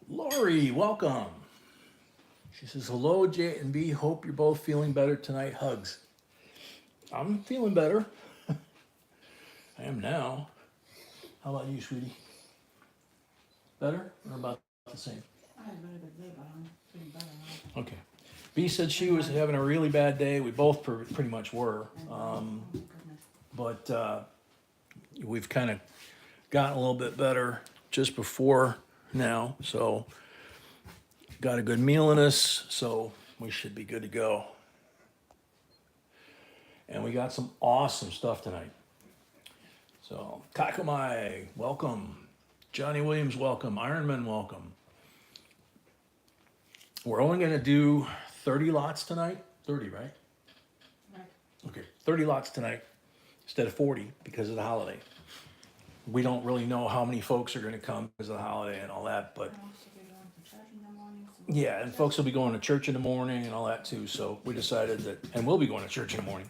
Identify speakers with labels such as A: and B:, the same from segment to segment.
A: Lori, welcome. She says, hello, J and B. Hope you're both feeling better tonight. Hugs. I'm feeling better. I am now. How about you, sweetie? Better or about the same?
B: I had a very good day, but I'm feeling better now.
A: Okay. B said she was having a really bad day. We both pretty much were.
B: Oh my goodness.
A: But we've kind of gotten a little bit better just before now. So got a good meal in us. So we should be good to go. And we got some awesome stuff tonight. So Kakamai, welcome. Johnny Williams, welcome. Ironman, welcome. We're only going to do 30 lots tonight. 30, right?
B: Right.
A: Okay, 30 lots tonight instead of 40 because of the holiday. We don't really know how many folks are going to come because of the holiday and all that, but
B: And also we're going to church in the morning. So
A: yeah, and folks will be going to church in the morning and all that too. So we decided that, and we'll be going to church in the morning.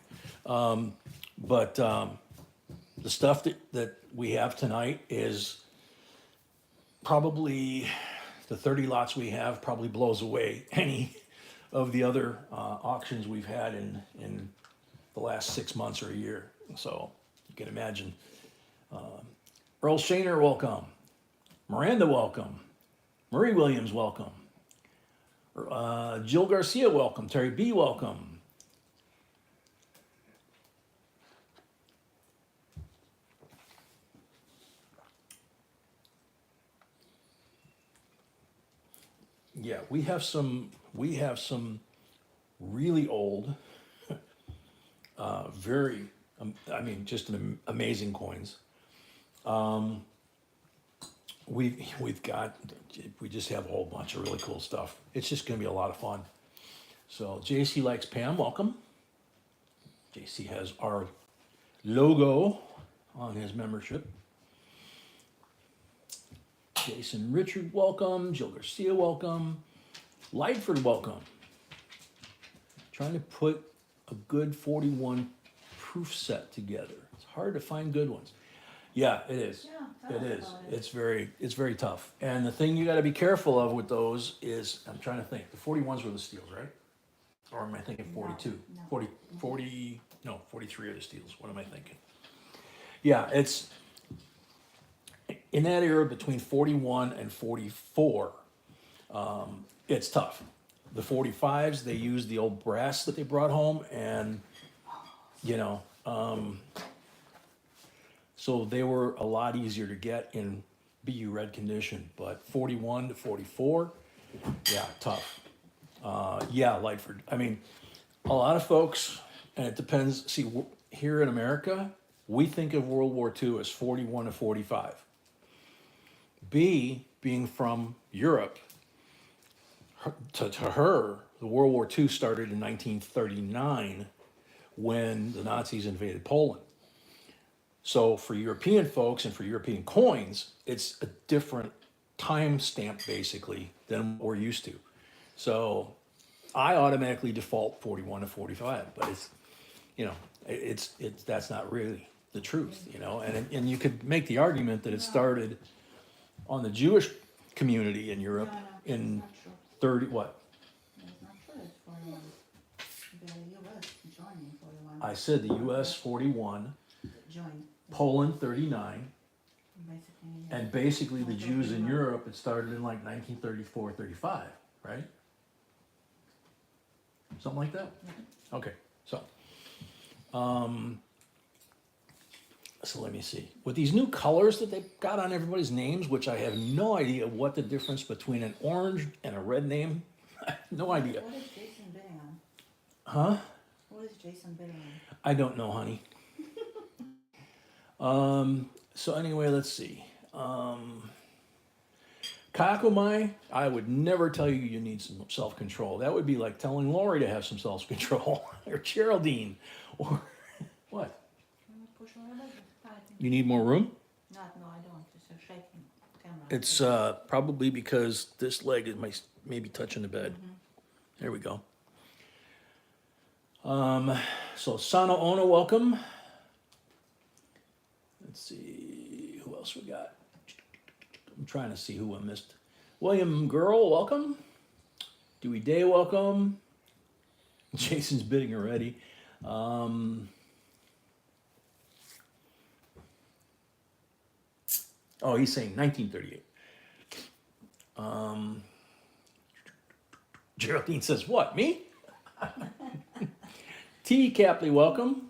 A: But the stuff that we have tonight is probably the 30 lots we have probably blows away any of the other auctions we've had in the last 6 months or a year. So you can imagine. Earl Shaner, welcome. Miranda, welcome. Marie Williams, welcome. Jill Garcia, welcome. Terry B, welcome. Yeah, we have some really old, very, I mean, just amazing coins. We've got, we just have a whole bunch of really cool stuff. It's just going to be a lot of fun. So JC likes Pam, welcome. JC has our logo on his membership. Jason Richard, welcome. Jill Garcia, welcome. Lightford, welcome. Trying to put a good 41 proof set together. It's hard to find good ones. Yeah, it is.
B: Yeah, tell
A: It
B: us
A: is.
B: about it.
A: It's very tough. And the thing you got to be careful of with those is, I'm trying to think, the 41s were the steals, right? Or am I thinking 42?
B: No.
A: 40, no, 43 are the steals. What am I thinking? Yeah, it's in that era between 41 and 44. It's tough. The 45s, they used the old brass that they brought home, and you know, so they were a lot easier to get in BU red condition. But 41 to 44, yeah, tough. Yeah, Lightford. I mean, a lot of folks, and it depends. See, here in America, we think of World War II as 41 to 45. B, being from Europe, to her, the World War II started in 1939 when the Nazis invaded Poland. So for European folks and for European coins, it's a different time stamp basically than what we're used to. So I automatically default 41 to 45, but it's, you know, it's that's not really the truth, you know, and you could make the argument that it started on the Jewish community in Europe
B: No,
A: in
B: it's not true.
A: 30, what?
B: It's not true. It's 41. The US joined 41.
A: I said the US 41,
B: Joined.
A: Poland 39,
B: Basically, yeah.
A: and basically the Jews in Europe, it started in like 1934, 35, right? Something like that? Okay, so, so let me see. With these new colors that they've got on everybody's names, which I have no idea what the difference between an orange and a red name, I have no idea.
B: What is Jason bidding on?
A: Huh?
B: What is Jason bidding on?
A: I don't know, honey. So anyway, let's see. Kakumai, I would never tell you need some self-control. That would be like telling Lori to have some self-control, or Geraldine, or what?
B: Push a little bit.
A: You need more room?
B: No, I don't. It's a shaking camera.
A: It's probably because this leg is maybe touching the bed. There we go. So Sana Ona, welcome. Let's see who else we got. I'm trying to see who I missed. William Girl, welcome. Dewey Day, welcome. Jason's bidding already. Oh, he's saying 1938. Geraldine says, what, me? T. Capley, welcome.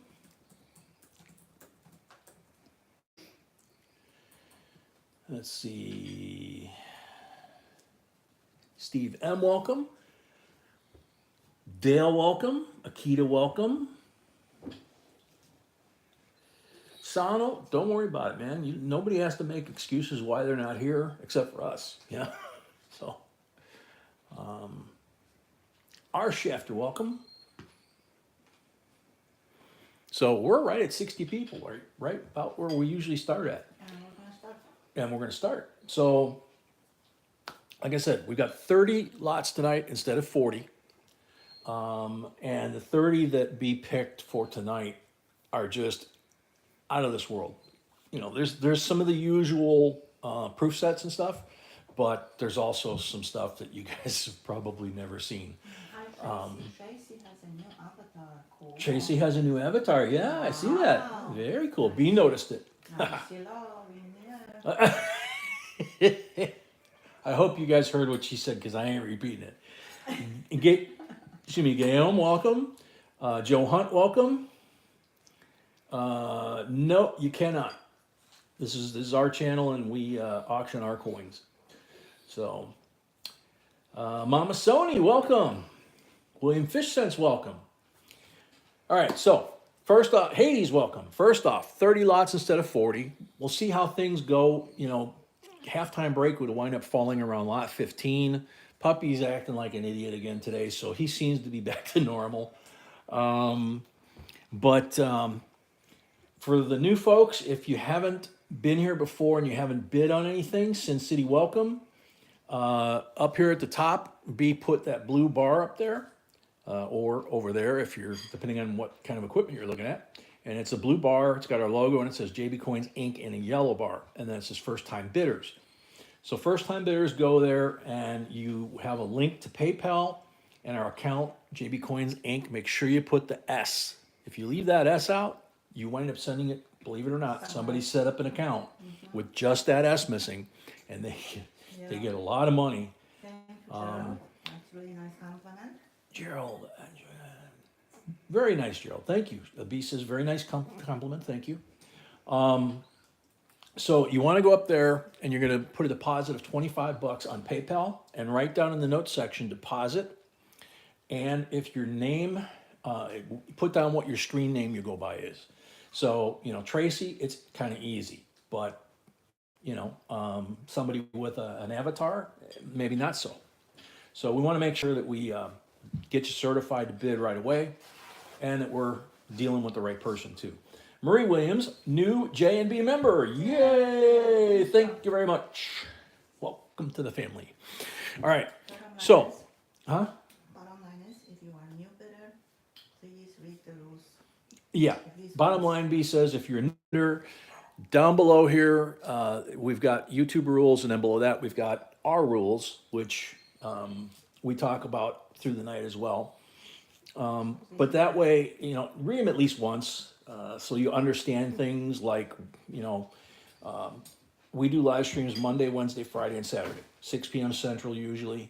A: Let's see. Steve M, welcome. Dale, welcome. Akita, welcome. Sano, don't worry about it, man. Nobody has to make excuses why they're not here except for us. Yeah. So, our Schefter, welcome. So we're right at 60 people, right about where we usually start at. And we're gonna start. So, like I said, we got 30 lots tonight instead of 40. And the 30 that be picked for tonight are just out of this world. You know, there's some of the usual proof sets and stuff, but there's also some stuff that you guys have probably never seen.
B: Hi, Tracy. Tracy has a new avatar. Cool.
A: Tracy has a new avatar. Yeah, I see that.
B: Wow.
A: Very cool. B noticed it.
B: Nice, yeah.
A: I hope you guys heard what she said because I ain't repeating it. Guillaume, welcome. Joe Hunt, welcome. No, you cannot. This is our channel and we auction our coins. So, Mama Sony, welcome. William Fishsense, welcome. All right, so first off, Hades, welcome. First off, 30 lots instead of 40. We'll see how things go. You know, halftime break would wind up falling around lot 15. Puppy's acting like an idiot again today, so he seems to be back to normal. But for the new folks, if you haven't been here before and you haven't bid on anything, Sin City welcome. Up here at the top, put that blue bar up there, or over there if you're, depending on what kind of equipment you're looking at. And it's a blue bar, it's got our logo and it says JB Coins Inc. in a yellow bar. And then it says first time bidders. So first time bidders go there and you have a link to PayPal and our account, JB Coins Inc. Make sure you put the S. If you leave that S out, you wind up sending it, believe it or not, somebody set up an account with just that S missing and they get a lot of money.
B: Thank you, Gerald. That's really nice compliment.
A: Gerald, very nice, Gerald. Thank you. B says very nice compliment. Thank you. So you want to go up there and you're going to put a deposit of $25 on PayPal and write down in the notes section deposit. And if your name, put down what your screen name you go by is. So, you know, Tracy, it's kind of easy, but you know, somebody with an avatar, maybe not so. So we want to make sure that we get you certified to bid right away and that we're dealing with the right person too. Marie Williams, new J&B member. Yay! Thank you very much. Welcome to the family. All right. So,
B: Bottom line is, if you are a new bidder, please read the rules.
A: Yeah. Bottom line B says if you're new, down below here, we've got YouTube rules, and then below that we've got our rules, which we talk about through the night as well. But that way, you know, read them at least once, so you understand things like, you know, we do live streams Monday, Wednesday, Friday, and Saturday, 6 p.m. Central usually.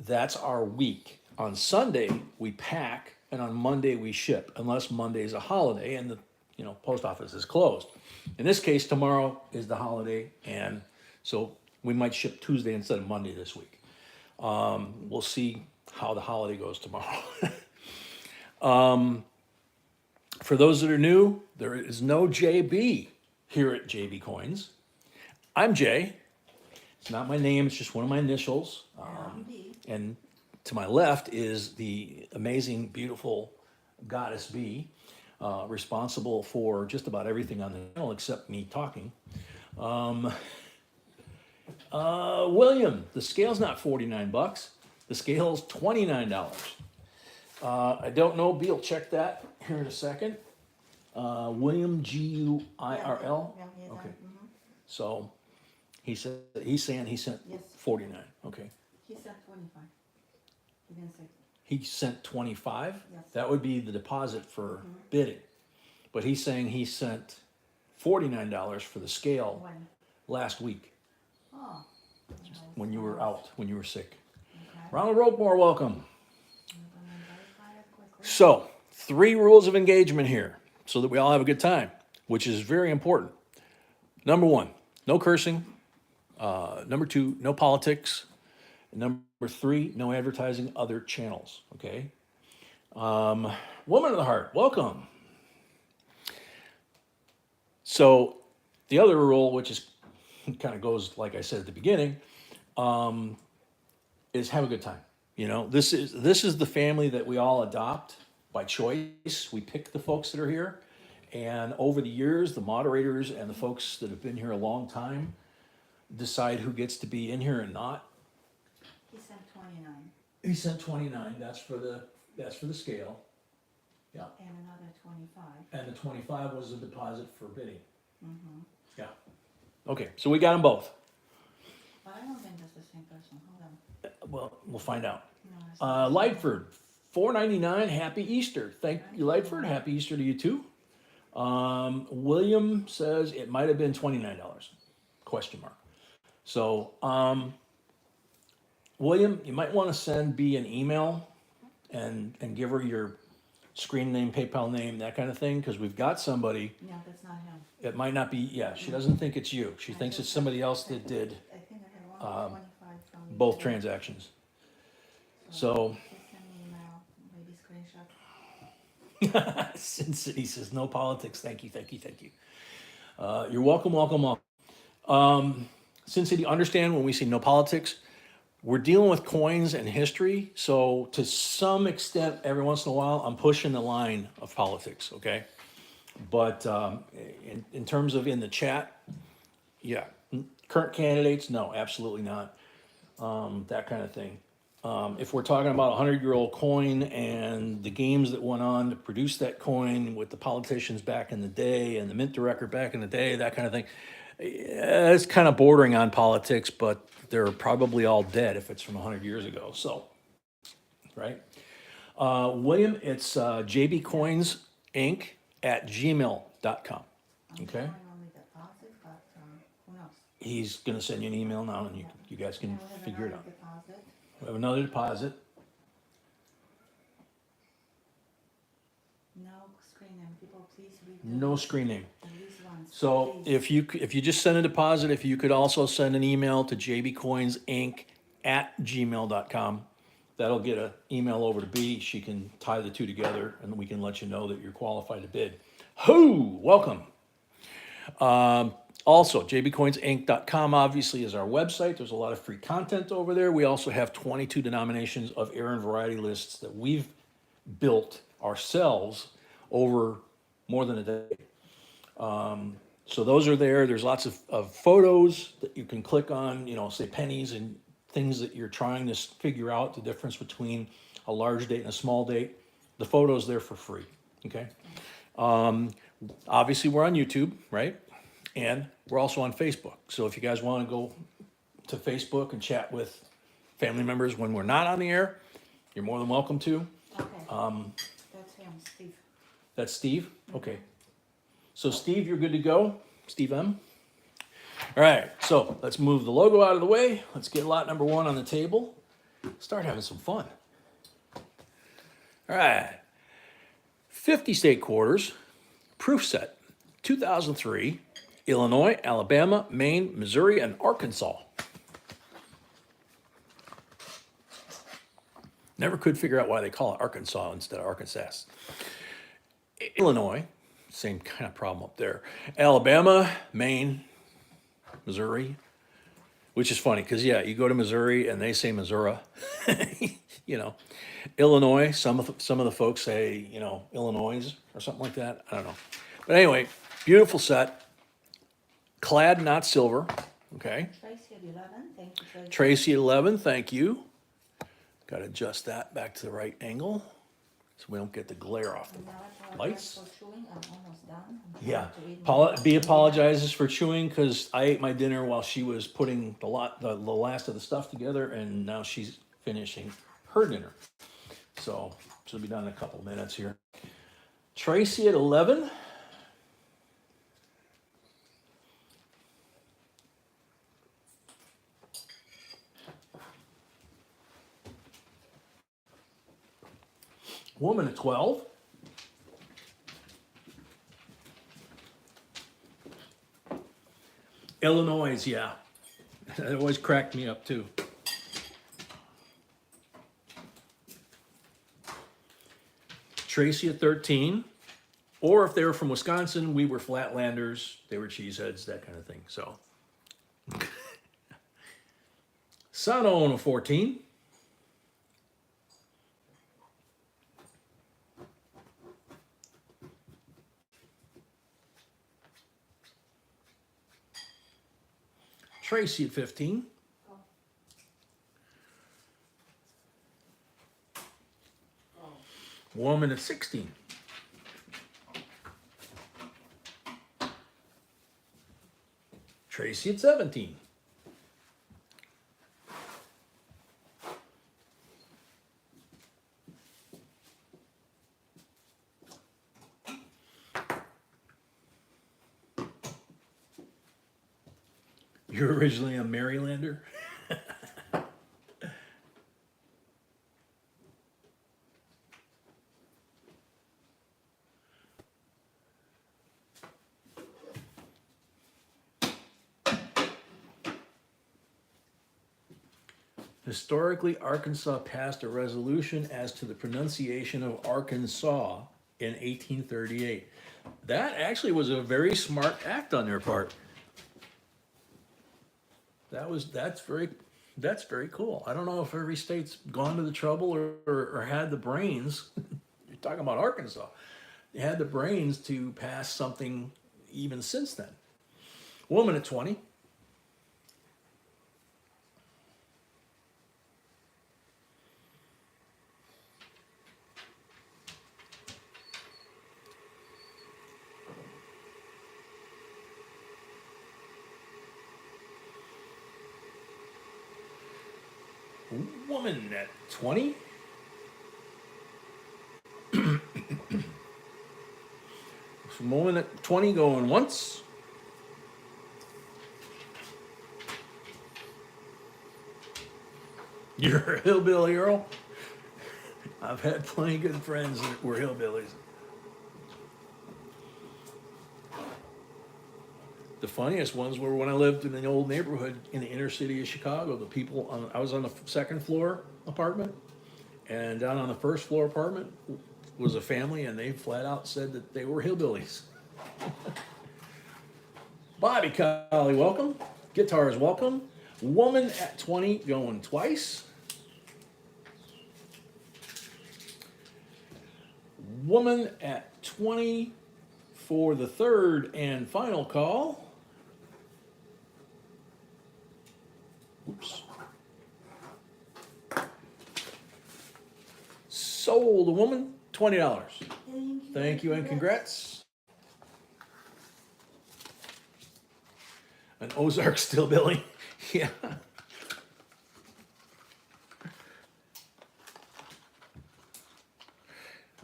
A: That's our week. On Sunday, we pack, and on Monday, we ship, unless Monday is a holiday and the post office is closed. In this case, tomorrow is the holiday, and so we might ship Tuesday instead of Monday this week. We'll see how the holiday goes tomorrow. For those that are new, there is no JB here at JB Coins. I'm Jay. It's not my name, it's just one of my initials. And to my left is the amazing, beautiful goddess B, responsible for just about everything on the channel except me talking. William, the scale's not $49. The scale's $29. I don't know, Beal, check that here in a second. William, G-U-I-R-L.
B: Yeah,
A: Okay.
B: mm-hmm.
A: So He's saying he sent
B: Yes.
A: 49, okay.
B: He said 25. He didn't say.
A: He sent 25?
B: Yes.
A: That would be the deposit for bidding. But he's saying he sent $49 for the scale
B: When?
A: last week
B: Oh.
A: when you were out, when you were sick.
B: Okay.
A: Ronald Ropemoore, welcome.
B: I'm gonna verify it quickly.
A: So, 3 rules of engagement here so that we all have a good time, which is very important. Number 1, no cursing. Number 2, no politics. Number 3, no advertising other channels, okay? Woman of the heart, welcome. So, the other rule, which is kind of goes like I said at the beginning, is have a good time. You know, this is the family that we all adopt by choice. We pick the folks that are here, and over the years, the moderators and the folks that have been here a long time decide who gets to be in here and not.
B: He sent 29
A: He sent 29. That's for the scale. Yeah,
B: and another 25.
A: and the 25 was a deposit for bidding.
B: Mm-hmm.
A: Yeah. Okay, so we got them both.
B: But I don't think that's the same person. Hold on.
A: Well, we'll find out.
B: No, it's not the same.
A: Lightford, $4.99. Happy Easter. Thank you, Lightford. Happy Easter to you too. William says it might have been $29. Question mark. So, William, you might want to send B an email and give her your screen name, PayPal name, that kind of thing, because we've got somebody.
B: No, that's not him.
A: It might not be. Yeah, she doesn't think it's you. She thinks it's somebody else that did
B: I think I had 125 from you.
A: both
B: too.
A: transactions. So.
B: Just send me an email, maybe screenshot.
A: Sin City says no politics. Thank you, thank you, thank you. You're welcome, welcome, welcome. Sin City, understand when we say no politics, we're dealing with coins and history. So to some extent, every once in a while, I'm pushing the line of politics. Okay, but in terms of in the chat, yeah, current candidates, no, absolutely not. That kind of thing. If we're talking about a 100-year-old coin and the games that went on to produce that coin with the politicians back in the day and the mint director back in the day, that kind of thing, it's kind of bordering on politics, but they're probably all dead if it's from 100 years ago. So, right? William, it's jbcoinsinc@gmail.com.
B: I'm
A: Okay?
B: showing only deposit, but who knows?
A: He's going to send you an email now and you guys can
B: And we have
A: figure it
B: another
A: out.
B: deposit.
A: We have another deposit.
B: No screen name. People, please read the
A: No screen name.
B: these ones.
A: So
B: please.
A: if you just send a deposit, if you could also send an email to jbcoinsinc@gmail.com, that'll get an email over to B. She can tie the two together and we can let you know that you're qualified to bid. Who? Welcome. Also, jbcoinsinc.com obviously is our website. There's a lot of free content over there. We also have 22 denominations of Aaron variety lists that we've built ourselves over more than a decade. So those are there. There's lots of photos that you can click on, you know, say pennies and things that you're trying to figure out the difference between a large date and a small date. The photo's there for free, okay? Obviously, we're on YouTube, right? And we're also on Facebook. So if you guys want to go to Facebook and chat with family members when we're not on the air, you're more than welcome to.
B: Okay. That's him, Steve.
A: That's Steve? Okay. So Steve, you're good to go. Steve M. All right, so let's move the logo out of the way. Let's get lot number 1 on the table. Start having some fun. All right. 50 state quarters, proof set, 2003, Illinois, Alabama, Maine, Missouri, and Arkansas. Never could figure out why they call it Arkansas instead of Arkansas. Illinois, same kind of problem up there. Alabama, Maine, Missouri, which is funny because, yeah, you go to Missouri and they say Missouri. You know, Illinois, some of the folks say, you know, Illinois or something like that. I don't know. But anyway, beautiful set. Clad, not silver. Okay.
B: Tracy at 11. Thank you, Tracy.
A: Tracy at 11, thank you. Got to adjust that back to the right angle. so we don't get the glare off
B: And
A: the
B: now I apologize
A: lights.
B: for chewing, I'm almost done. I'm trying
A: Yeah,
B: to eat my-
A: B apologizes for chewing because I ate my dinner while she was putting the last of the stuff together, and now she's finishing her dinner. So she'll be done in a couple of minutes here. Tracy at 11. Woman at 12. Illinois, yeah. That always cracked me up too. Tracy at 13. Or if they were from Wisconsin, we were Flatlanders, they were cheeseheads, that kind of thing. So, Sano at 14. Tracy at 15. Woman at 16. Tracy at 17. You're originally a Marylander? Historically, Arkansas passed a resolution as to the pronunciation of Arkansas in 1838. That actually was a very smart act on their part. That's very cool. I don't know if every state's gone to the trouble or had the brains. You're talking about Arkansas. They had the brains to pass something even since then. Woman at 20. Woman at 20. Woman at 20 going once. You're a hillbilly, Earl? I've had plenty of good friends that were hillbillies. The funniest ones were when I lived in an old neighborhood in the inner city of Chicago. The people I was on the second floor apartment, and down on the first floor apartment was a family, and they flat out said that they were hillbillies. Bobby Colley, welcome. Guitars, welcome. Woman at 20 going twice. Woman at 20 for the third and final call. Oops. Sold a woman, $20. Thank you and congrats. An Ozark Stillbilly. Yeah.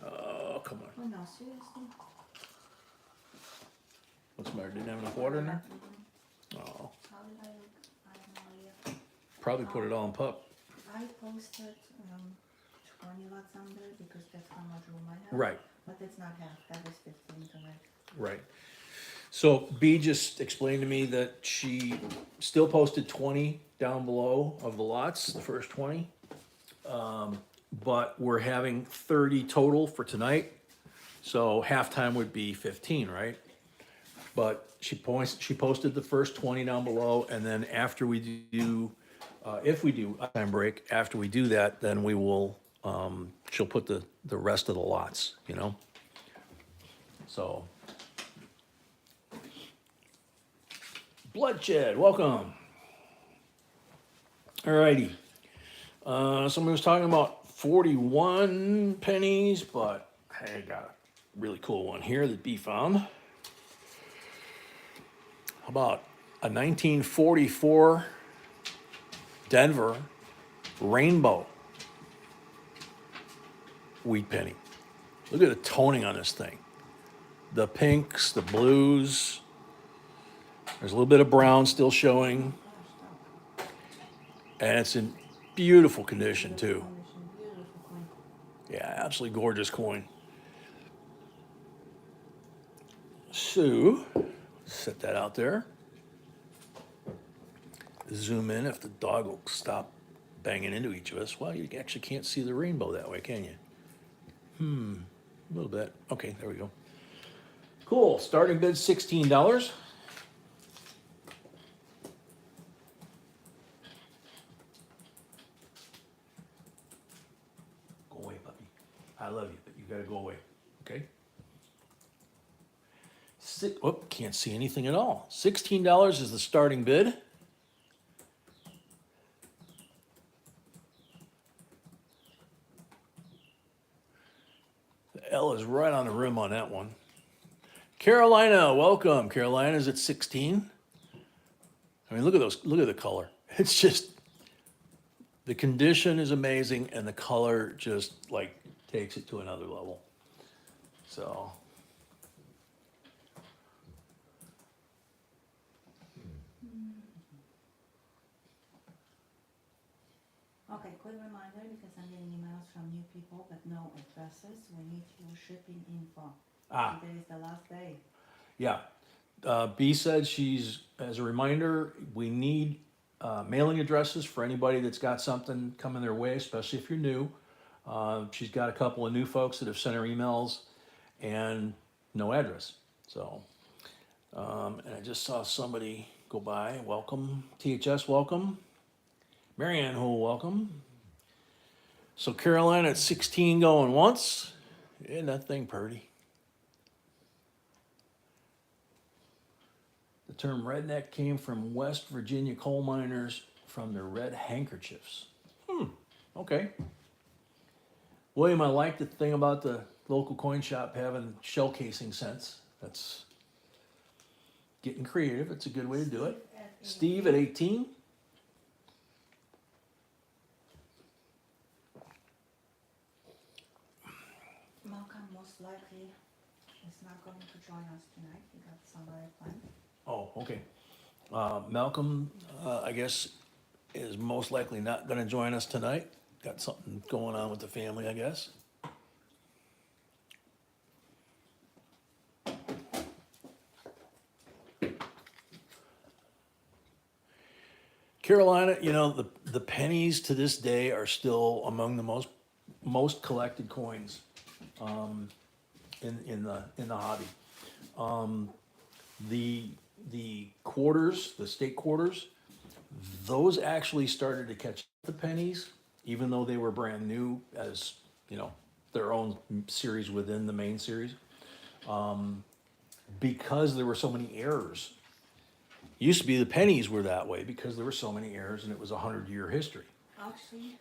A: Oh, come on.
B: Oh no, seriously?
A: What's the matter? Didn't have enough water in there? Oh,
B: How did I look? I have no idea.
A: probably put it all in pup.
B: I posted 20 lots under because that's how much room I have.
A: Right,
B: But it's not half, that is 15 tonight.
A: right. So B just explained to me that she still posted 20 down below of the lots, the first 20. But we're having 30 total for tonight. So halftime would be 15, right? But she posted the first 20 down below, and then after we do, if we do a time break, after we do that, then we will, she'll put the rest of the lots, you know? So. Bloodshed, welcome. Alrighty. Somebody was talking about 41 pennies, but I got a really cool one here that B found. How about a 1944 Denver rainbow wheat penny? Look at the toning on this thing. The pinks, the blues. There's a little bit of brown still showing,
B: Gosh,
A: and it's in beautiful condition
B: that
A: too.
B: condition, beautiful coin.
A: Yeah, absolutely gorgeous coin. So, set that out there. Zoom in if the dog will stop banging into each of us. Well, you actually can't see the rainbow that way, can you? A little bit. Okay, there we go. Cool. Starting bid $16. Go away, puppy. I love you, but you gotta go away. Okay? Can't see anything at all. $16 is the starting bid. The L is right on the rim on that one. Carolina, welcome. Carolina's at 16. I mean, look at those. Look at the color. It's just, the condition is amazing, and the color just like takes it to another level. So,
B: Okay, quick reminder, because I'm getting emails from new people, but no addresses, we need your shipping info. Today is the last day.
A: yeah. B said as a reminder, we need mailing addresses for anybody that's got something coming their way, especially if you're new. She's got a couple of new folks that have sent her emails and no address. So, and I just saw somebody go by. Welcome, THS, welcome. Marianne Hull, welcome. So Carolina at 16 going once. Isn't that thing pretty? The term redneck came from West Virginia coal miners from their red handkerchiefs. Okay. William, I like the thing about the local coin shop having shell casing sense. That's getting creative. It's a good way to do it. Steve at 18.
B: Malcolm most likely is not going to join us tonight, he got somebody planned.
A: Oh, okay. Malcolm, I guess, is most likely not going to join us tonight. Got something going on with the family, I guess. Carolina, you know, the pennies to this day are still among the most collected coins in the hobby. The quarters, the state quarters, those actually started to catch the pennies, even though they were brand new as, you know, their own series within the main series, because there were so many errors. Used to be the pennies were that way because there were so many errors, and it was a 100-year history.
B: Actually,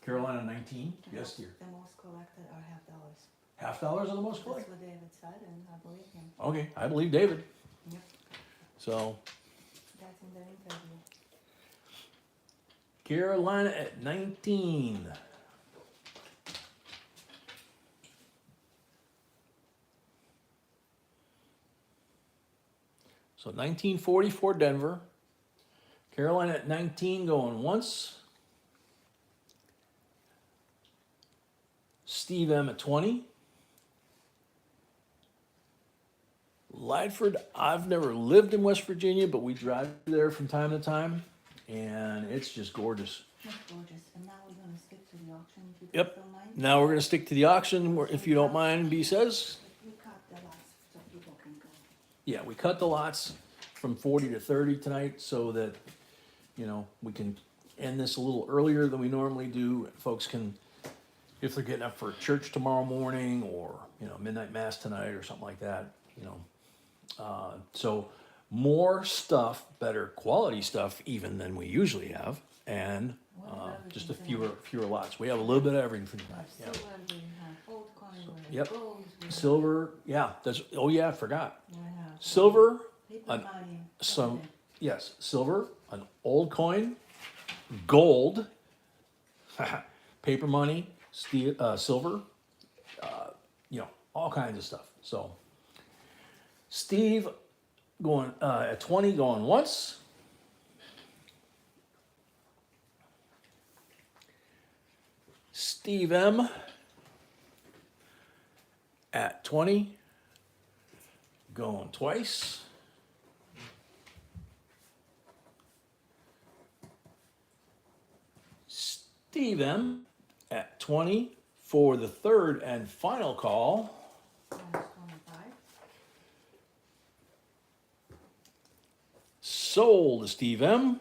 A: Carolina 19,
B: the
A: yes
B: most,
A: dear.
B: the most collected are $half.
A: $half are the most
B: That's
A: collected?
B: what David said, and I believe him.
A: Okay, I believe David.
B: Yep,
A: So
B: that's in the interview.
A: Carolina at 19. So 1944 Denver. Carolina at 19 going once. Steve M at 20. Lydford, I've never lived in West Virginia, but we drive there from time to time, and it's just gorgeous.
B: That's gorgeous, and now we're gonna stick to the auction, if you
A: Yep.
B: don't mind.
A: Now we're going to stick to the auction, if you don't mind, B says.
B: We cut the lots so people can go.
A: Yeah, we cut the lots from 40 to 30 tonight so that, you know, we can end this a little earlier than we normally do. Folks can, if they're getting up for church tomorrow morning or, you know, midnight mass tonight or something like that, you know. So more stuff, better quality stuff even than we usually have, and
B: We have
A: just a
B: everything tonight.
A: fewer lots. We have a little bit of everything
B: We
A: tonight.
B: have
A: Yeah.
B: silver, we have old coin, we have
A: Yep.
B: gold, we have,
A: Silver, yeah. That's oh yeah, I forgot.
B: we have
A: Silver,
B: paper
A: an-
B: money,
A: some
B: everything.
A: yes, silver, an old coin, gold, paper money, steel, silver, all kinds of stuff. So, Steve going at 20, going once. Steve M at 20, going twice. Steve M at 20 for the third and final call.
B: Minus 25.
A: Sold to Steve M.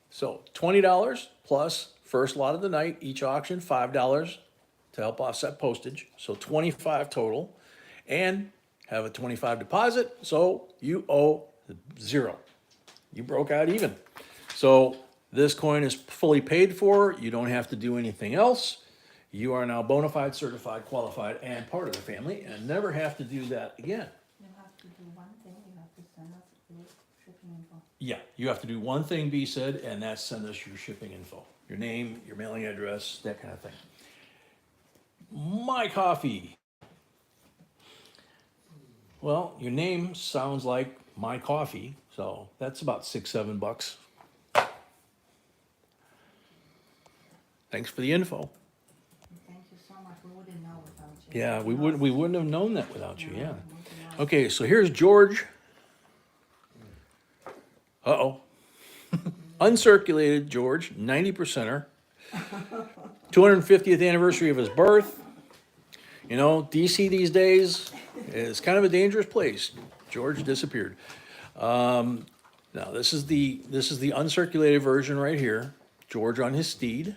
A: So $20 plus first lot of the night, each auction $5 to help offset postage. So 25 total, and have a 25 deposit. So you owe 0. You broke out even. So this coin is fully paid for. You don't have to do anything else. You are now bona fide, certified, qualified, and part of the family, and never have to do that again.
B: You have to do one thing, you have to send us your shipping info.
A: Yeah, you have to do one thing, B said, and that's send us your shipping info, your name, your mailing address, that kind of thing. My coffee. Well, your name sounds like my coffee, so that's about $6-7. Thanks for the info.
B: Thank you so much, we wouldn't know without you.
A: Yeah, we wouldn't have known that without you.
B: No,
A: Yeah.
B: it wouldn't be lost.
A: Okay, so here's George. Uh-oh. Uncirculated George, 90%er. 250th anniversary of his birth. You know, DC these days is kind of a dangerous place. George disappeared. Now this is the uncirculated version right here. George on his steed,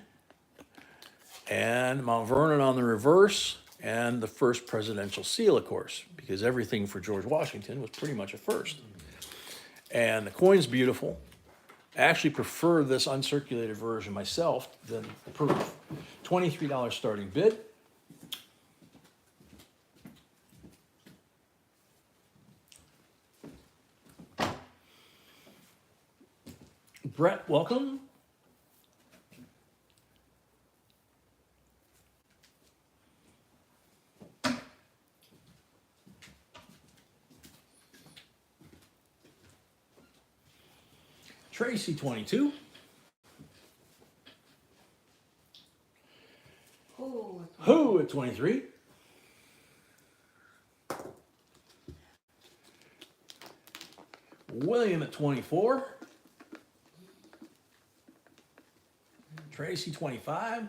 A: and Mount Vernon on the reverse, and the first presidential seal, of course, because everything for George Washington was pretty much a first. And the coin's beautiful. I actually prefer this uncirculated version myself than the proof. $23 starting bid. Brett, welcome. Tracy, 22. Who at 23? William at 24. Tracy, 25.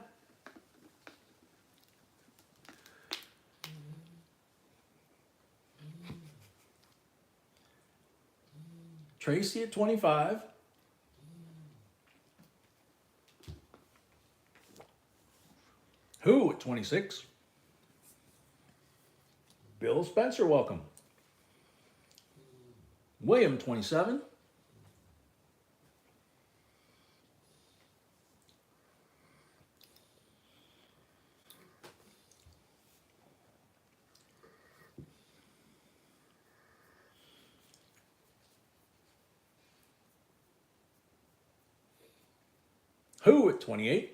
A: Tracy at 25. Who at 26? Bill Spencer, welcome. William, 27. Who at 28?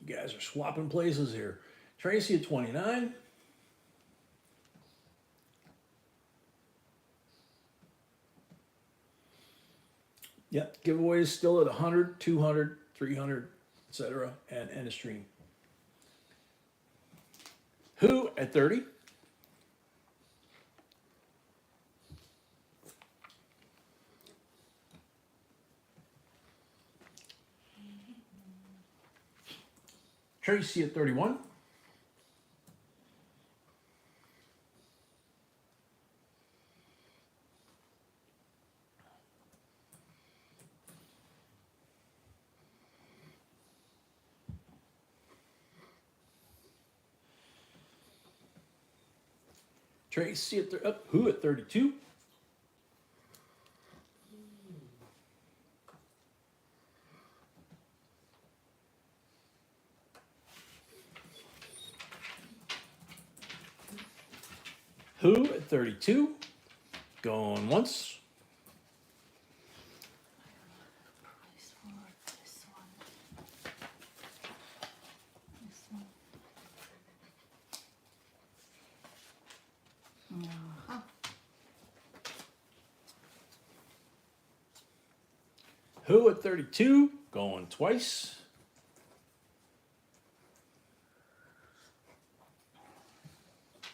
A: You guys are swapping places here. Tracy at 29. Yep, giveaways still at 100, 200, 300, etc. and end of stream. Who at 30? Tracy at 31. Tracy who at 32? Who at 32? Going once.
B: This one, this one. This one. Uh-huh.
A: Who at 32? Going twice.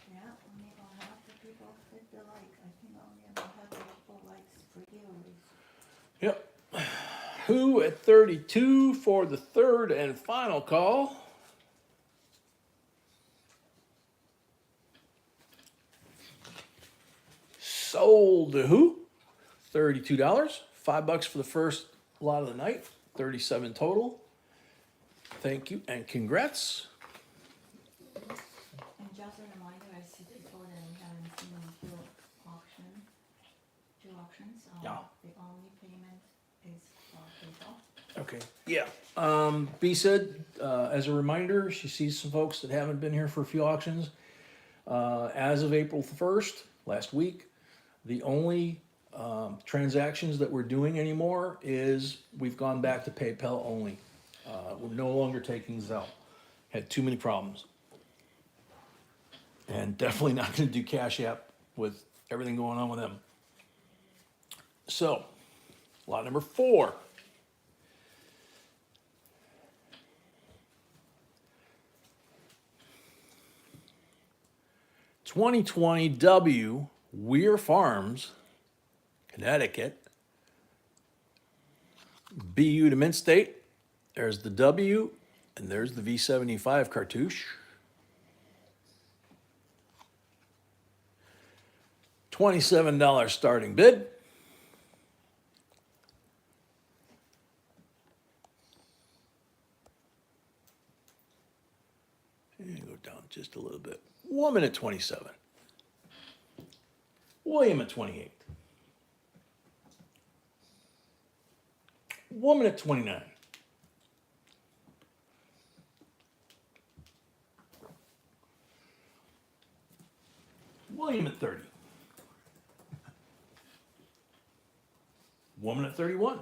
B: Yeah, only about half the people hit the like. I think only about half the people likes pretty always.
A: Yep. Who at 32 for the third and final call? Sold to who? $32. $5 for the first lot of the night. 37 total. Thank you and congrats.
B: And just a reminder, I see before that we haven't seen on two auctions.
A: Yeah.
B: The only payment is PayPal.
A: Okay. Yeah. B said, as a reminder, she sees some folks that haven't been here for a few auctions. As of April 1st, last week, the only transactions that we're doing anymore is we've gone back to PayPal only. We're no longer taking Zelle. Had too many problems. And definitely not going to do Cash App with everything going on with them. So, lot number 4. (2020) W Weir Farms, Connecticut. BU to Mint State. There's the W, and there's the V75 cartouche. $27 starting bid. And go down just a little bit. Woman at 27. William at 28. Woman at 29. William at 30. Woman at 31.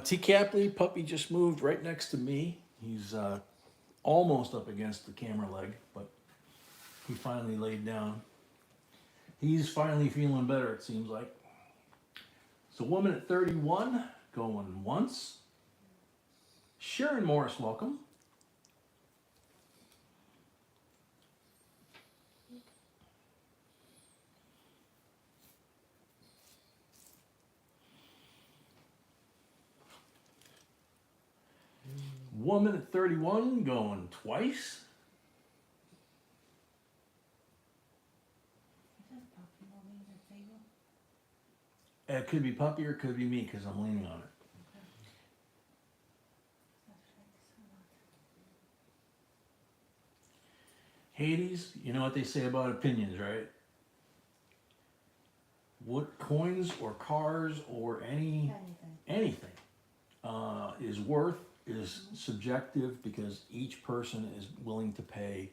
A: T. Capley, puppy just moved right next to me. He's almost up against the camera leg, but he finally laid down. He's finally feeling better, it seems like. So woman at 31, going once. Sharon Morris, welcome. Woman at 31, going twice.
B: Is that puppy moving the table?
A: It could be puppy or it could be me because I'm leaning on it. Hades, you know what they say about opinions, right? What coins or cars or anything is worth is subjective because each person is willing to pay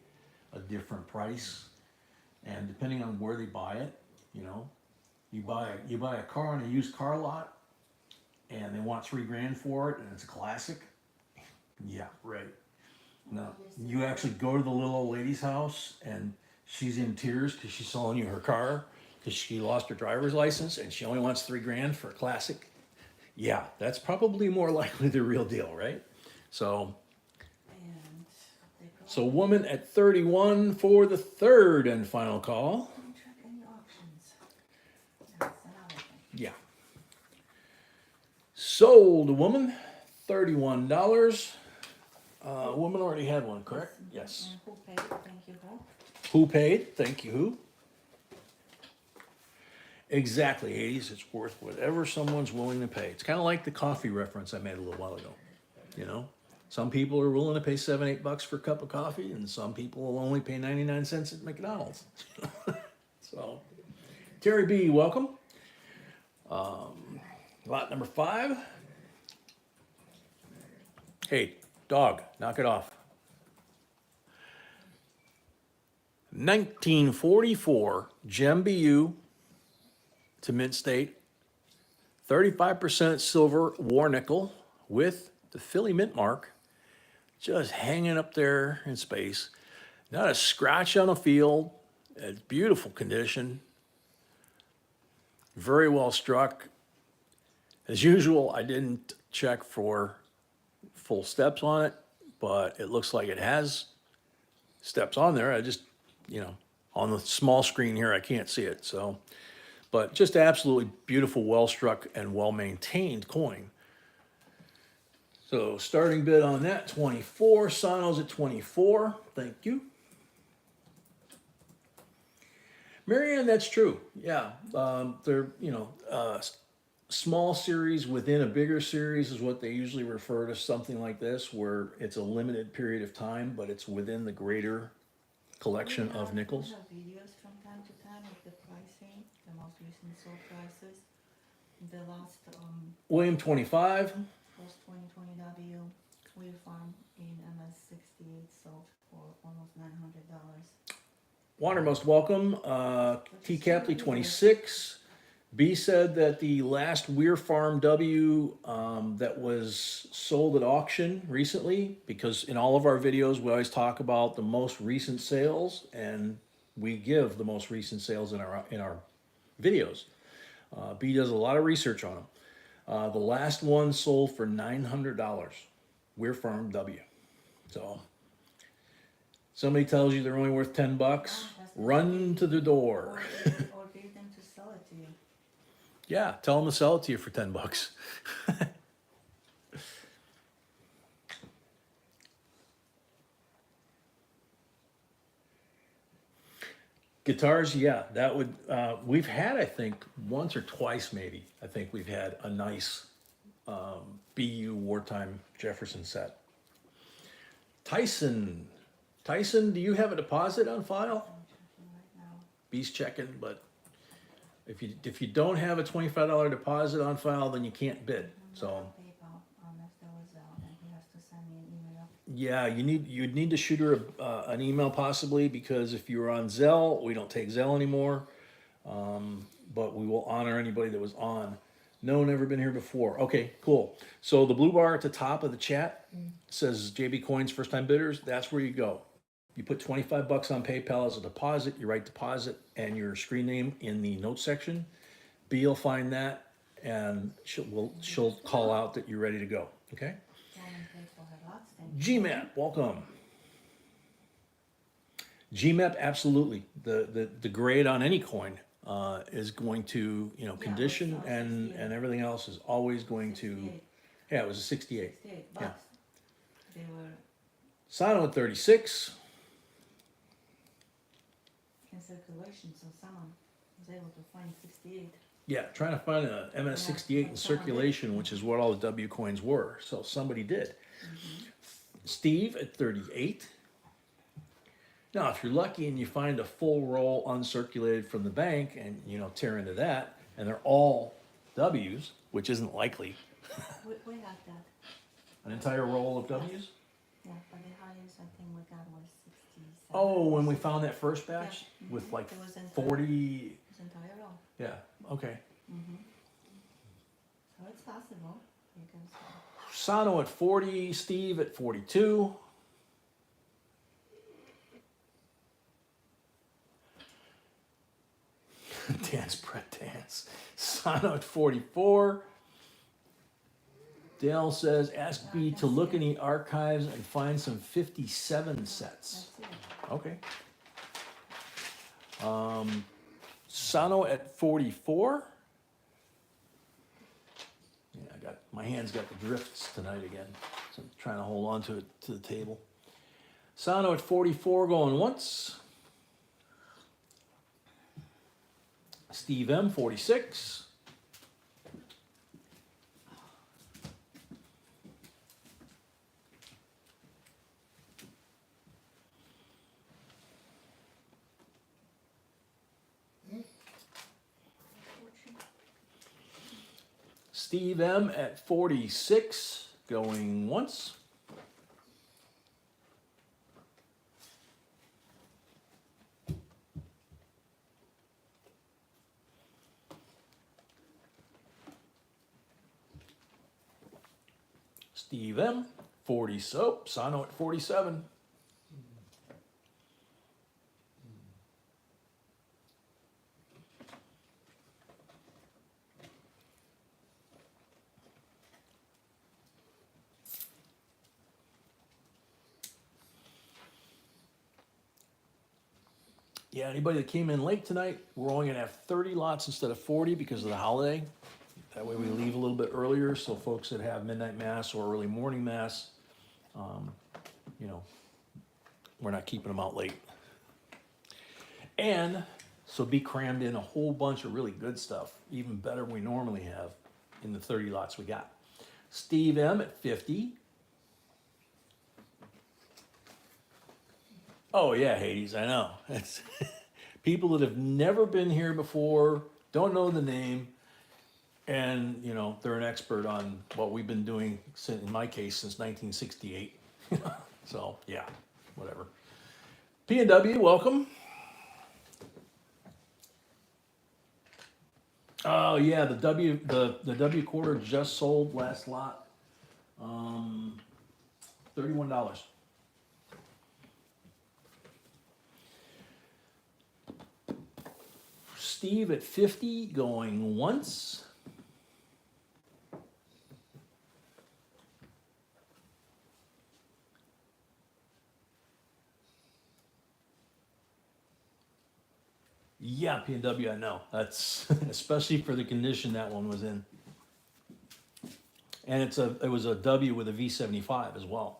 A: a different price, and depending on where they buy it, you know, you buy a car on a used car lot, and they want $3,000 for it, and it's a classic. Yeah, right. No, you actually go to the little old lady's house, and she's in tears because she's selling you her car because she lost her driver's license, and she only wants $3,000 for a classic. Yeah, that's probably more likely the real deal, right? So woman at 31 for the third and final call.
B: Don't track any auctions. That's another thing.
A: Yeah. Sold a woman, $31. Woman already had one, correct? Yes.
B: And who paid? Thank you, Paul.
A: Who paid? Thank you, who? Exactly, Hades. It's worth whatever someone's willing to pay. It's kind of like the coffee reference I made a little while ago. You know, some people are willing to pay $7, $8 for a cup of coffee, and some people will only pay 99 cents at McDonald's. So, Terry B, welcome. Lot number 5. Hey, dog, knock it off. 1944 Gem BU to Mint State, 35% silver war nickel with the Philly Mint mark, just hanging up there in space. Not a scratch on the field. It's beautiful condition. Very well struck. As usual, I didn't check for full steps on it, but it looks like it has steps on there. I just, on the small screen here, I can't see it. So, but just absolutely beautiful, well struck, and well maintained coin. So starting bid on that, 24. Sano's at 24. Thank you. Marianne, that's true. Yeah, they're small series within a bigger series is what they usually refer to something like this, where it's a limited period of time, but it's within the greater collection of nickels.
B: We have videos from time to time of the pricing, the most recent sold prices. The last
A: William 25.
B: post 2020 W Wheel Farm in MS 68 sold for almost $900.
A: Water most welcome. T. Capley 26. B said that the last Weir Farm W that was sold at auction recently, because in all of our videos we always talk about the most recent sales, and we give the most recent sales in our videos. B does a lot of research on them. The last one sold for $900. Weir Farm W. So somebody tells you they're only worth $10, run to the door.
B: Or get them to sell it to you.
A: Yeah, tell them to sell it to you for $10. Guitars, yeah, that would, we've had, I think, once or twice maybe, I think we've had a nice BU wartime Jefferson set. Tyson, do you have a deposit on file?
B: I'm checking right now.
A: B's checking, but if you don't have a $25 deposit on file, then you can't bid. So
B: PayPal, unless there was and he has to send me an email.
A: yeah, you'd need to shoot her an email possibly, because if you're on Zelle, we don't take Zelle anymore. But we will honor anybody that was on. No, never been here before. Okay, cool. So the blue bar at the top of the chat says JB Coins first time bidders. That's where you go. You put $25 on PayPal as a deposit, you write deposit and your screen name in the notes section. B will find that and she'll call out that you're ready to go. Okay? GMAP, welcome. GMAP, absolutely. The grade on any coin is going to, condition and everything else is always going to.
B: 68.
A: Yeah, it was a 68.
B: 68 bucks.
A: Yeah.
B: They were
A: Sino at 36.
B: in circulation, so someone was able to find 68.
A: Yeah, trying to find a MS68 in circulation, which is what all the W coins were. So somebody did. Steve at 38. Now, if you're lucky and you find a full roll uncirculated from the bank and, tear into that, and they're all W's, which isn't likely.
B: We had that.
A: An entire roll of W's?
B: Yeah, but the highest I think we got was 67.
A: Oh, when we found that first batch with like
B: It was entire-
A: 40.
B: It's entire roll.
A: Yeah, okay.
B: So it's possible. You can say.
A: Sano at 40, Steve at 42. Dance, Brett, dance. Sano at 44. Dale says, ask B to look in the archives and find some 57 sets.
B: That's it.
A: Okay. Sano at 44. Yeah, my hands got the drifts tonight again. So I'm trying to hold on to it to the table. Sano at 44 going once. Steve M, 46. Steve M at 46, going once. Steve M, 40, so Sano at 47. Yeah, anybody that came in late tonight, we're only gonna have 30 lots instead of 40 because of the holiday. That way we leave a little bit earlier, so folks that have midnight mass or early morning mass, you know, we're not keeping them out late. And so be crammed in a whole bunch of really good stuff, even better than we normally have in the 30 lots we got. Steve M at 50. Oh yeah, Hades, I know. It's people that have never been here before, don't know the name, and you know they're an expert on what we've been doing. In my case, since 1968. So yeah, whatever. P&W, welcome. Oh yeah, the W quarter just sold last lot. $31. Steve at 50, going once. Yeah, P&W, I know. That's especially for the condition that one was in. And it was a W with a V75 as well.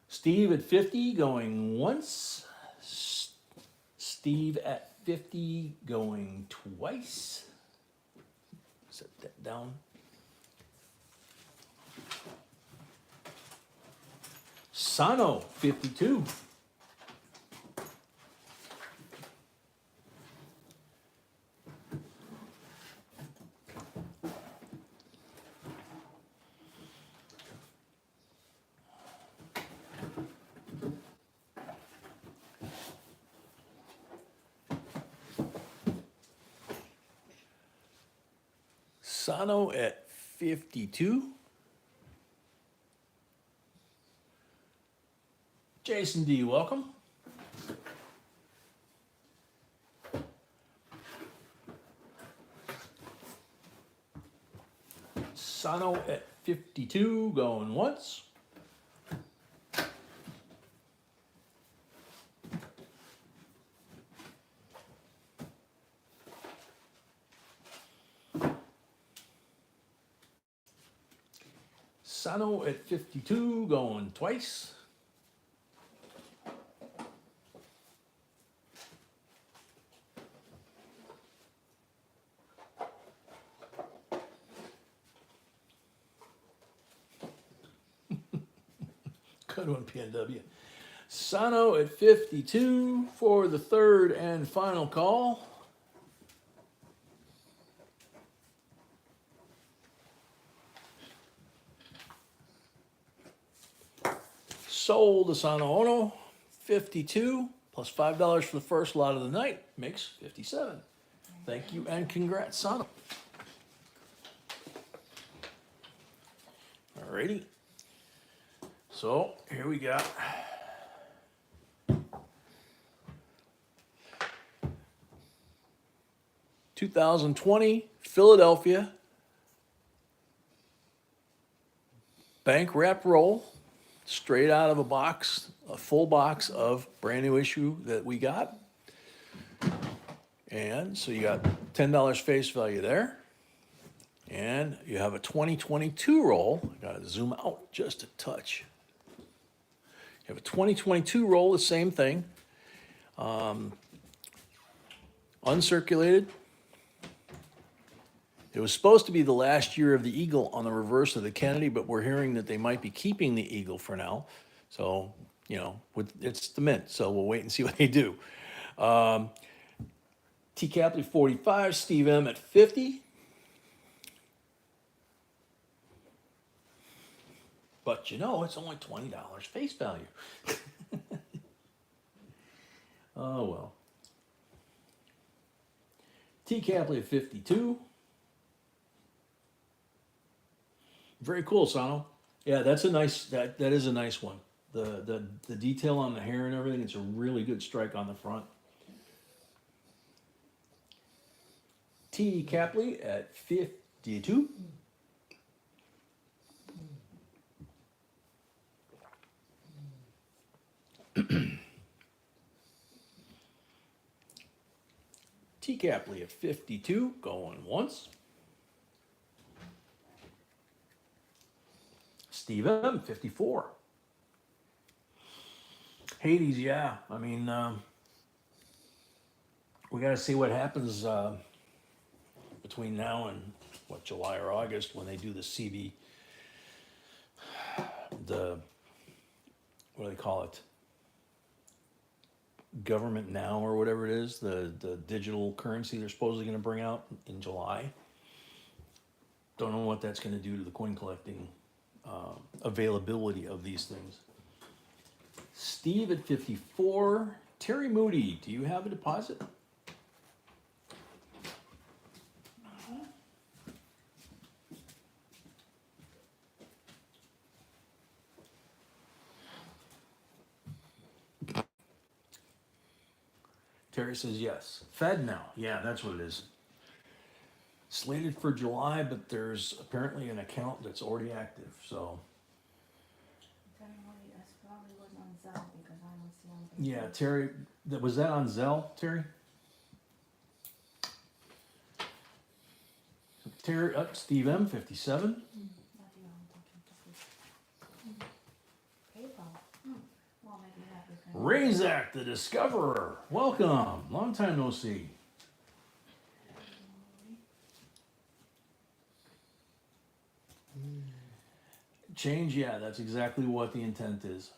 A: Steve at 50, going once. Steve at 50, going twice. Set that down. Sano, 52. Sano at 52. Jason D, welcome. Sano at 52, going once. Sano at 52, going twice. Good one, PNW. Sano at 52 for the third and final call. Sold to Sano Ono, 52 plus $5 for the first lot of the night makes 57. Thank you and congrats, Sano. Alrighty. So here we got $2020 Philadelphia bank wrap roll, straight out of a box, a full box of brand new issue that we got. And so you got $10 face value there. And you have a 2022 roll. I gotta zoom out just a touch. You have a 2022 roll, the same thing. Uncirculated, It was supposed to be the last year of the Eagle on the reverse of the Kennedy, but we're hearing that they might be keeping the Eagle for now. So, it's the Mint, so we'll wait and see what they do. T. Capley 45, Steve M at 50. But it's only $20 face value. Oh well. T. Capley at 52. Very cool, Sano. Yeah, that's a nice that is a nice one. The detail on the hair and everything, it's a really good strike on the front. T. Capley at 52. T. Capley at 52, going once. Steve M, 54. Hades, yeah. I mean, we got to see what happens between now and, July or August when they do the CB, what do they call it? Government Now or whatever it is, the digital currency they're supposedly going to bring out in July. Don't know what that's going to do to the coin collecting availability of these things. Steve at 54. Terry Moody, do you have a deposit? Terry says yes. Fed now. Yeah, that's what it is. Slated for July, but there's apparently an account that's already active. So
B: Probably was on Zelle because I don't see on the.
A: yeah, Terry, was that on Zelle, Terry? Terry, Steve M, 57.
B: Not you, I'm talking to people. PayPal. Well, maybe that we can.
A: Razak, the Discoverer. Welcome. Long time no see. Change, yeah, that's exactly what the intent is.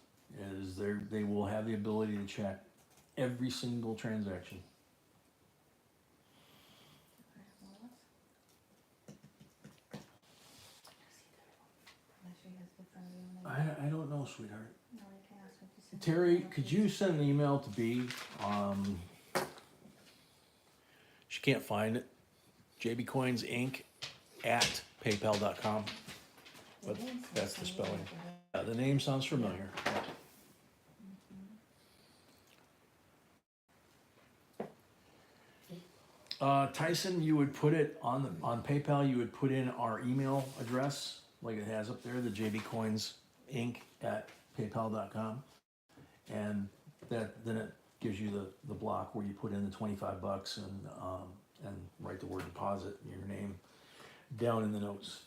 A: They will have the ability to check every single transaction. I don't know, sweetheart.
B: No, you can ask her to send
A: Terry,
B: it.
A: could you send an email to B? She can't find it. JBCoins Inc. at paypal.com. But that's the spelling. Yeah, the name sounds familiar. Tyson, you would put it on PayPal. You would put in our email address, like it has up there, the JBCoins Inc. at paypal.com, and then it gives you the block where you put in the $25 and write the word deposit and your name down in the notes.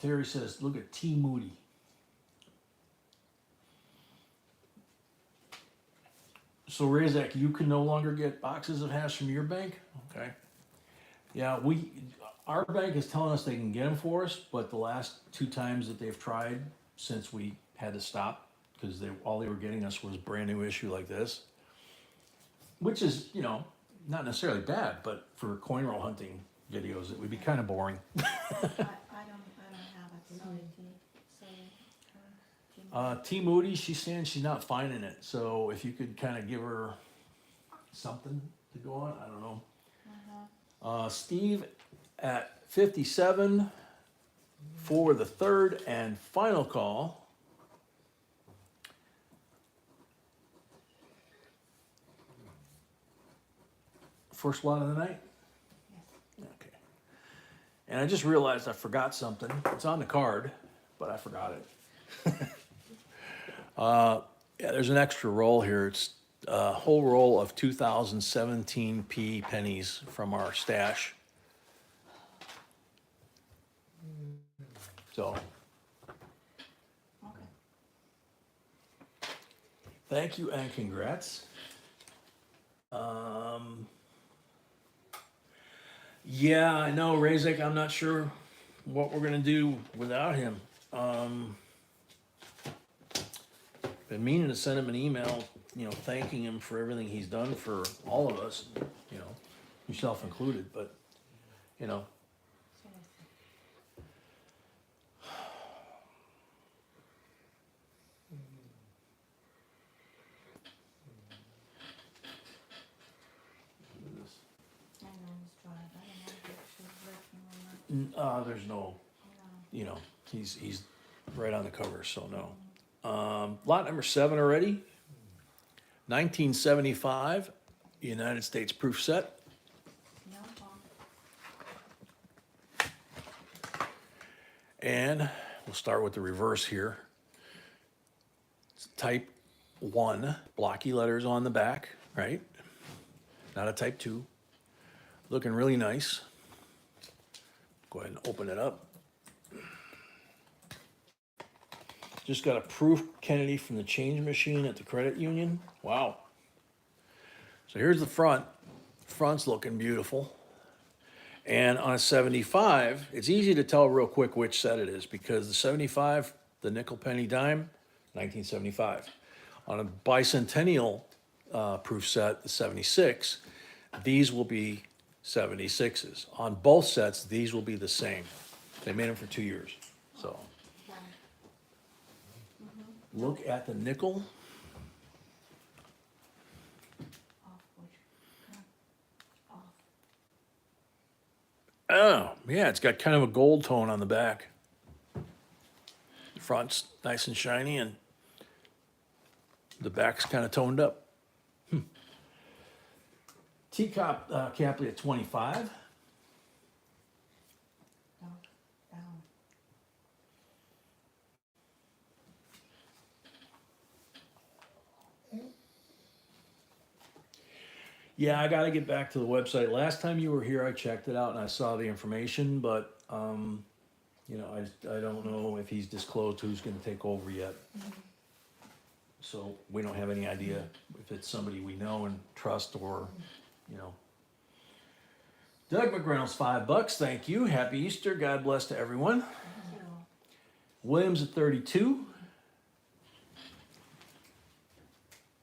A: Terry says, look at T. Moody. So Razak, you can no longer get boxes of hash from your bank? Okay. Yeah, our bank is telling us they can get them for us, but the last 2 times that they've tried since we had to stop, because all they were getting us was brand new issue like this, which is, not necessarily bad, but for coin roll hunting videos, it would be kind of boring.
B: I don't have it, sorry,
A: T. Moody, she's saying she's not finding it. So if you could kind of give her something to go on, I don't know. Steve at 57 for the third and final call. First lot of the night?
B: Yes.
A: Okay. And I just realized I forgot something. It's on the card, but I forgot it. Yeah, there's an extra roll here. It's a whole roll of 2017p pennies from our stash. So,
B: Okay.
A: thank you and congrats. Yeah, I know, Razek. I'm not sure what we're gonna do without him. Been meaning to send him an email, thanking him for everything he's done for all of us, you know, yourself included. But you know,
B: So let's see. I know it's dry. I don't know if it's working or not.
A: there's no,
B: No.
A: he's right on the cover, so no. Lot number 7 already. 1975, United States proof set.
B: No,
A: And we'll start with the reverse here. It's type 1, blocky letters on the back, right? Not a type 2. Looking really nice. Go ahead and open it up. Just got a proof Kennedy from the change machine at the credit union. Wow. So here's the front. Front's looking beautiful. And on a 75, it's easy to tell real quick which set it is because the 75, the nickel penny dime, 1975. On a bicentennial proof set, the 76, these will be 76s. On both sets, these will be the same. They made them for 2 years. So
B: right.
A: look at the nickel.
B: Off, which, no, off.
A: Oh, yeah, it's got kind of a gold tone on the back. The front's nice and shiny, and the back's kind of toned up. Teacup Capley at 25.
B: Down, down.
A: Yeah, I got to get back to the website. Last time you were here, I checked it out and I saw the information, but I don't know if he's disclosed who's going to take over yet. So we don't have any idea if it's somebody we know and trust or. Doug McReynolds, $5. Thank you. Happy Easter. God bless to everyone.
B: Thank you.
A: Williams at 32.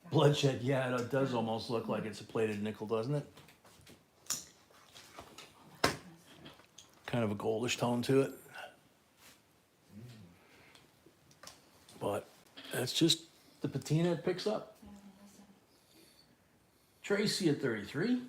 A: Bloodshed. Yeah, it does almost look like it's a plated nickel, doesn't it? Kind of a goldish tone to it. But that's just the patina it picks up.
B: Yeah, listen.
A: Tracy at 33.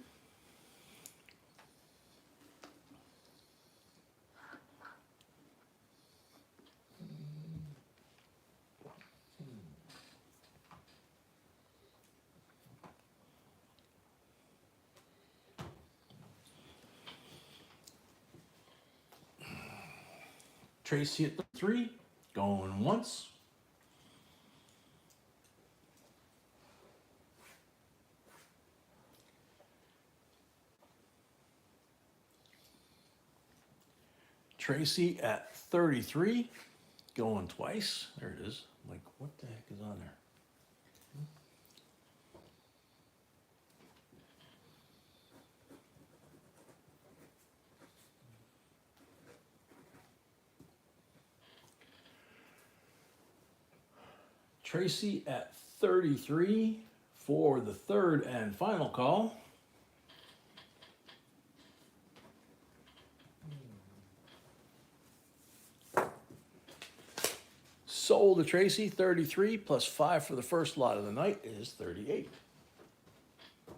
A: Tracy at 3. Going once. Tracy at 33, going twice. There it is. Like, what the heck is on there? Tracy at 33 for the third and final call. Sold to Tracy, 33 plus 5 for the first lot of the night is 38.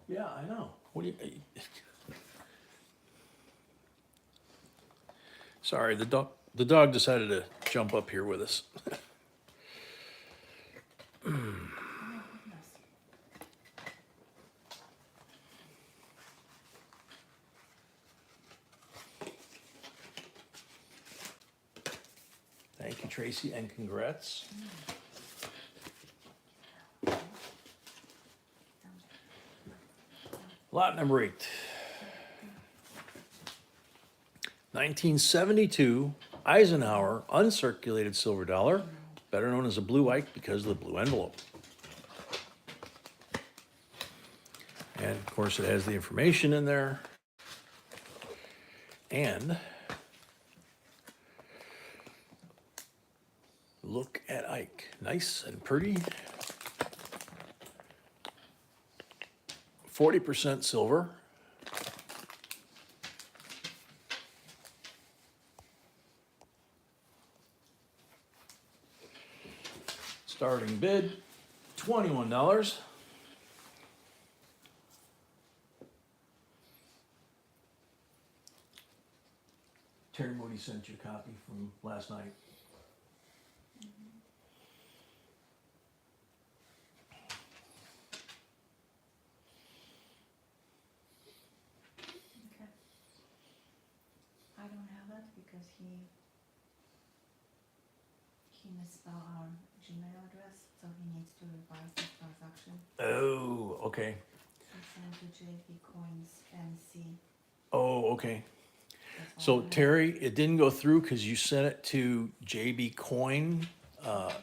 A: Yeah, I know. What do you? Sorry, the dog decided to jump up here with us.
B: Oh my goodness.
A: Thank you, Tracy, and congrats. Lot number 8. 1972 Eisenhower uncirculated silver dollar, better known as a blue Ike because of the blue envelope. And of course it has the information in there. And look at Ike. Nice and pretty. 40% silver. Starting bid, $21. Terry Moody sent you a copy from last night.
B: Okay. I don't have that because he misspelled our Gmail address, so he needs to revise this transaction.
A: Oh, okay.
B: He sent to JP Coins NC.
A: Oh, okay.
B: That's all
A: So
B: I have.
A: Terry, it didn't go through because you sent it to JB Coin,
B: Coins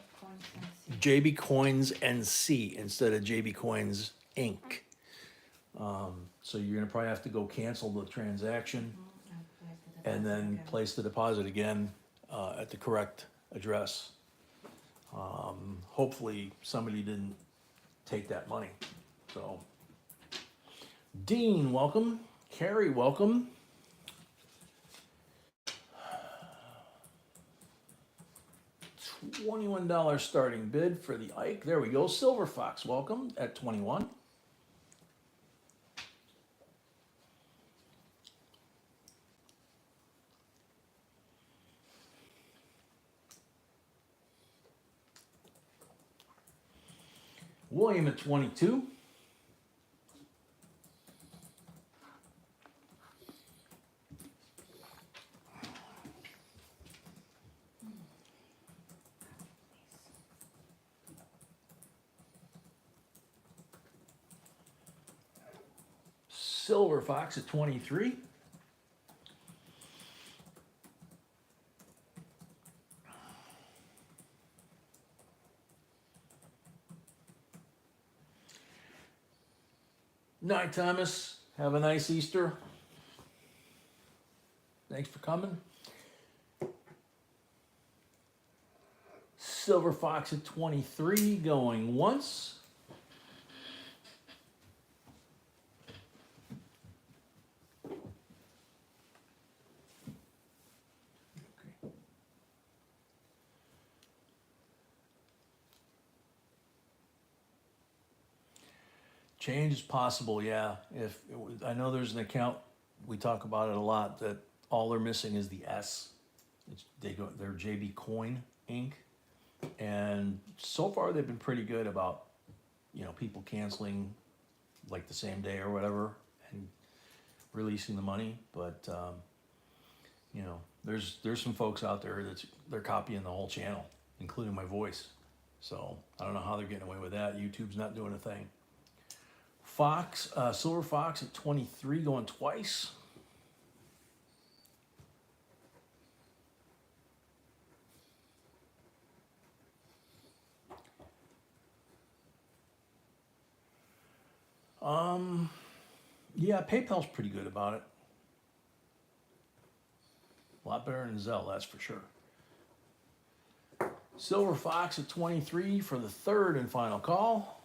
B: NC.
A: JB Coins NC instead of JB Coins Inc. So you're gonna probably have to go cancel the transaction
B: And
A: and
B: place the deposit
A: then
B: again.
A: place the deposit again at the correct address. Hopefully somebody didn't take that money. So, Dean, welcome. Carrie, welcome. $21 starting bid for the Ike. There we go. Silver Fox, welcome at 21. William at 22. Silver Fox at 23. Night, Thomas. Have a nice Easter. Thanks for coming. Silver Fox at 23 going once. Okay. Change is possible, yeah. If I know there's an account, we talk about it a lot, that all they're missing is the S. They're JB Coin Inc. And so far they've been pretty good about, people canceling like the same day or whatever and releasing the money. But there's some folks out there they're copying the whole channel, including my voice. So I don't know how they're getting away with that. YouTube's not doing a thing. Fox, Silver Fox at 23 going twice. Yeah, PayPal's pretty good about it. A lot better than Zelle, that's for sure. Silver Fox at 23 for the third and final call.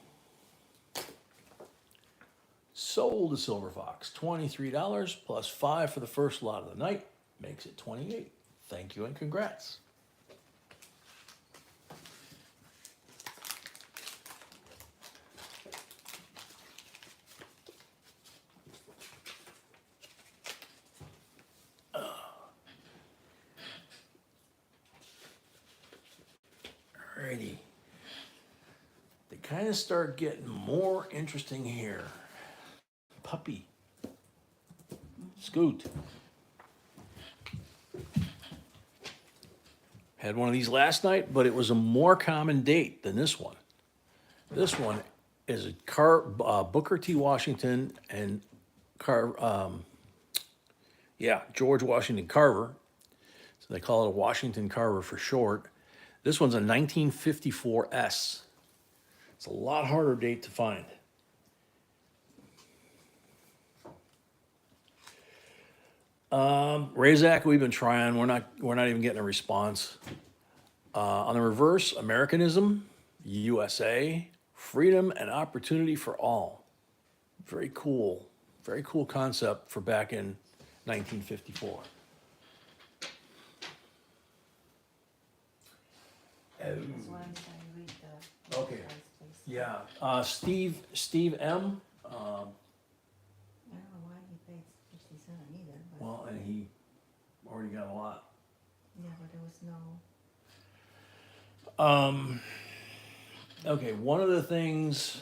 A: Sold to Silver Fox, $23 plus $5 for the first lot of the night, makes it 28. Thank you and congrats. Alrighty. They kind of start getting more interesting here. Puppy. Scoot. Had one of these last night, but it was a more common date than this one. This one is a Booker T. Washington and George Washington Carver. So they call it a Washington Carver for short. This one's a 1954 S. It's a lot harder date to find. Razak, we've been trying. We're not even getting a response. On the reverse, Americanism, USA, freedom and opportunity for all. Very cool. Very cool concept for back in 1954.
B: That's why I say read the.
A: Okay.
B: advice, please.
A: Yeah, Steve M.
B: I don't know why he paid 57 either, but,
A: Well, and he already got a lot.
B: yeah, but there was no,
A: Okay, one of the things,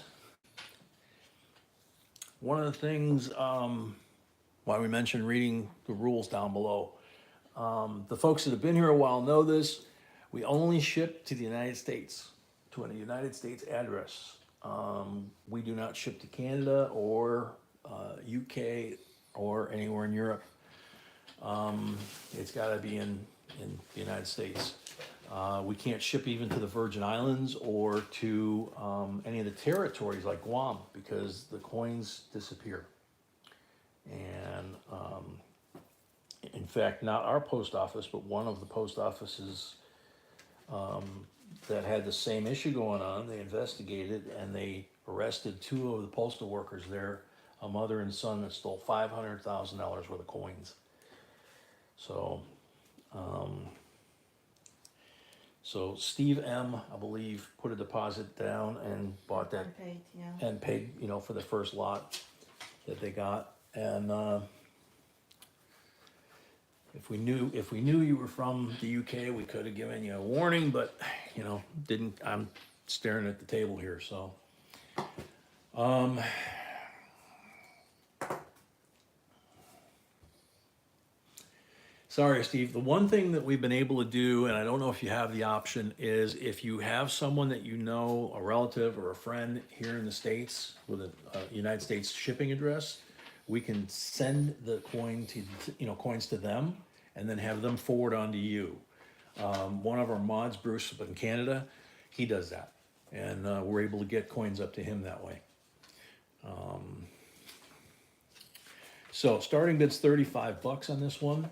A: why we mentioned reading the rules down below. The folks that have been here a while know this. We only ship to the United States, to a United States address. We do not ship to Canada or UK or anywhere in Europe. It's gotta be in the United States. We can't ship even to the Virgin Islands or to any of the territories like Guam because the coins disappear. And in fact, not our post office, but one of the post offices that had the same issue going on, they investigated and they arrested two of the postal workers there, a mother and son that stole $500,000 worth of coins. So, so Steve M, I believe, put a deposit down and bought that
B: unpaid, yeah.
A: and paid, for the first lot that they got. And if we knew you were from the UK, we could have given you a warning, but didn't. I'm staring at the table here, so. Sorry, Steve. The one thing that we've been able to do, and I don't know if you have the option, is if you have someone that you know, a relative or a friend here in the States with a United States shipping address, we can send the coins to them and then have them forward on to you. One of our mods, Bruce, up in Canada, he does that. And we're able to get coins up to him that way. So starting bid's $35 on this one.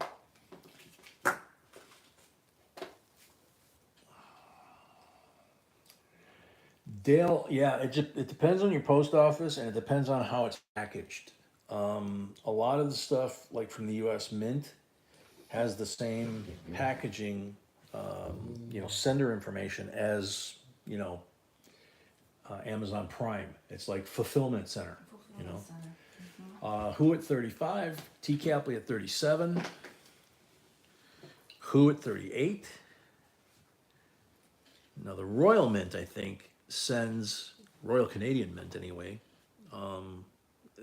A: Dale, yeah, it depends on your post office and it depends on how it's packaged. A lot of the stuff, like from the U.S. Mint, has the same packaging, sender information as Amazon Prime. It's like fulfillment center.
B: Fulfillment center.
A: Who at 35, T Capley at 37, Who at 38. Now the Royal Mint, I think, sends, Royal Canadian Mint anyway,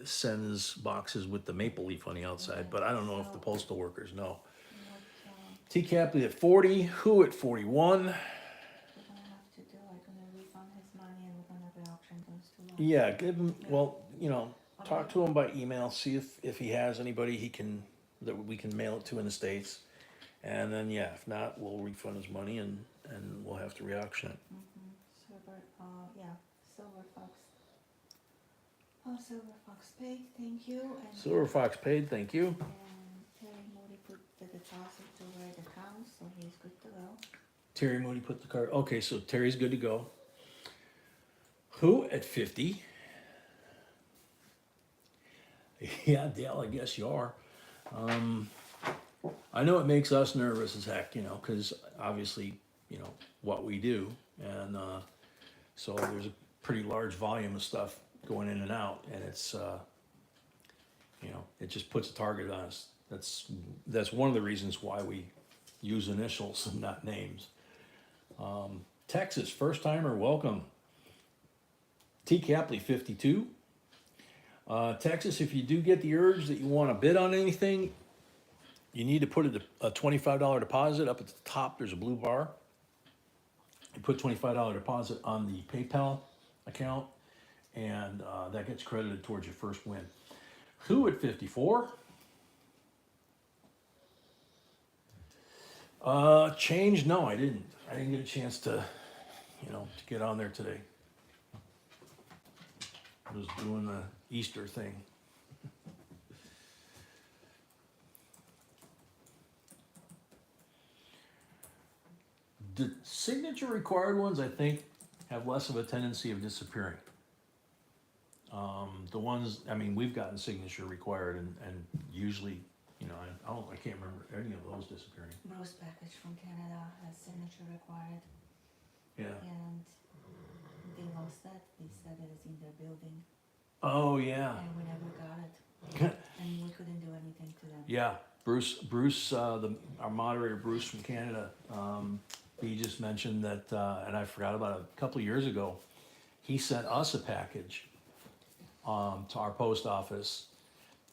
A: sends boxes with the maple leaf on the outside, but I don't know if the postal workers know. T Capley at 40, Who at 41.
B: We're gonna have to do, I'm gonna refund his money and we're gonna reauction those two lots.
A: Yeah, give him, well, talk to him by email, see if he has anybody that we can mail it to in the States. And then, yeah, if not, we'll refund his money and we'll have to reauction it.
B: Silver, Silver Fox. Oh, Silver Fox paid, thank you. And
A: Silver Fox paid, thank you.
B: And Terry Moody put the deposit toward the house, so he's good to go.
A: Terry Moody put the card, okay, so Terry's good to go. Who at 50? Yeah, Dale, I guess you are. I know it makes us nervous as heck, because obviously, what we do. And so there's a pretty large volume of stuff going in and out, and it's, it just puts a target on us. That's one of the reasons why we use initials and not names. Texas, first timer, welcome. T Capley, 52. Texas, if you do get the urge that you want to bid on anything, you need to put a $25 deposit up at the top. There's a blue bar. You put $25 deposit on the PayPal account, and that gets credited towards your first win. Who at 54? Change? No, I didn't. I didn't get a chance to get on there today. I was doing the Easter thing. The signature required ones, I think, have less of a tendency of disappearing. The ones, I mean, we've gotten signature required and usually, you know, I can't remember any of those disappearing.
B: Bruce package from Canada has signature required,
A: Yeah.
B: and they lost that. They said it is in their building,
A: Oh, yeah.
B: and we never got it, and we couldn't do anything to them.
A: Yeah, Bruce, our moderator, Bruce from Canada, he just mentioned that, and I forgot about it, a couple of years ago, he sent us a package to our post office,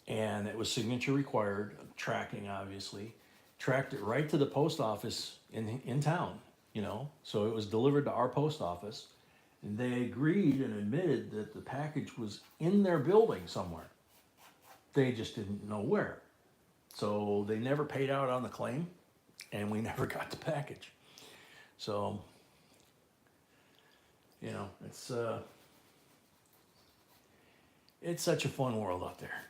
A: and it was signature required, tracking obviously, tracked it right to the post office in town, you know, so it was delivered to our post office, and they agreed and admitted that the package was in their building somewhere. They just didn't know where. So they never paid out on the claim, and we never got the package. So, you know, it's such a fun world out there.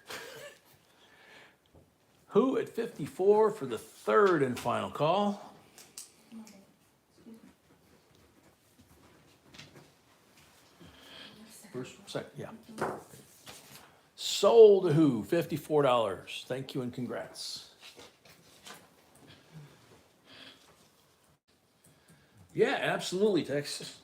A: Who at 54 for the third and final call?
B: Okay, excuse me.
A: First, second, yeah. Sold to who? $54. Thank you and congrats. Yeah, absolutely, Texas.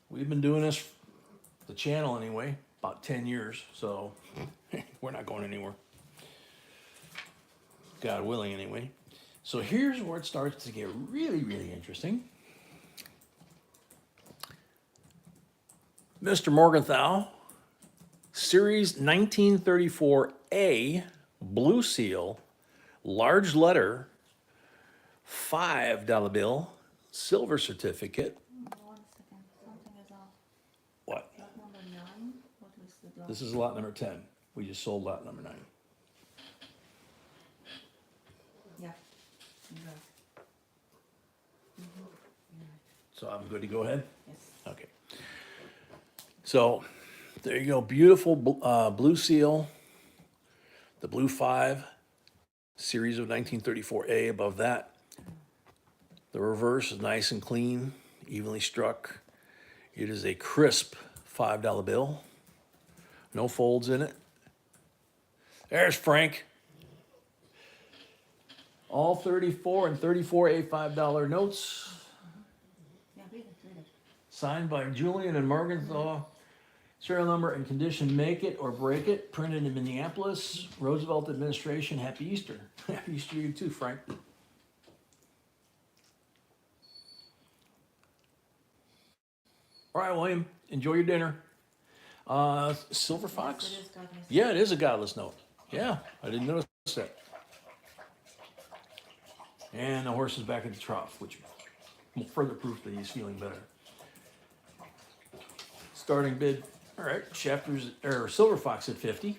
A: We've been doing this, the channel anyway, about 10 years, so we're not going anywhere. God willing, anyway. So here's where it starts to get really, really interesting. Mr. Morgenthau, Series 1934A, blue seal, large letter, $5 bill, silver certificate.
B: 1 second, something is off.
A: What?
B: Lot number 9, what was the lot?
A: This is lot number 10. We just sold lot number 9.
B: Yeah, you're right. You're right.
A: So I'm good to go ahead?
B: Yes.
A: Okay. So there you go. Beautiful blue seal, the blue 5, series of 1934A above that. The reverse is nice and clean, evenly struck. It is a crisp $5 bill. No folds in it. There's Frank. All 34 and 34A $5 notes.
B: Yeah, read it.
A: Signed by Julian and Morgenthau. Serial number and condition, make it or break it. Printed in Minneapolis. Roosevelt administration. Happy Easter. Happy Easter to you too, Frank. All right, William. Enjoy your dinner. Silver Fox?
B: Yes, it is godless.
A: Yeah, it is a godless note. Yeah, I didn't notice that. And the horse is back at the trough, which will further proof that he's feeling better. Starting bid. All right, Shafters or Silver Fox at 50.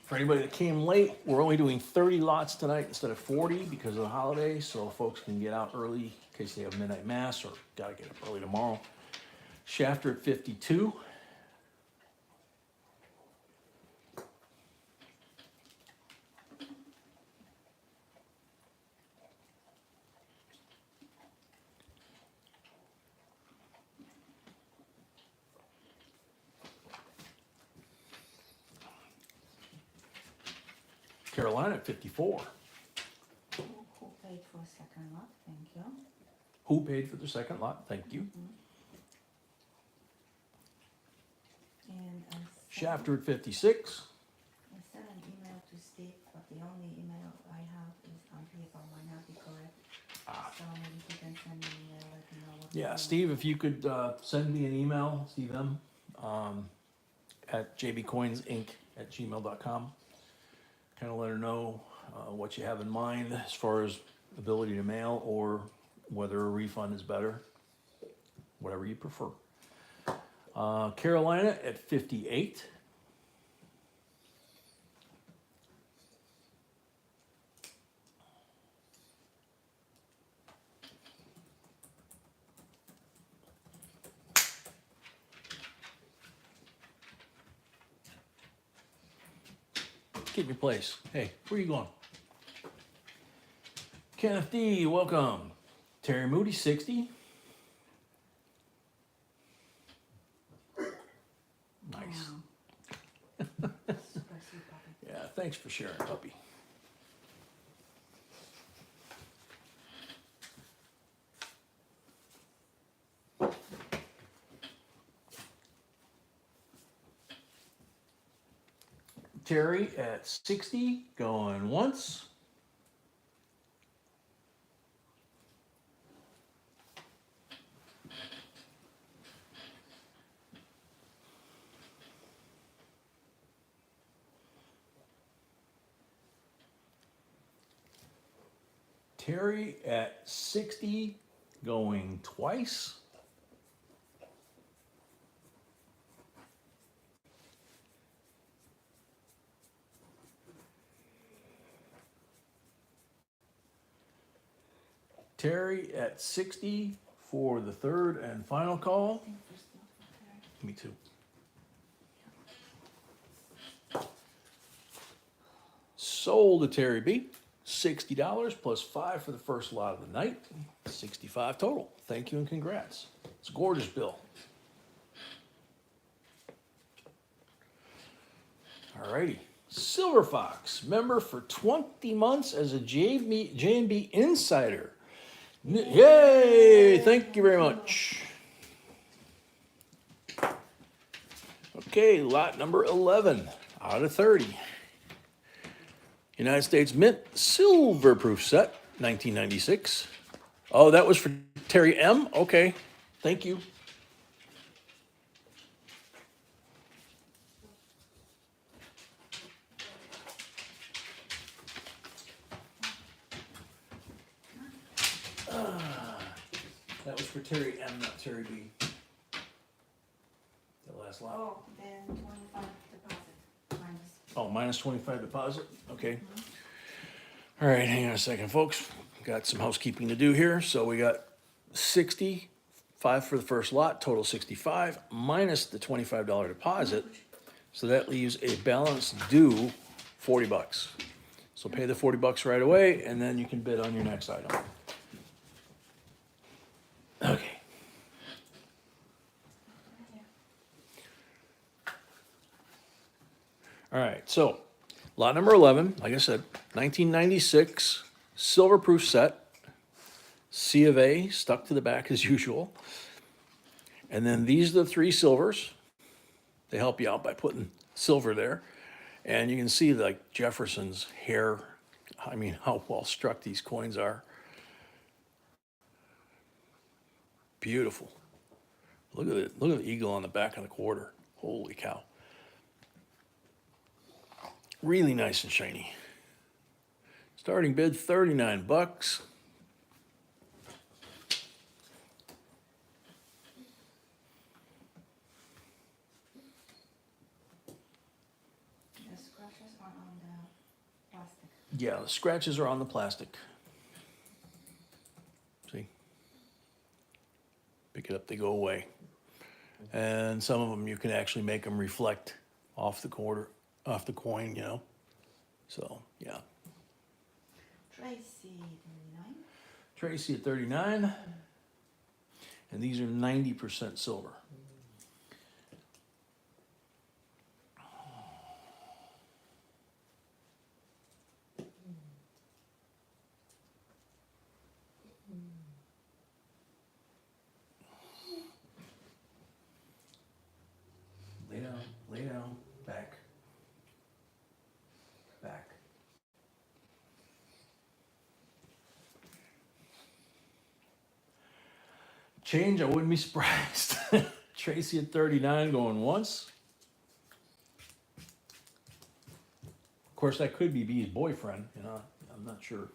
A: For anybody that came late, we're only doing 30 lots tonight instead of 40 because of the holiday, so folks can get out early in case they have midnight mass or gotta get up early tomorrow. Shafter at 52. Carolina at 54.
B: Who paid for second lot? Thank you.
A: Who paid for the second lot? Thank you.
B: And I
A: Shafter at 56.
B: I sent an email to Steve, but the only email I have is Unpaid, might not be correct. So maybe you can send me an email, let me know what.
A: Yeah, Steve, if you could send me an email, Steve M, at jbcoinsinc@gmail.com. Kind of let her know what you have in mind as far as ability to mail or whether a refund is better, whatever you prefer. Carolina at 58. get in your place. Hey, where are you going? Kenneth D, welcome. Terry Moody, 60. Nice.
B: Wow. Super sweet puppy.
A: Yeah, thanks for sharing, puppy. Terry at 60, going once. Terry at 60, going twice. Terry at 60 for the third and final call.
B: I think first lot for Terry.
A: Me too. Sold to Terry B. $60 plus 5 for the first lot of the night. 65 total. Thank you and congrats. It's a gorgeous bill. Alrighty. Silver Fox, member for 20 months as a J&B Insider. Yay! Thank you very much. Okay, lot number 11 out of 30. United States Mint silver proof set, 1996. Oh, that was for Terry M? Okay, thank you. That was for Terry M, not Terry B. The last lot.
B: Oh, then 25 deposit minus.
A: Oh, minus 25 deposit? Okay. All right, hang on a second, folks. Got some housekeeping to do here. So we got 60, 5 for the first lot, total 65, minus the $25 deposit. So that leaves a balance due $40. So pay the $40 right away, and then you can bid on your next item. Okay. All right, so lot number 11, like I said, 1996, silver proof set, C of A, stuck to the back as usual. And then these are the 3 silvers. They help you out by putting silver there. And you can see like Jefferson's hair, I mean, how well struck these coins are. Beautiful. Look at it. Look at the eagle on the back of the quarter. Holy cow. Really nice and shiny. Starting bid $39.
B: The scratches are on the plastic.
A: Yeah, the scratches are on the plastic. See? Pick it up, they go away. And some of them you can actually make them reflect off the quarter, off the coin, you know. So, yeah.
B: Tracy, 39.
A: Tracy at 39. And these are 90% silver. Lay down, back. Back. Change, I wouldn't be surprised. Tracy at 39 going once. Of course, that could be B's boyfriend, you know, I'm not sure.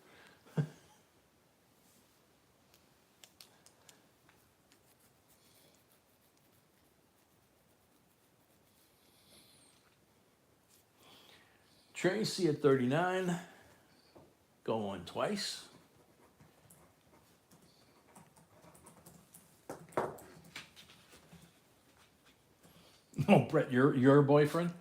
A: Tracy at 39, going twice. Oh, Brett, your boyfriend?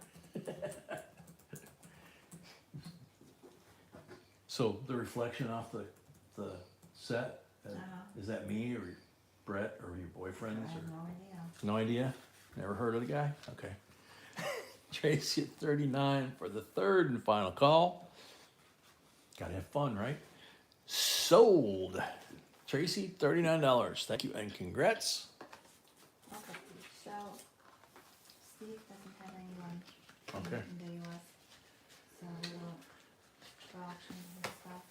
A: So the reflection off the set,
B: Uh-huh.
A: is that me or Brett or your boyfriend's?
B: I have
A: Or?
B: no idea.
A: No idea? Never heard of the guy? Okay. Tracy at 39 for the third and final call. Gotta have fun, right? Sold. Tracy, $39. Thank you and congrats.
B: Okay, so Steve doesn't have anyone
A: Okay.
B: in the US, so we will auction his stuff.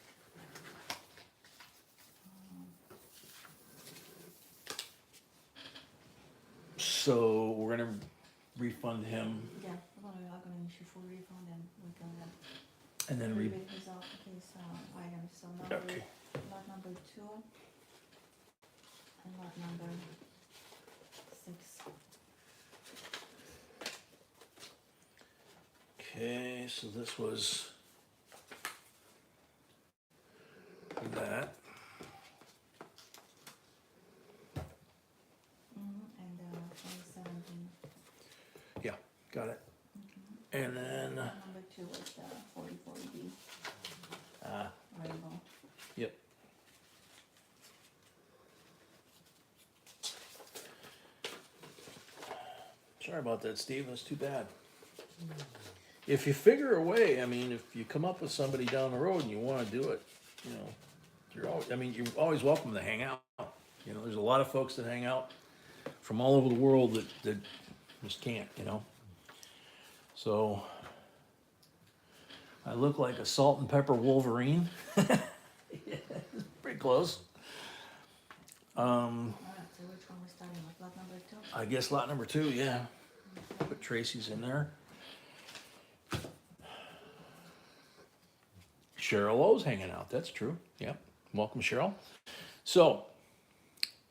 A: So we're gonna refund him
B: Yeah, I'm gonna issue full refund and we can
A: and then
B: rebate his items. So
A: Okay.
B: lot number 2 and lot number 6.
A: Okay, so this was that.
B: And 2017.
A: Yeah, got it. And then,
B: Lot number 2 was the 44B rainbow.
A: yep. Sorry about that, Steve. That's too bad. If you figure a way, I mean, if you come up with somebody down the road and you want to do it, you know, you're always welcome to hang out. You know, there's a lot of folks that hang out from all over the world that just can't, you know. So I look like a salt and pepper Wolverine. Pretty close.
B: Alright, so which one we're starting with? Lot number 2?
A: I guess lot number 2, yeah. Put Tracy's in there. Cheryl O's hanging out, that's true. Yep. Welcome, Cheryl. So,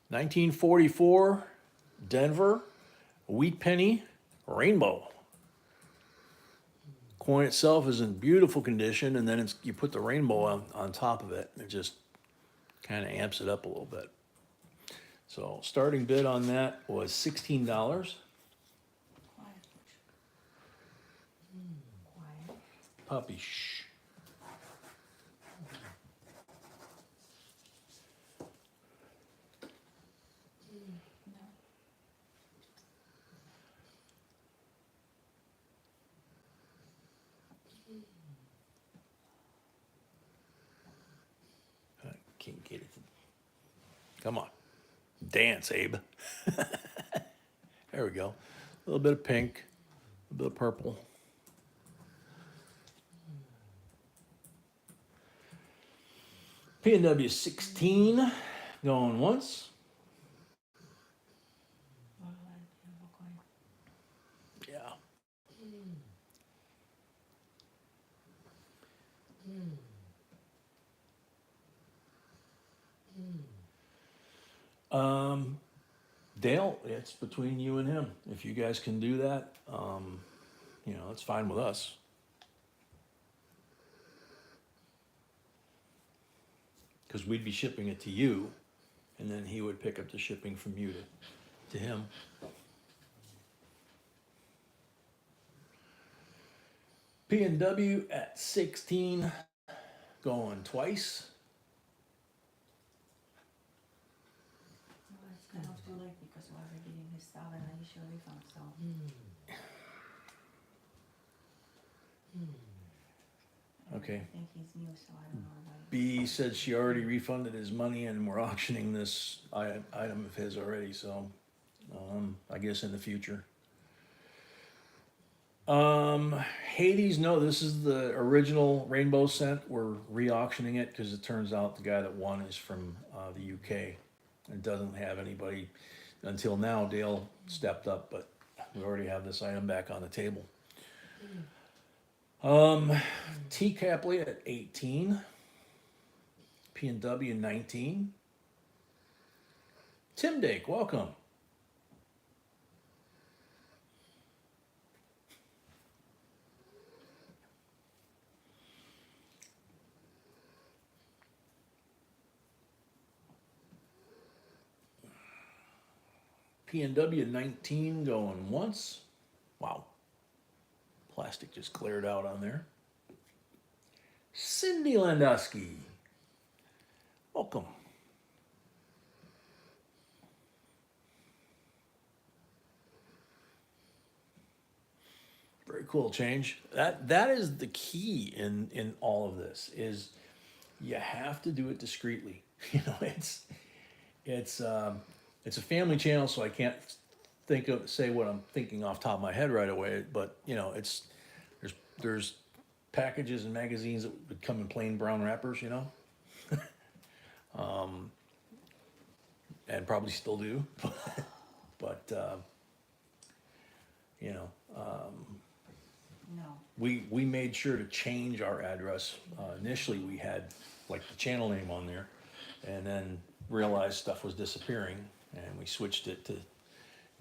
A: 1944, Denver, wheat penny, rainbow. Coin itself is in beautiful condition, and then you put the rainbow on top of it, and it just kind of amps it up a little bit. So, starting bid on that was $16.
B: Quiet. Quiet.
A: Puppy, shh.
B: No.
A: I can't get it. Come on. Dance, Abe. There we go. A little bit of pink, a bit of purple. P&W 16 going once.
B: Beautiful coin.
A: Yeah. Dale, it's between you and him. If you guys can do that, you know, it's fine with us. Because we'd be shipping it to you, and then he would pick up the shipping from you to him. P&W at 16, going twice.
B: Well, it's kind of too late because we're already getting his stuff and I issue a refund, so.
A: Okay.
B: I think he's new, so I don't know about it.
A: B said she already refunded his money and we're auctioning this item of his already, so I guess in the future. Hades, no, this is the original rainbow scent. We're re-auctioning it because it turns out the guy that won is from the UK. It doesn't have anybody until now. Dale stepped up, but we already have this item back on the table. T Capley at 18. P&W 19. Tim Dake, welcome. P&W 19 going once. Wow. Plastic just cleared out on there. Cindy Landowski. Welcome. Very cool change. That is the key in all of this is you have to do it discreetly. You know, it's it's a family channel, so I can't say what I'm thinking off the top of my head right away. But you know, there's packages and magazines that would come in plain brown wrappers, you know, and probably still do. But you know,
B: No.
A: we made sure to change our address. Initially, we had like the channel name on there, and then realized stuff was disappearing, and we switched it to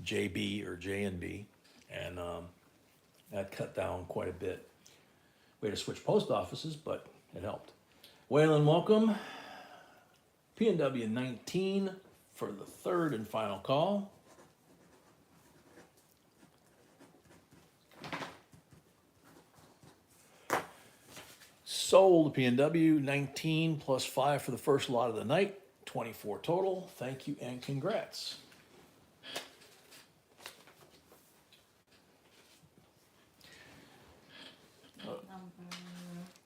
A: JB or JNB, and that cut down quite a bit. We had to switch post offices, but it helped. Waylon, welcome. PNW 19 for the third and final call. Sold PNW 19 plus 5 for the first lot of the night, 24 total. Thank you and congrats.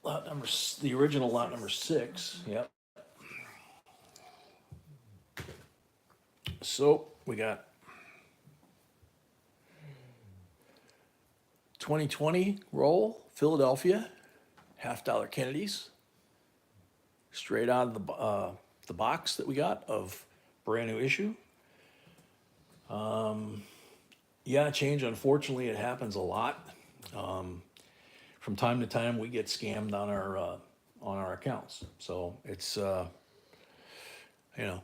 A: Lot number, the original lot number 6. Yep. So we got 2020 roll, Philadelphia, $50 Kennedys, straight out of the box that we got of brand new issue. Yeah, change. Unfortunately, it happens a lot. From time to time, we get scammed on our accounts. So it's you know,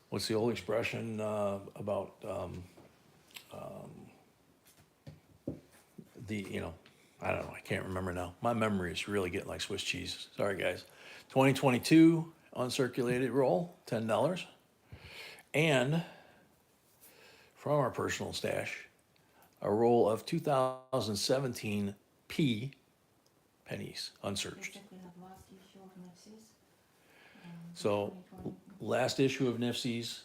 A: what's the old expression about the, you know, I don't know, I can't remember now. My memory is really getting like Swiss cheese. Sorry, guys. 2022 uncirculated roll, $10. And from our personal stash, a roll of 2017 P pennies unsearched. So last issue of NIFCs,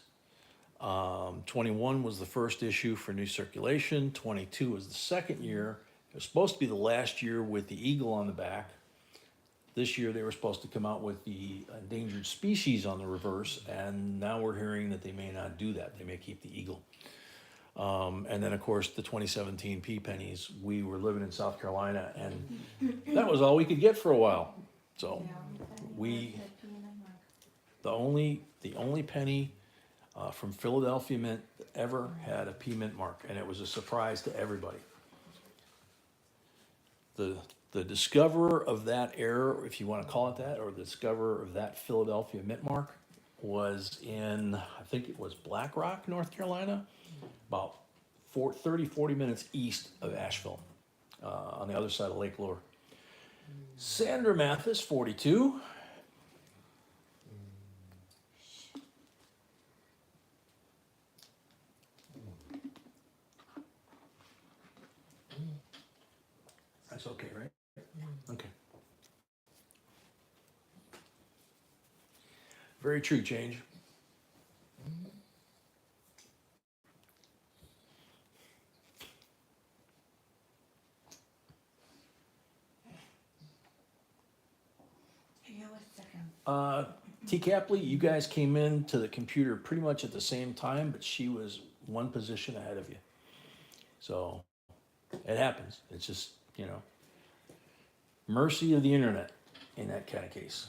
A: 21 was the first issue for new circulation, 22 was the second year. It was supposed to be the last year with the eagle on the back. This year they were supposed to come out with the endangered species on the reverse, and now we're hearing that they may not do that. They may keep the eagle. And then of course the 2017 P pennies, we were living in South Carolina and that was all we could get for a while. So the only penny from Philadelphia Mint that ever had a P Mint mark, and it was a surprise to everybody. The discoverer of that error, if you want to call it that, or the discoverer of that Philadelphia Mint mark was in, I think it was Black Rock, North Carolina, about 40 minutes east of Asheville, on the other side of Lake Lure. Sandra Mathis, 42. That's okay, right? Okay. Very true, change. T. Capley, you guys came in to the computer pretty much at the same time, but she was one position ahead of you. So it happens. It's just, you know, mercy of the internet in that kind of case.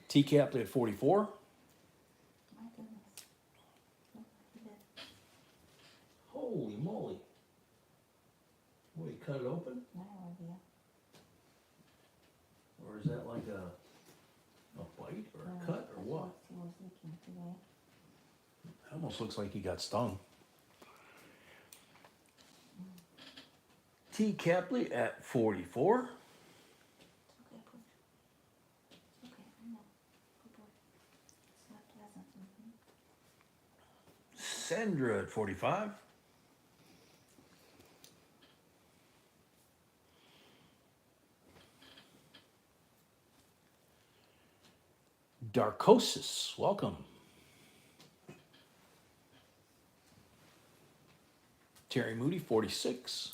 A: T. Capley at 44.
B: My goodness. Oh, he did.
A: Holy moly. Boy, you cut it open?
B: No idea.
A: Or is that like a bite or a cut or what?
B: He was looking today.
A: It almost looks like he got stung. T. Capley at 44.
B: Okay, good. Okay, I know. Good boy. It's not pleasant.
A: Sandra at 45. Darkosis, welcome. Terry Moody, 46.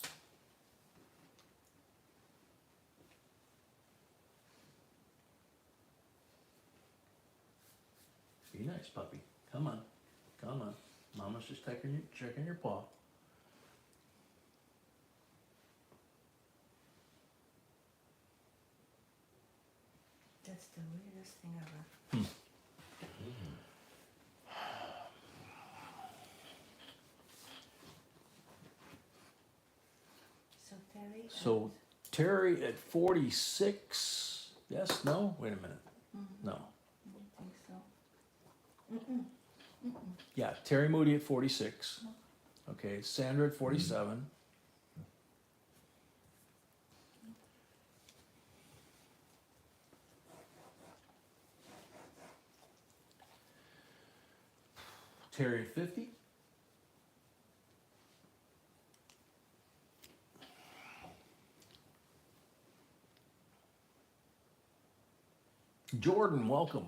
A: Be nice, puppy. Come on. Come on. Mama's just checking your paw.
B: That's the weirdest thing ever. So Terry.
A: So Terry at 46. Yes, no? Wait a minute. No.
B: I don't think so.
A: Yeah, Terry Moody at 46. Okay, Sandra at 47. Terry at 50. Jordan, welcome.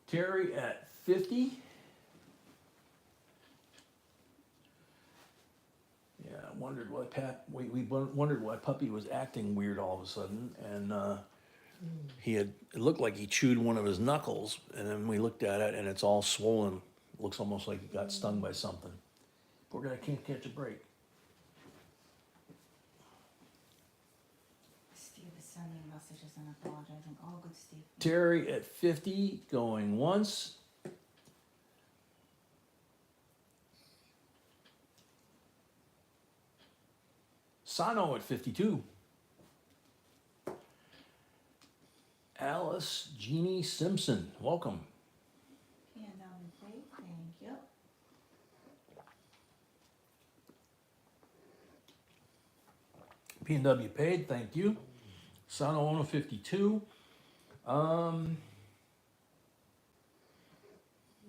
A: Terry at 50. Yeah, I wondered why we wondered why Puppy was acting weird all of a sudden, and it looked like he chewed one of his knuckles, and then we looked at it, and it's all swollen. It looks almost like he got stung by something. Poor guy can't catch a break.
B: Steve is sending messages and apologizing. All good, Steve.
A: Terry at 50, going once. Sano at 52. Alice Jeannie Simpson, welcome.
B: Yeah, now we pay. Thank you.
A: P&W paid, thank you. Sano owner 52.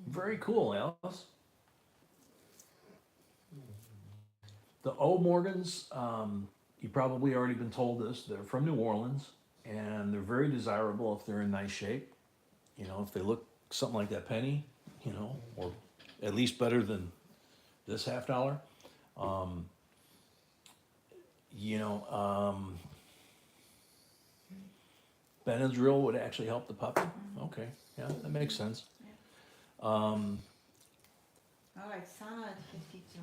A: Very cool, Alice. The O Morgans, you probably already been told this, they're from New Orleans, and they're very desirable if they're in nice shape. You know, if they look something like that penny, you know, or at least better than this $50. Benadryl would actually help the puppy. Okay, yeah, that makes sense.
B: All right, Sana at 52.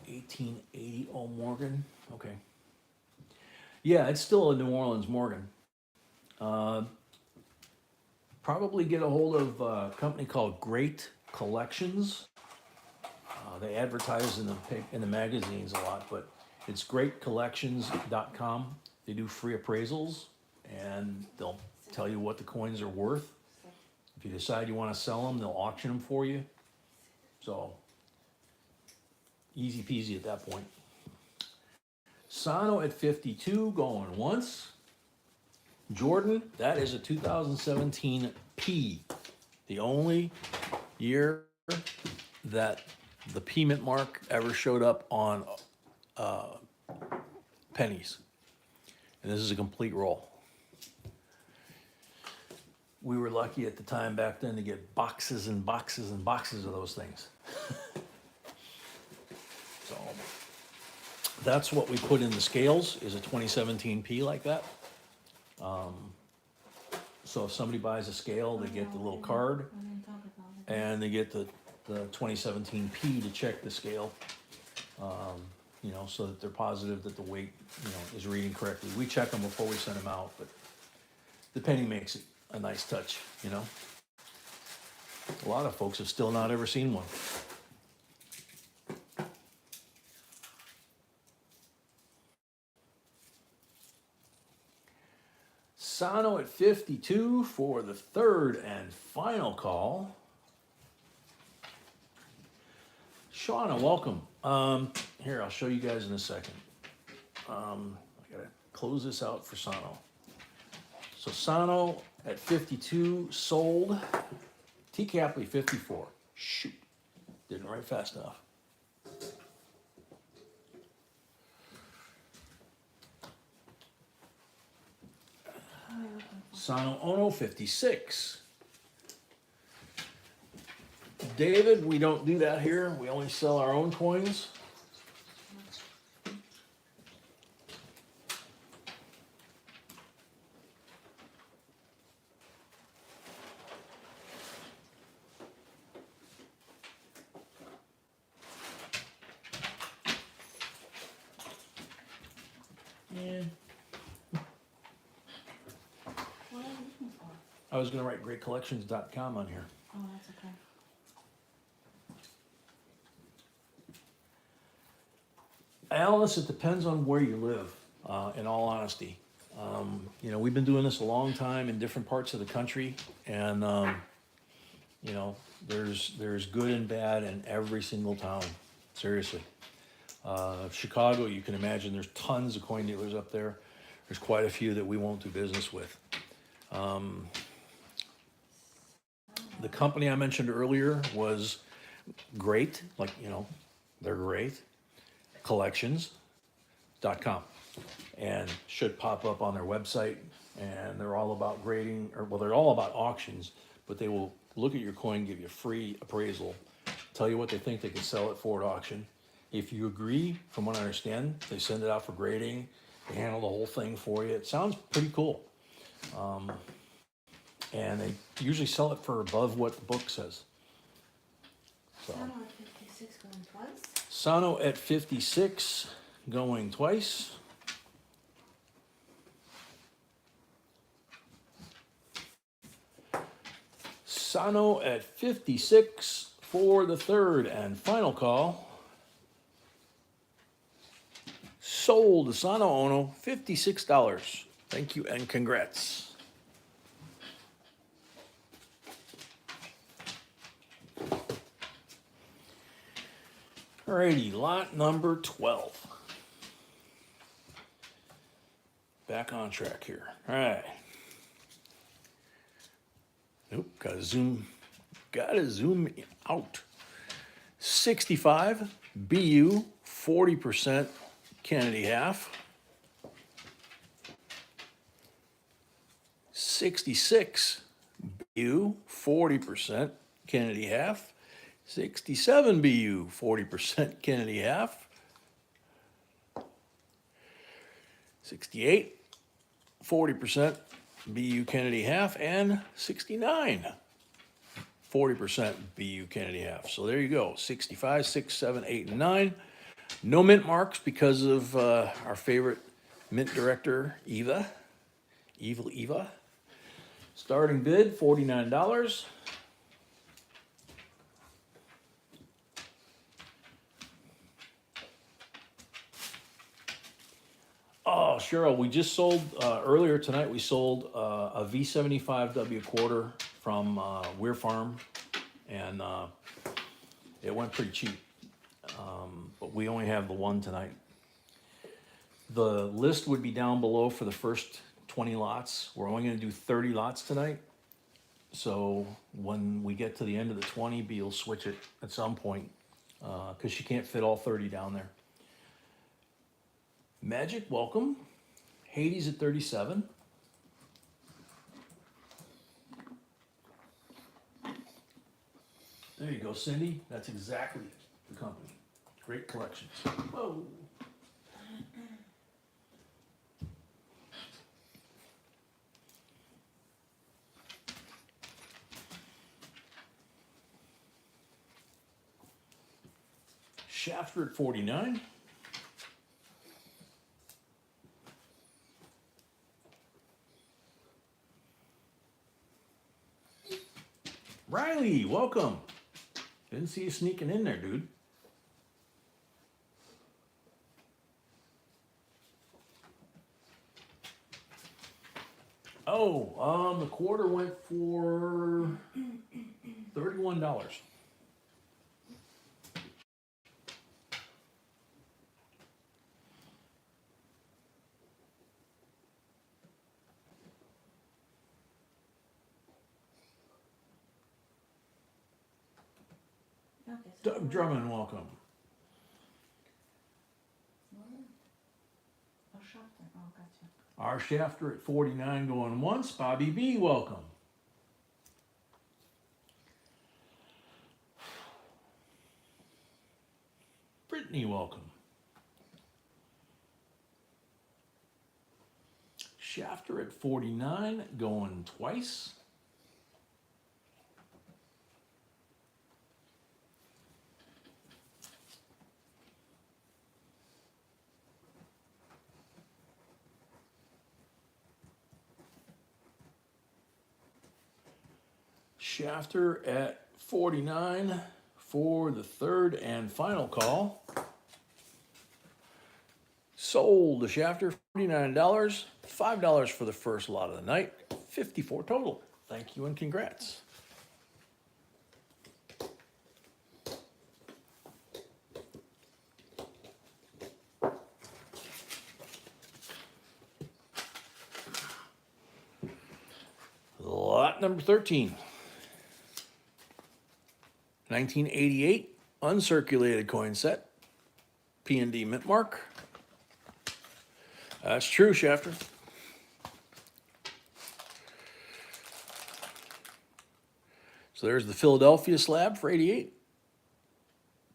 A: 1880 O Morgan. Okay. Yeah, it's still a New Orleans Morgan. Probably get a hold of a company called Great Collections. They advertise in the magazines a lot, but it's greatcollections.com. They do free appraisals, and they'll tell you what the coins are worth. If you decide you want to sell them, they'll auction them for you. So easy peasy at that point. Sano at 52, going once. Jordan, that is a 2017 P. The only year that the P mint mark ever showed up on pennies. And this is a complete roll. We were lucky at the time back then to get boxes and boxes and boxes of those things. So that's what we put in the scales, is a 2017 P like that. So if somebody buys a scale, they get the little card,
B: We didn't talk about it.
A: and they get the 2017 P to check the scale, so that they're positive that the weight, is reading correctly. We check them before we send them out, but the penny makes it a nice touch, A lot of folks have still not ever seen one. Sano at 52 for the third and final call. Shauna, welcome. Here, I'll show you guys in a second. I gotta close this out for Sano. So Sano at 52 sold. T. Capley 54. Shoot, didn't write fast enough. Sano Ono 56. David, we don't do that here. We only sell our own coins. And
B: What are you looking for?
A: I was going to write greatcollections.com on here.
B: Oh, that's okay.
A: Alice, it depends on where you live, in all honesty. You know, we've been doing this a long time in different parts of the country, and, you know, there's good and bad in every single town, seriously. Chicago, you can imagine there's tons of coin dealers up there. There's quite a few that we won't do business with. The company I mentioned earlier was great, like, you know, they're great. Collections.com, and should pop up on their website, and they're all about grading, or well, they're all about auctions, but they will look at your coin, give you a free appraisal, tell you what they think they can sell it for at auction. If you agree, from what I understand, they send it out for grading, they handle the whole thing for you. It sounds pretty cool. And they usually sell it for above what the book says. So.
B: Sano at 56 going twice?
A: Sano at 56, going twice. Sano at 56 for the third and final call. Sold to Sano Ono, $56. Thank you and congrats. Alrighty, lot number 12. Back on track here. All right. Nope, gotta zoom out. 65 BU, 40% Kennedy half. 66 BU, 40% Kennedy half. 67 BU, 40% Kennedy half. 68, 40% BU Kennedy half, and 69, 40% BU Kennedy half. So there you go, 65, 6, 7, 8, and 9. No mint marks because of our favorite mint director, Eva. Evil Eva. Starting bid, $49. Oh, Cheryl, we just sold, earlier tonight, we sold a V75W quarter from Weir Farm, and it went pretty cheap. But we only have the one tonight. The list would be down below for the first 20 lots. We're only gonna do 30 lots tonight. So when we get to the end of the 20, B will switch it at some point, because she can't fit all 30 down there. Magic, welcome. Hades at 37. There you go, Cindy. That's exactly the company. Great collections. Whoa. Shafter at 49. Riley, welcome. Didn't see you sneaking in there, dude. Oh, the quarter went for $31.
B: Okay, so
A: Doug Drummond, welcome.
B: Oh, Shafter. Oh, gotcha.
A: Our shafter at 49 going once. Bobby B, welcome. Brittany, welcome. Shafter at 49 going twice. Shafter at 49 for the third and final call. Sold the shafter, $49, $5 for the first lot of the night, 54 total. Thank you and congrats. Lot number 13. 1988 uncirculated coin set, P&D mint mark. That's true, Shafter. So there's the Philadelphia slab for 88.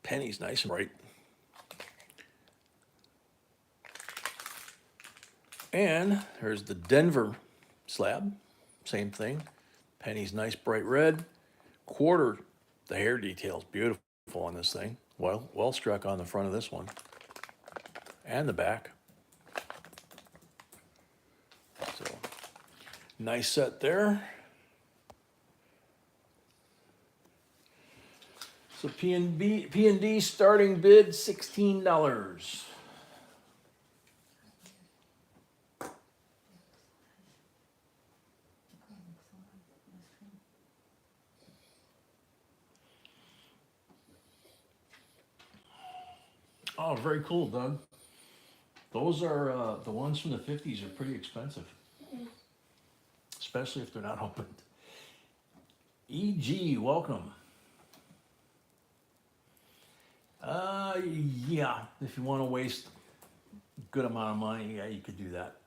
A: Penny's nice and bright. And there's the Denver slab, same thing. Penny's nice bright red. Quarter, the hair detail's beautiful on this thing. Well struck on the front of this one. And the back. So, nice set there. So P&D starting bid $16. Oh, very cool, Doug. Those are the ones from the 50s are pretty expensive, especially if they're not opened. EG, welcome. Yeah, if you want to waste a good amount of money, yeah, you could do that.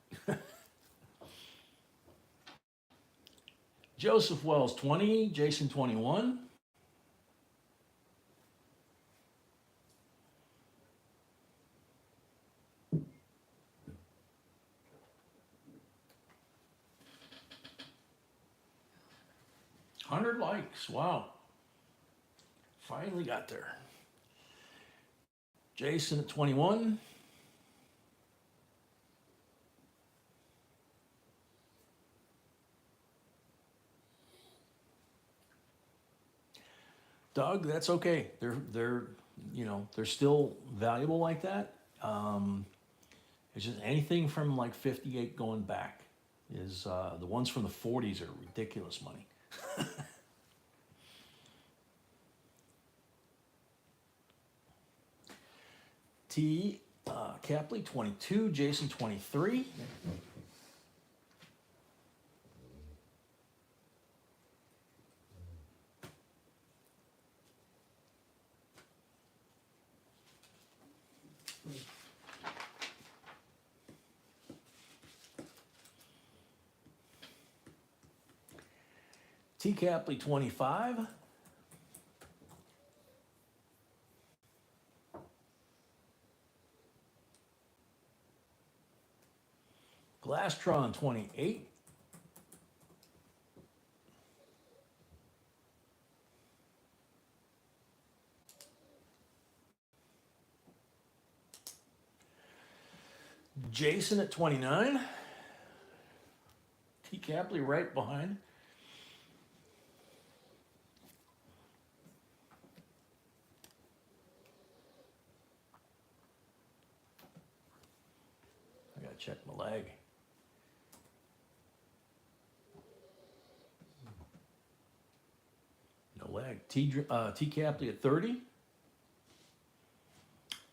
A: Joseph Wells, 20, Jason, 21. $100 likes, wow. Finally got there. Jason at 21. Doug, that's okay. They're they're still valuable like that. It's just anything from like 58 going back is the ones from the 40s are ridiculous money. T. Capley, 22. Jason, 23. T. Capley, 25. Glastron, 28. Jason at 29. T. Capley right behind. I gotta check my lag. No lag. T. Capley at 30.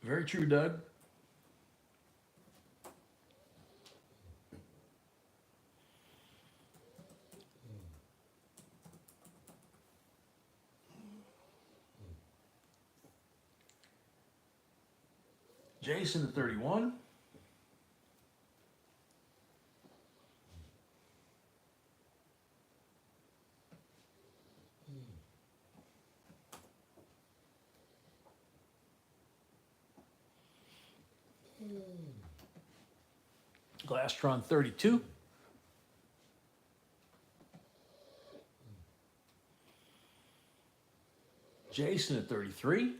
A: Very true, Doug. Jason at 31. Glastron 32. Jason at 33.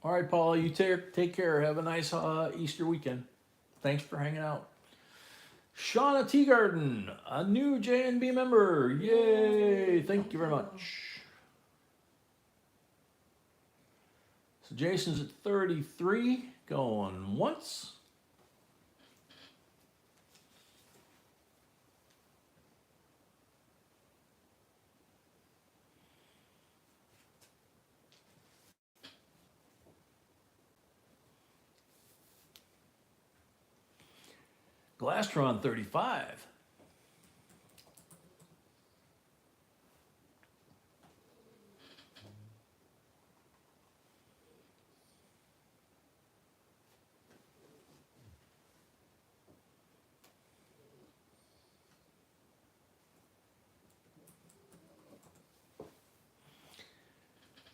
A: All right, Paula, you take care. Have a nice Easter weekend. Thanks for hanging out. Shauna Teagarden, a new JNB member. Yay! Thank you very much. So Jason's at 33, going once. Glastron 35.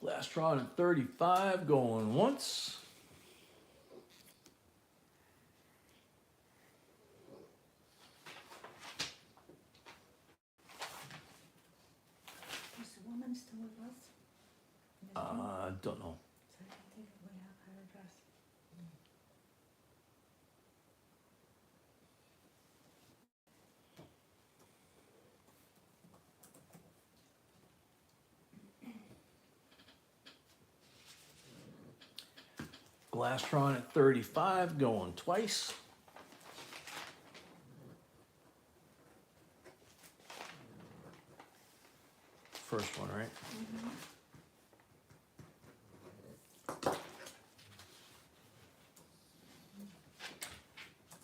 A: Glastron at 35, going once.
B: Is the woman still with us? In this room?
A: Don't know.
B: So I think we have her address.
A: Glastron at 35, going twice. First one, right?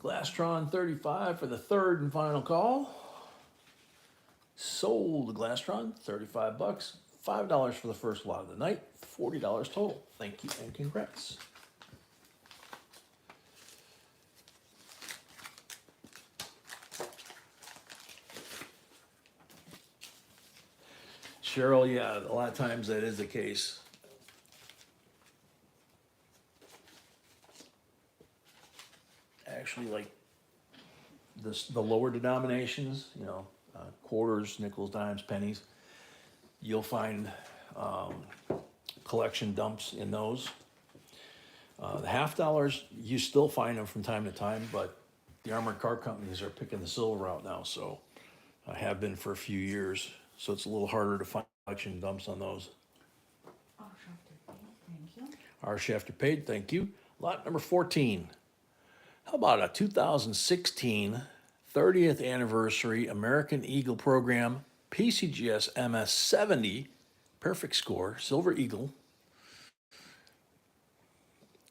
A: Glastron 35 for the third and final call. Sold the Glastron, 35 bucks, $5 for the first lot of the night, $40 total. Thank you and congrats. Cheryl, yeah, a lot of times that is the case. Actually, like the lower denominations, you know, quarters, nickels, dimes, pennies, you'll find collection dumps in those. The half dollars, you still find them from time to time, but the armored car companies are picking the silver out now, so have been for a few years. So it's a little harder to find collection dumps on those.
B: Oh, sure. Thank you.
A: Our Shafter paid, thank you. Lot number 14. How about a 2016 30th anniversary American Eagle program PCGS MS 70 perfect score, Silver Eagle.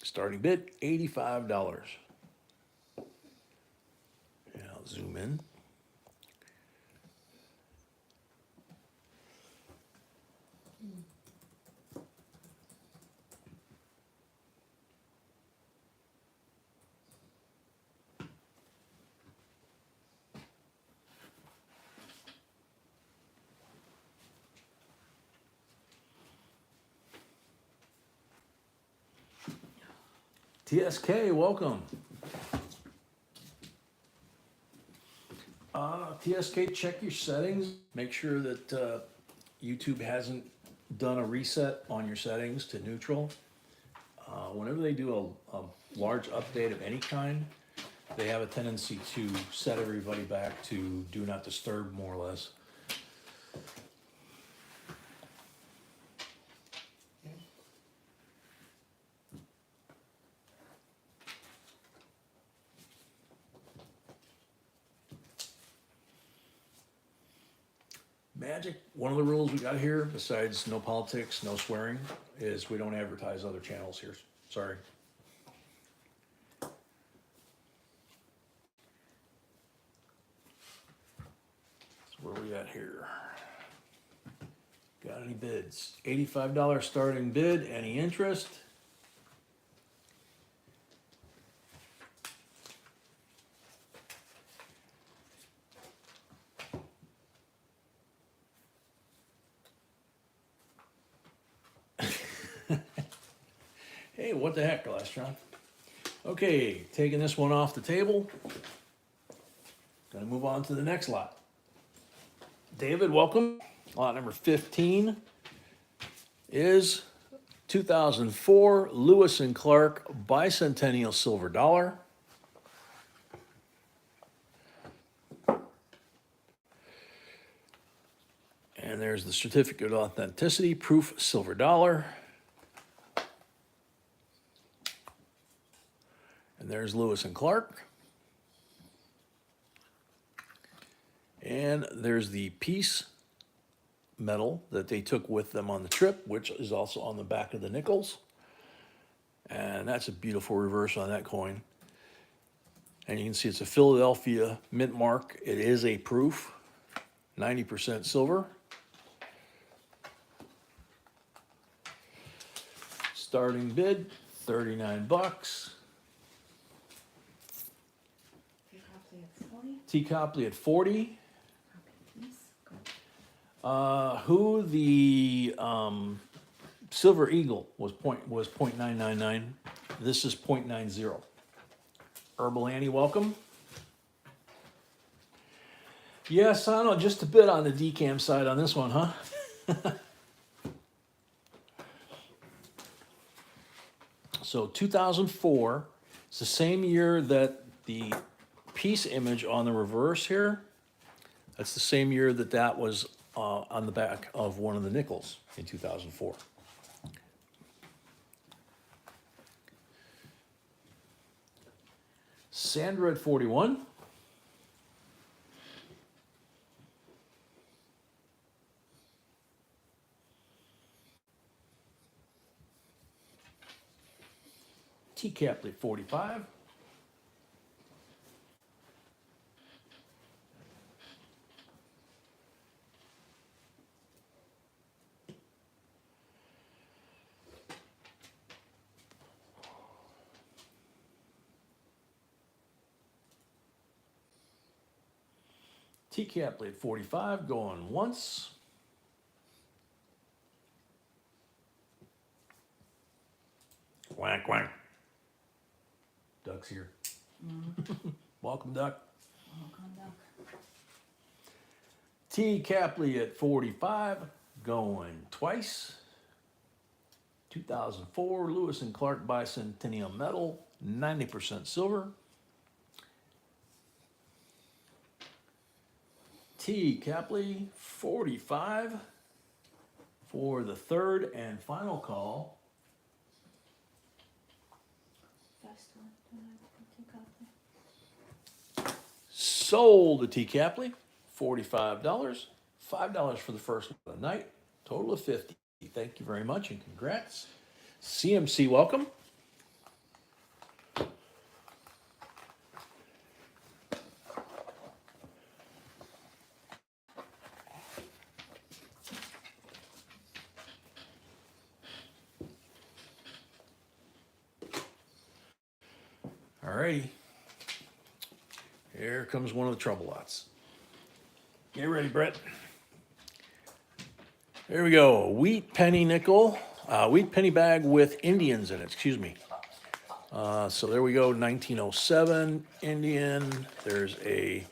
A: Starting bid $85. And I'll zoom in. TSK, welcome. TSK, check your settings. Make sure that YouTube hasn't done a reset on your settings to neutral. Whenever they do a large update of any kind, they have a tendency to set everybody back to do not disturb, more or less. Magic, one of the rules we got here, besides no politics, no swearing, is we don't advertise other channels here. Sorry. So where we at here? Got any bids? $85 starting bid, any interest? Hey, what the heck, Lastron? Okay, taking this one off the table. Gonna move on to the next lot. David, welcome. Lot number 15 is 2004 Lewis and Clark Bicentennial Silver Dollar. And there's the certificate of authenticity, proof silver dollar. And there's Lewis and Clark. And there's the piece metal that they took with them on the trip, which is also on the back of the nickels. And that's a beautiful reverse on that coin. And you can see it's a Philadelphia mint mark. It is a proof, 90% silver. Starting bid, 39 bucks. T. Copley at 40. Who the Silver Eagle was 0.999. This is 0.90. Herbal Annie, welcome. Yes, I know, just a bit on the decam side on this one, huh? So 2004, it's the same year that the piece image on the reverse here, that's the same year that that was on the back of one of the nickels in 2004. Sandra at 41. T. Capley at 45. T. Capley at 45, going once. Quack, quack. Duck's here. Welcome, Duck.
B: Welcome, Duck.
A: T. Capley at 45, going twice. 2004 Lewis and Clark Bicentennial Metal, 90% silver. T. Capley, 45, for the third and final call.
B: First one, T. Copley.
A: Sold to T. Capley, $45. $5 for the first of the night, total of 50. Thank you very much and congrats. CMC, welcome. All righty. Here comes one of the trouble lots. Get ready, Brett. There we go. Wheat penny nickel. Wheat penny bag with Indians in it, excuse me. So there we go, 1907 Indian. There's a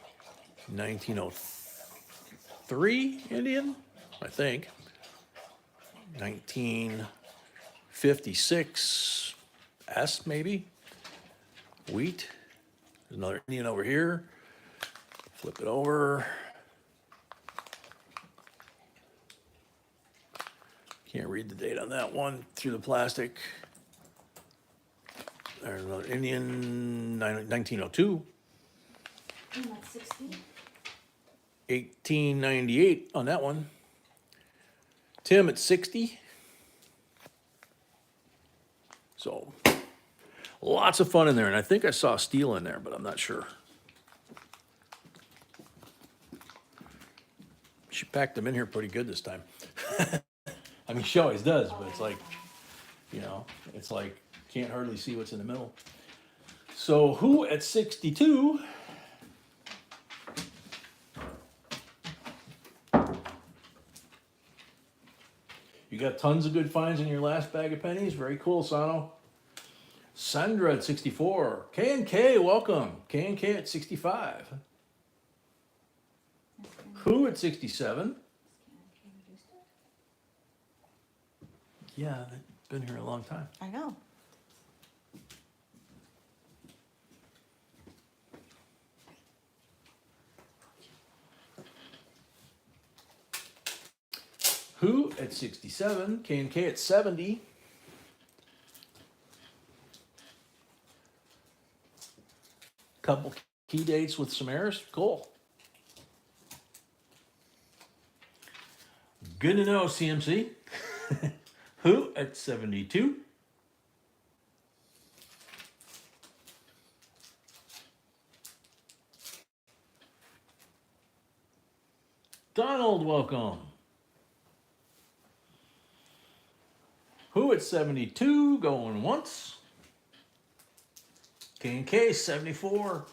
A: 1903 Indian, I think. 1956 S maybe. Wheat. There's another Indian over here. Flip it over. Can't read the date on that one through the plastic. There's another Indian, 1902.
B: And that's 60.
A: 1898 on that one. Tim at 60. So lots of fun in there, and I think I saw steel in there, but I'm not sure. She packed them in here pretty good this time. I mean, she always does, but it's like, you know, it's like, can't hardly see what's in the middle. So who at 62? You got tons of good finds in your last bag of pennies. Very cool, Sano. Sandra at 64. K&K, welcome. K&K at 65. Who at 67? Yeah, they've been here a long time.
B: I know.
A: Who at 67? K&K at 70. Couple key dates with some errors. Cool. Good to know, CMC. Who at 72? Donald, welcome. Who at 72? Going once. K&K 74.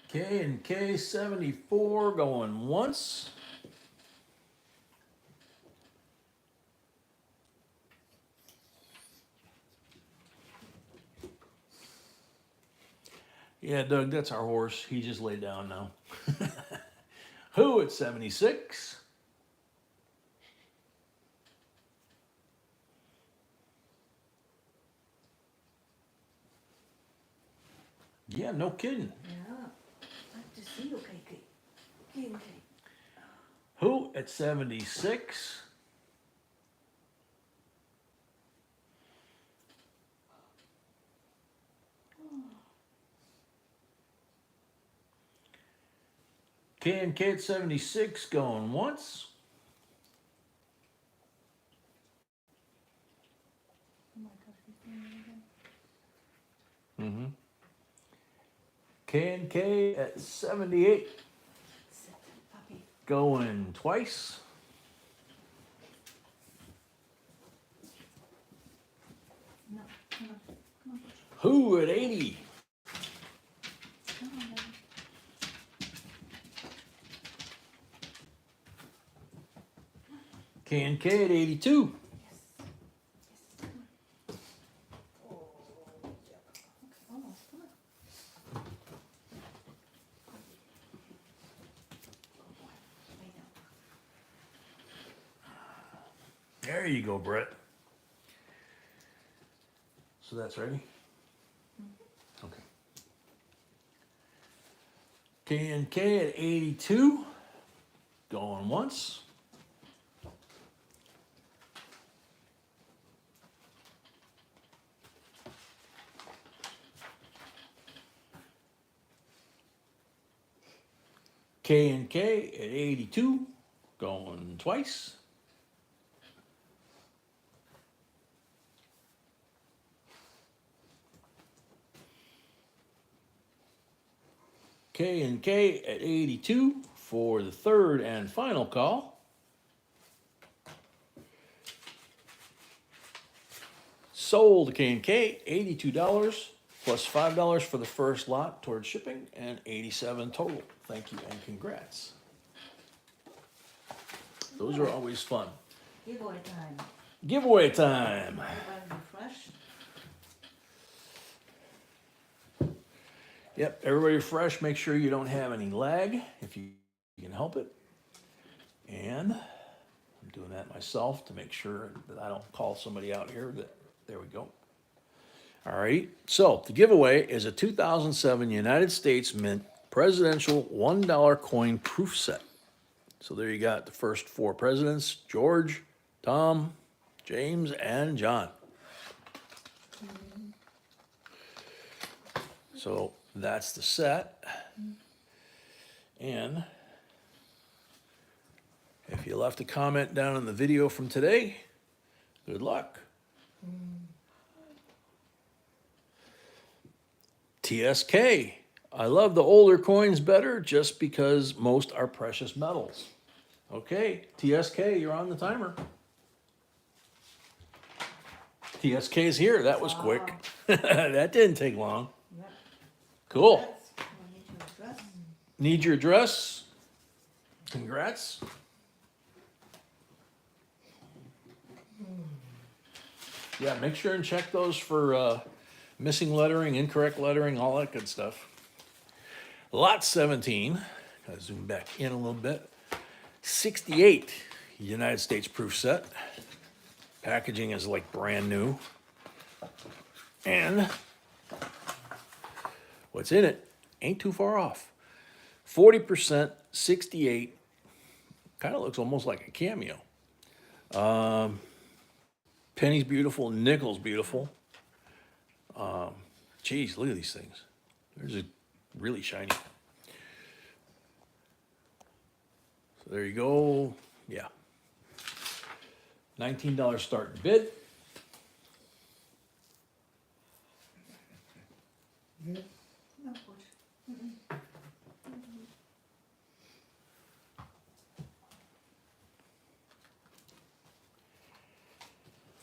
A: K&K 74 going once. Yeah, Doug, that's our horse. He just laid down now. Who at 76? Yeah, no kidding.
B: Yeah. Nice to see you, KK. KK.
A: Who at 76? K&K at 76 going once.
B: Oh my gosh, he's doing it again.
A: Mm-hmm. K&K at 78
B: Sit, puppy.
A: going twice.
B: No, come on. Come on, push.
A: Who at 80?
B: Come on, baby.
A: K&K at 82.
B: Yes. Yes. Come on. Oh, yeah. Okay, almost. Come on. Good boy. Lay down.
A: There you go, Brett. So that's ready? Okay. K&K at 82. Going once. K&K at 82. Going twice. K&K at 82 for the third and final call. Sold K&K, $82 plus $5 for the first lot towards shipping and $87 total. Thank you and congrats. Those are always fun.
B: Giveaway time.
A: Giveaway time.
B: Everybody refresh.
A: Yep, everybody refresh. Make sure you don't have any lag if you can help it. And I'm doing that myself to make sure that I don't call somebody out here. There we go. All right, so the giveaway is a 2007 United States Mint presidential $1 coin proof set. So there you got the first four presidents: George, Tom, James, and John. So that's the set. And if you left a comment down in the video from today, good luck. TSK. I love the older coins better just because most are precious metals. Okay, TSK, you're on the timer. TSK is here. That was quick. That didn't take long.
B: Yep.
A: Cool.
B: That's, we need to address.
A: Need your address? Congrats. Yeah, make sure and check those for missing lettering, incorrect lettering, all that good stuff. Lot 17, gotta zoom back in a little bit. 68 United States proof set. Packaging is like brand new. And what's in it ain't too far off. 40%, 68. Kind of looks almost like a cameo. Penny's beautiful, nickel's beautiful. Geez, look at these things. There's a really shiny. So there you go. Yeah. $19 start bid.
B: No push.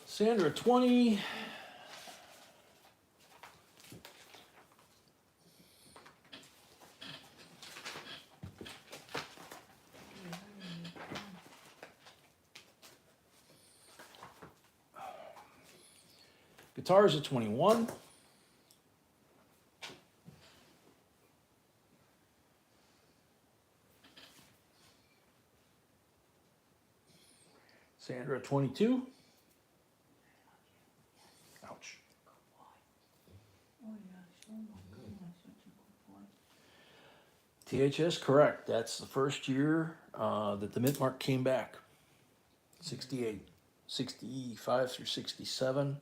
A: Sandra, 20. Guitars at 21. Sandra at 22. Ouch.
B: Oh, yeah, oh my goodness, such a good boy.
A: THS, correct. That's the first year that the mint mark came back. 68. 65 through 67.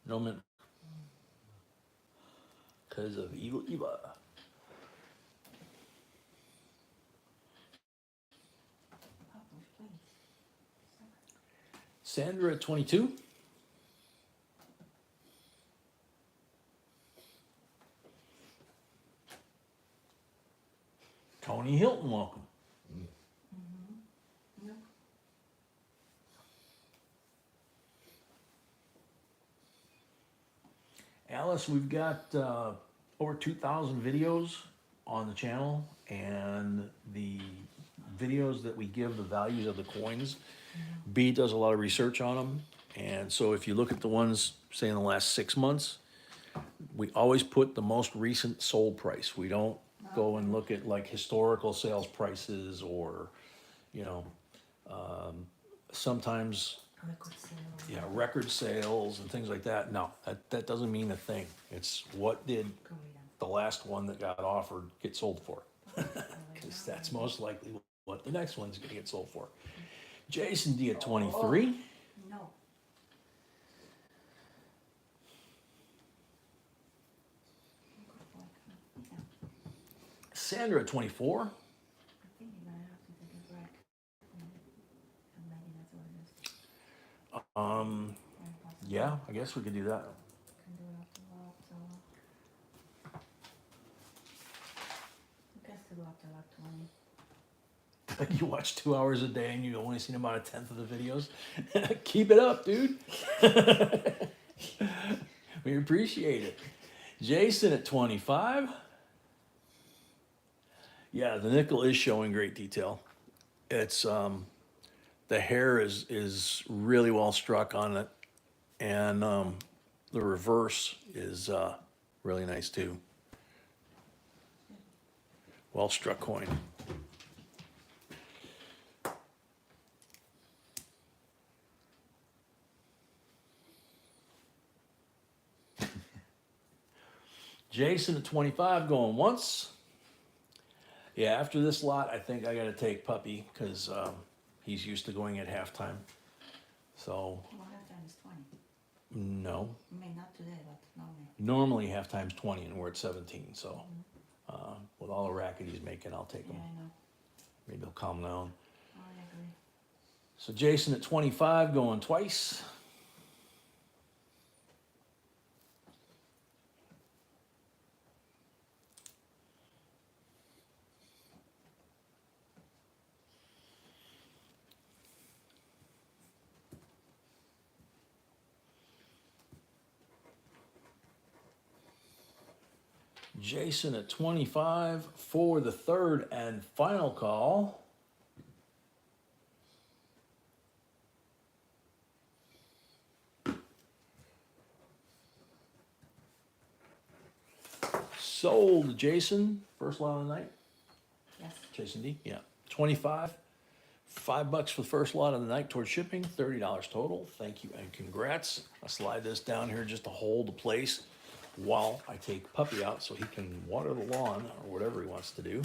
A: No mint. Because of Evil Eva.
B: Papa, please.
A: Sandra at 22. Tony Hilton, welcome.
B: Yep.
A: Alice, we've got over 2,000 videos on the channel, and the videos that we give the values of the coins, B does a lot of research on them. And so if you look at the ones, say in the last 6 months, we always put the most recent sold price. We don't go and look at like historical sales prices or, you know, sometimes,
B: Record sale.
A: yeah, record sales and things like that. No, that doesn't mean a thing. It's what did
B: Korean.
A: the last one that got offered get sold for? Because that's most likely what the next one's gonna get sold for. Jason D at 23.
B: No. Good boy, come on. Yeah.
A: Sandra at 24.
B: I think you're gonna have to take a break. And maybe that's what it is. Very possible.
A: Yeah, I guess we could do that.
B: Can do it after work, so. I guess to go after like 20.
A: You watch 2 hours a day and you only seen about a tenth of the videos. Keep it up, dude. We appreciate it. Jason at 25. Yeah, the nickel is showing great detail. It's the hair is really well struck on it, and the reverse is really nice too. Well struck coin. Jason at 25 going once. Yeah, after this lot, I think I got to take Puppy because he's used to going at halftime. So,
B: Well, halftime is 20.
A: no.
B: I mean, not today, but
A: Normally
B: normally.
A: halftime's 20 and we're at 17. So, with all the racket he's making, I'll take
B: Yeah,
A: him.
B: I know.
A: Maybe he'll calm down.
B: I agree.
A: So, Jason at 25 going twice. Jason at 25 for the third and final call. Sold, Jason. First lot of the night.
B: Yes.
A: Jason D. Yeah. 25. $5 for the first lot of the night towards shipping. $30 total. Thank you and congrats. I'll slide this down here just to hold the place while I take Puppy out so he can water the lawn or whatever he wants to do.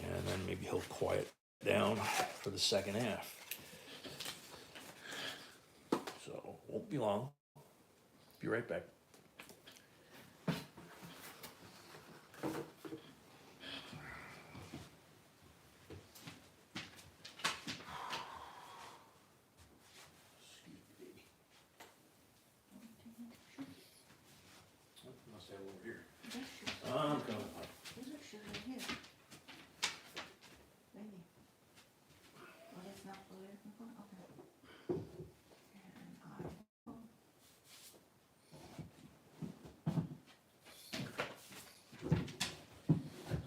A: And then maybe he'll quiet down for the second half. So won't be long. Be right back. Must have over here. I'm coming.
B: These are shoes right here. Maybe. Oh, that's not what we're looking for? Okay. And I will.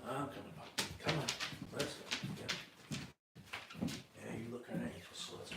A: I'm coming up. Come on. Let's go. Yeah. Yeah, you look kind of anxious, so let's go.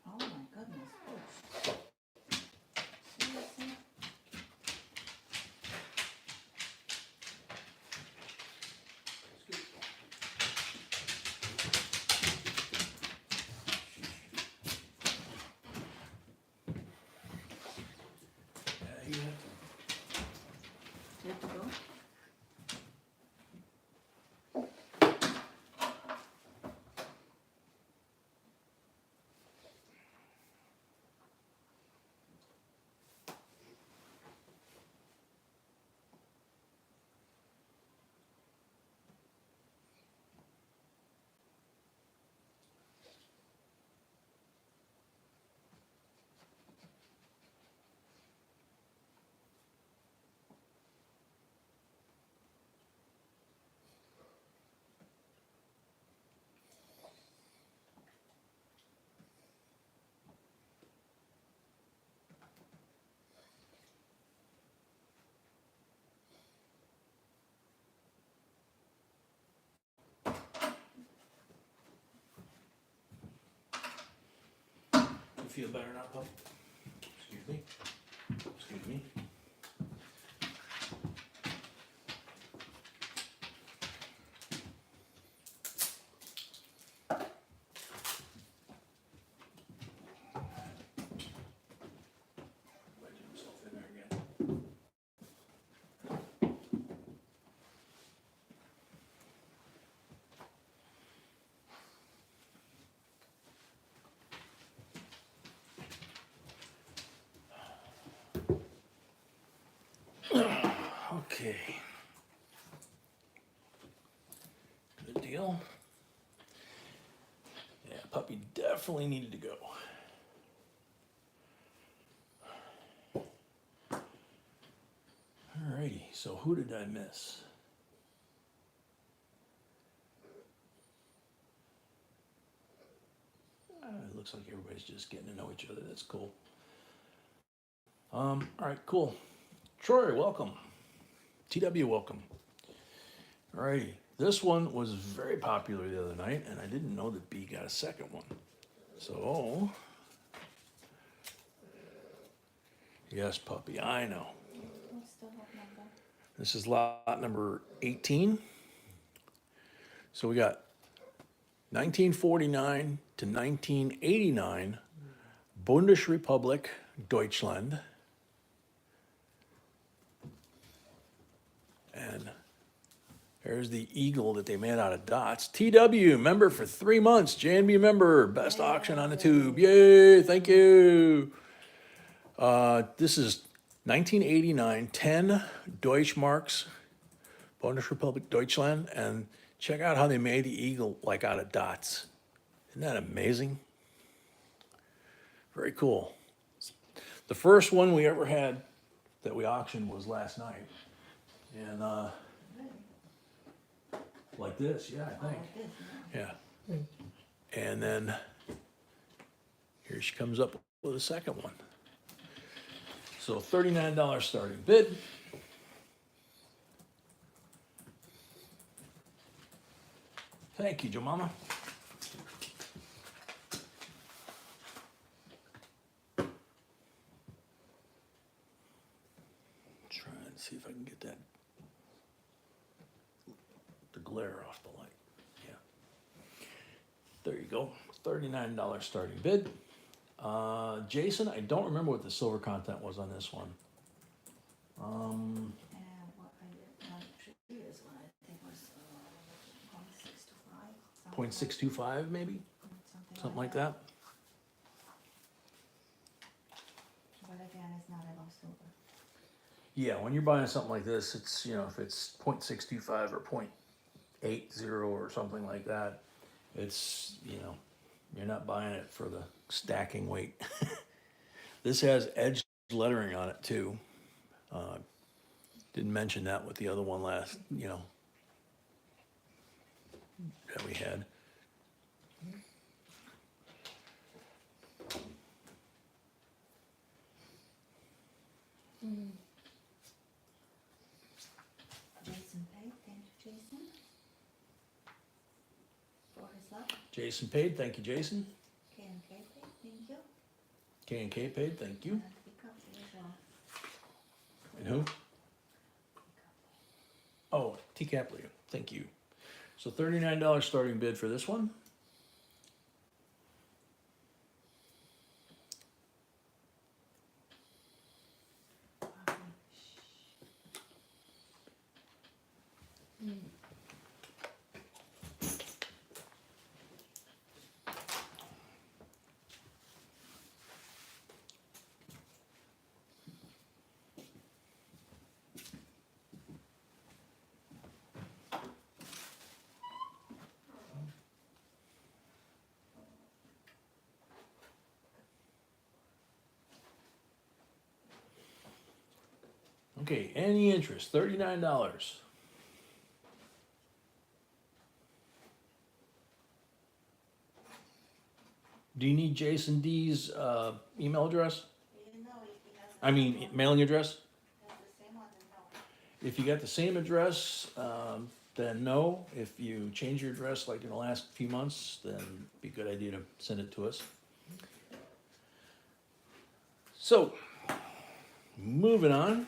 B: Oh my goodness. Oh. Seriously?
A: Yeah, you have to.
B: You have to go?
A: You feel better now, Pup? Excuse me. Excuse me. Wedging himself in there again. deal. Yeah, puppy definitely needed to go. Alrighty, so who did I miss? It looks like everybody's just getting to know each other. That's cool. All right, cool. Troy, welcome. TW, welcome. Alrighty, this one was very popular the other night, and I didn't know that B got a second one. So, yes, puppy, I know.
B: What's the lot number?
A: This is lot number 18. So we got 1949 to 1989, Bundesrepublik Deutschland. And there's the eagle that they made out of dots. TW, member for 3 months. JNB member, best auction on the tube. Yay, thank you. This is 1989, 10 Deutschmarks, Bundesrepublik Deutschland. And check out how they made the eagle like out of dots. Isn't that amazing? Very cool. The first one we ever had that we auctioned was last night. And like this, yeah, I think.
B: Like this, yeah.
A: Yeah. And then here she comes up with a second one. So $39 starting bid. Thank you, Jemima. Try and see if I can get that the glare off the light. Yeah. There you go. $39 starting bid. Jason, I don't remember what the silver content was on this one.
B: And what I did, my previous one, I think was 0.625.
A: 0.625 maybe? Something like that.
B: But again, it's not about silver.
A: Yeah, when you're buying something like this, it's, you know, if it's 0.625 or 0.80 or something like that, it's, you know, you're not buying it for the stacking weight. This has edged lettering on it too. Didn't mention that with the other one last, you know, that we had.
B: Jason paid, thank you, Jason. For his luck.
A: Jason paid, thank you, Jason.
B: K and K paid, thank you.
A: K&K paid, thank you.
B: And pick up as well.
A: And who? Oh, T. Capley, thank you. So $39 starting bid for this one. Okay, any interest, $39. Do you need Jason D's email address?
B: You know, if he has
A: I mean, mailing address?
B: the same one, then no.
A: If you got the same address, then no. If you change your address like in the last few months, then it'd be a good idea to send it to us. So, moving on.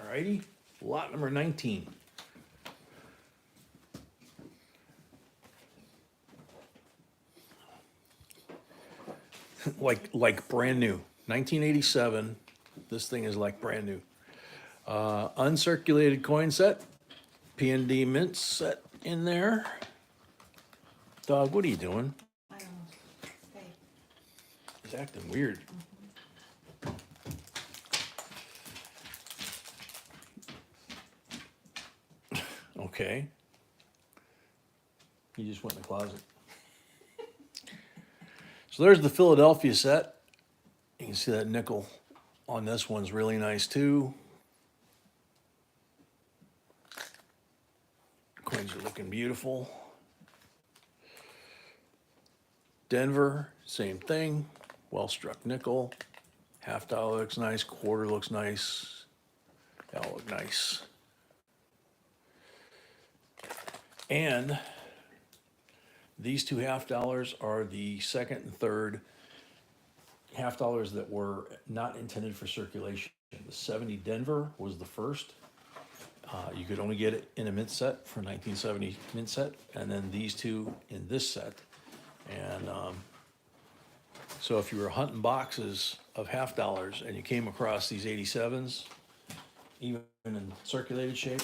A: Alrighty, lot number 19. like brand new. 1987. This thing is like brand new. Uncirculated coin set. P&D mint set in there. Dog, what are you doing?
B: I don't know. Stay.
A: He's acting weird. Okay. He just went in the closet. So there's the Philadelphia set. You can see that nickel on this one's really nice too. Coins are looking beautiful. Denver, same thing. Well struck nickel. $50 looks nice. Quarter looks nice. They all look nice. And these two $50 are the second and third $50 that were not intended for circulation. The 70 Denver was the first. You could only get it in a mint set for 1970 mint set, and then these two in this set. And so if you were hunting boxes of $50 and you came across these 87s, even in circulated shape,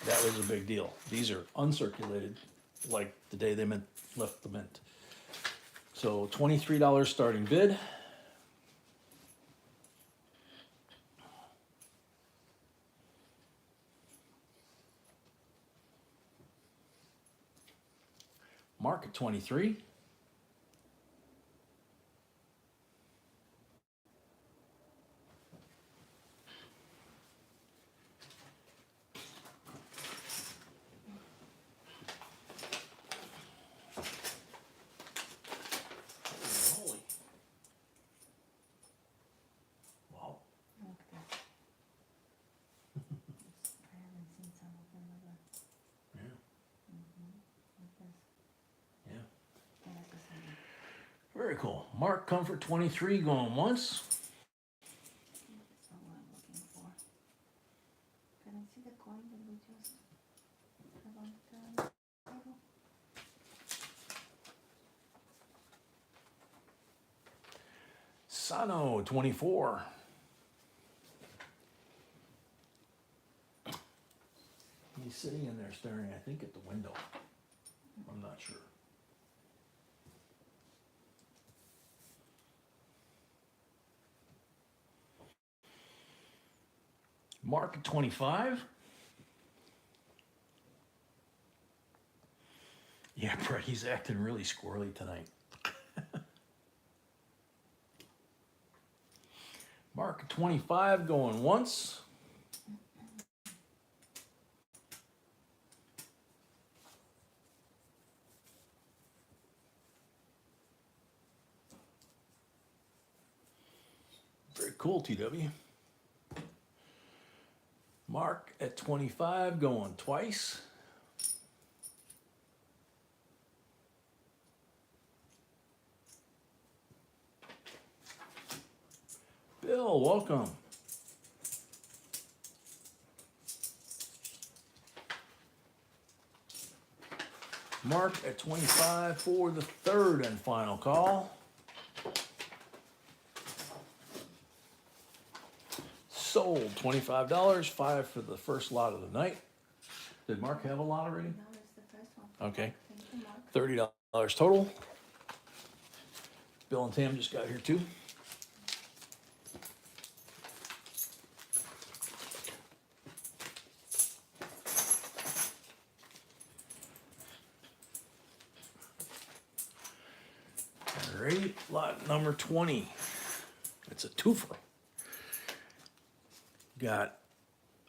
A: that was a big deal. These are uncirculated, like the day they left the mint. So $23 starting bid. Mark at 23. Holy. Wow.
B: Look at this. I haven't seen some of them ever.
A: Yeah.
B: Like this.
A: Yeah.
B: I like this one.
A: Very cool. Mark Comfort 23 going once.
B: That's not what I'm looking for. Can I see the coin that we just have on the table?
A: Sano 24. He's sitting in there staring, I think, at the window. I'm not sure. Mark at 25. Yeah, Brett, he's acting really squirrely tonight. Mark at 25 going once. Very cool, TW. Mark at 25 going twice. Bill, welcome. Mark at 25 for the third and final call. Sold $25, 5 for the first lot of the night. Did Mark have a lot already?
B: No, it's the first one.
A: Okay.
B: Thank you, Mark.
A: $30 total. Bill and Tam just got here too. All right, lot number 20. It's a twofer. Got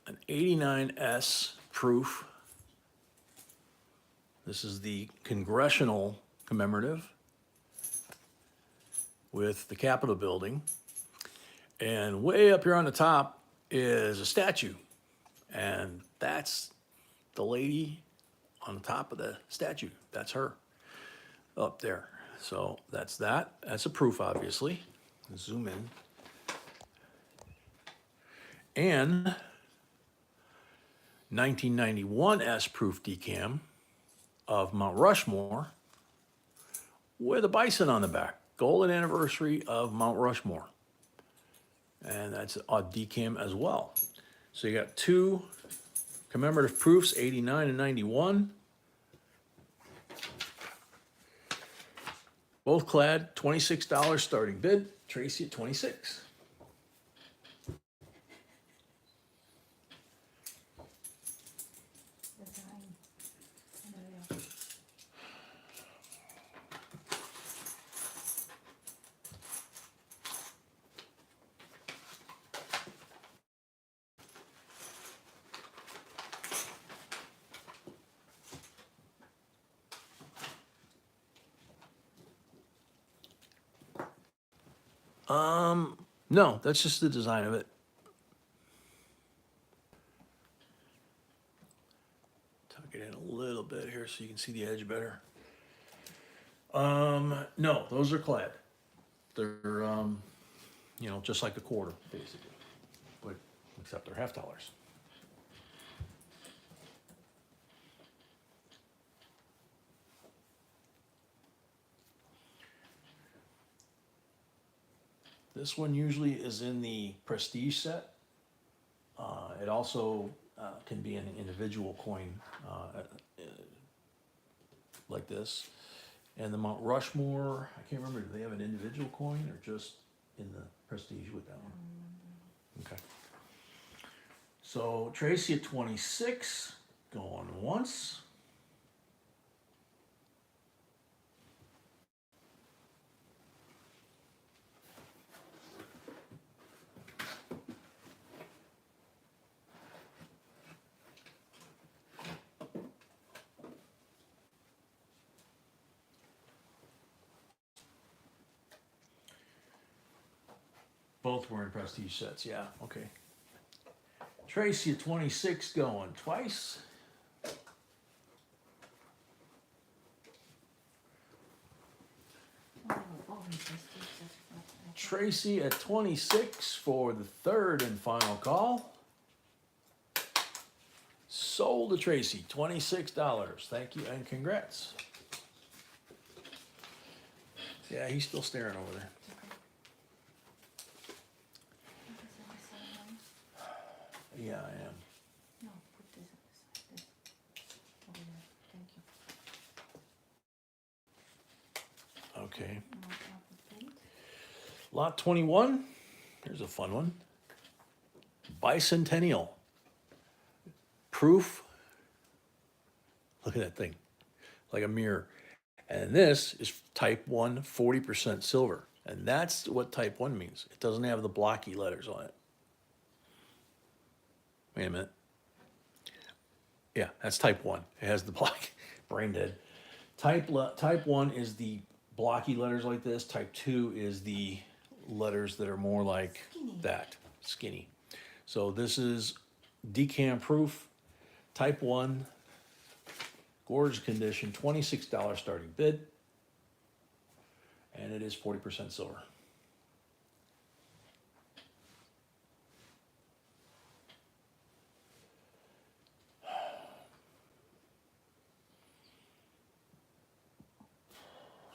A: an 89S proof. This is the congressional commemorative with the Capitol building. And way up here on the top is a statue. And that's the lady on the top of the statue. That's her up there. So that's that. That's a proof, obviously. Zoom in. And 1991 S proof decam of Mount Rushmore with a bison on the back. Golden anniversary of Mount Rushmore. And that's a decam as well. So you got two commemorative proofs, 89 and 91. Both clad, $26 starting bid. Tracy at 26.
B: The time.
A: No, that's just the design of it. Tuck it in a little bit here so you can see the edge better. No, those are clad. They're, just like a quarter, basically, but except they're $half. This one usually is in the prestige set. It also can be an individual coin like this. And the Mount Rushmore, I can't remember, do they have an individual coin or just in the prestige with that one? Okay. So Tracy at 26, going once. Both were in prestige sets, yeah, okay. Tracy at 26, going twice.
B: Oh, always prestige sets, but I thought-
A: Tracy at 26 for the third and final call. Sold to Tracy, $26. Thank you and congrats. Yeah, he's still staring over there.
B: It's okay. Put this on the side now.
A: Yeah, I am.
B: No, put this on the side. This. Over there. Thank you.
A: Okay.
B: Now Unpaid.
A: Lot 21. Here's a fun one. Bicentennial. Proof. Look at that thing. Like a mirror. And this is type 1, 40% silver. And that's what type 1 means. It doesn't have the blocky letters on it. Wait a minute. Yeah, that's type 1. It has the block. Brain dead. Type 1 is the blocky letters like this. Type 2 is the letters that are more like
B: Skinny.
A: that. Skinny. So this is decam proof. Type 1. Gorgeous condition. $26 starting bid. And it is 40% silver.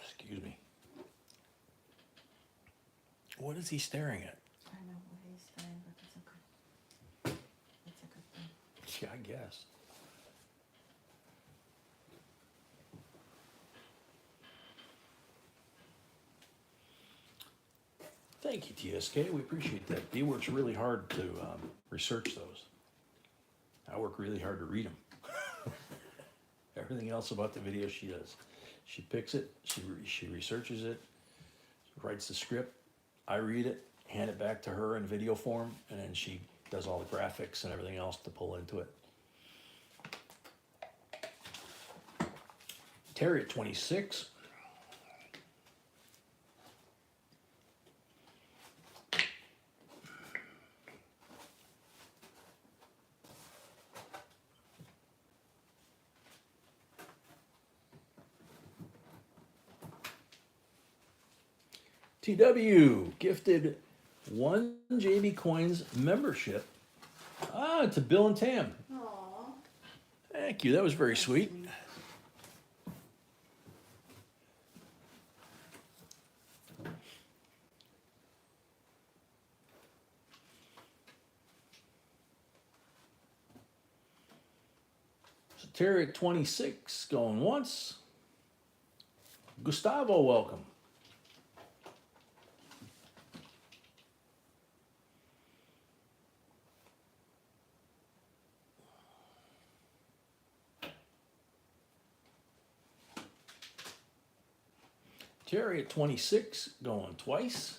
A: Excuse me. What is he staring at?
B: I know what he's saying, but it's okay. It's a good thing.
A: Yeah, I guess. Thank you, TSK. We appreciate that. Dee works really hard to research those. I work really hard to read them. Everything else about the video she does. She picks it, she researches it, writes the script, I read it, hand it back to her in video form, and then she does all the graphics and everything else to pull into it. Terry at 26. TW gifted 1 JB Coins membership to Bill and Tam.
B: Aww.
A: Thank you. That was very sweet. So Terry at 26 going once. Gustavo, welcome. Terry at 26 going twice.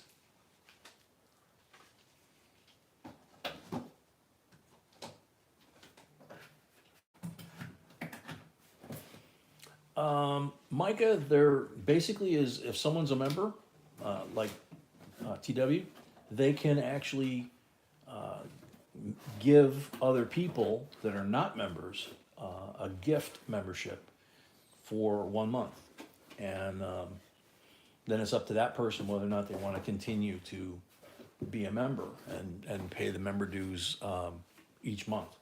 A: Micah, there basically is, if someone's a member, like TW, they can actually give other people that are not members a gift membership for 1 month. And then it's up to that person whether or not they want to continue to be a member and pay the member dues each month.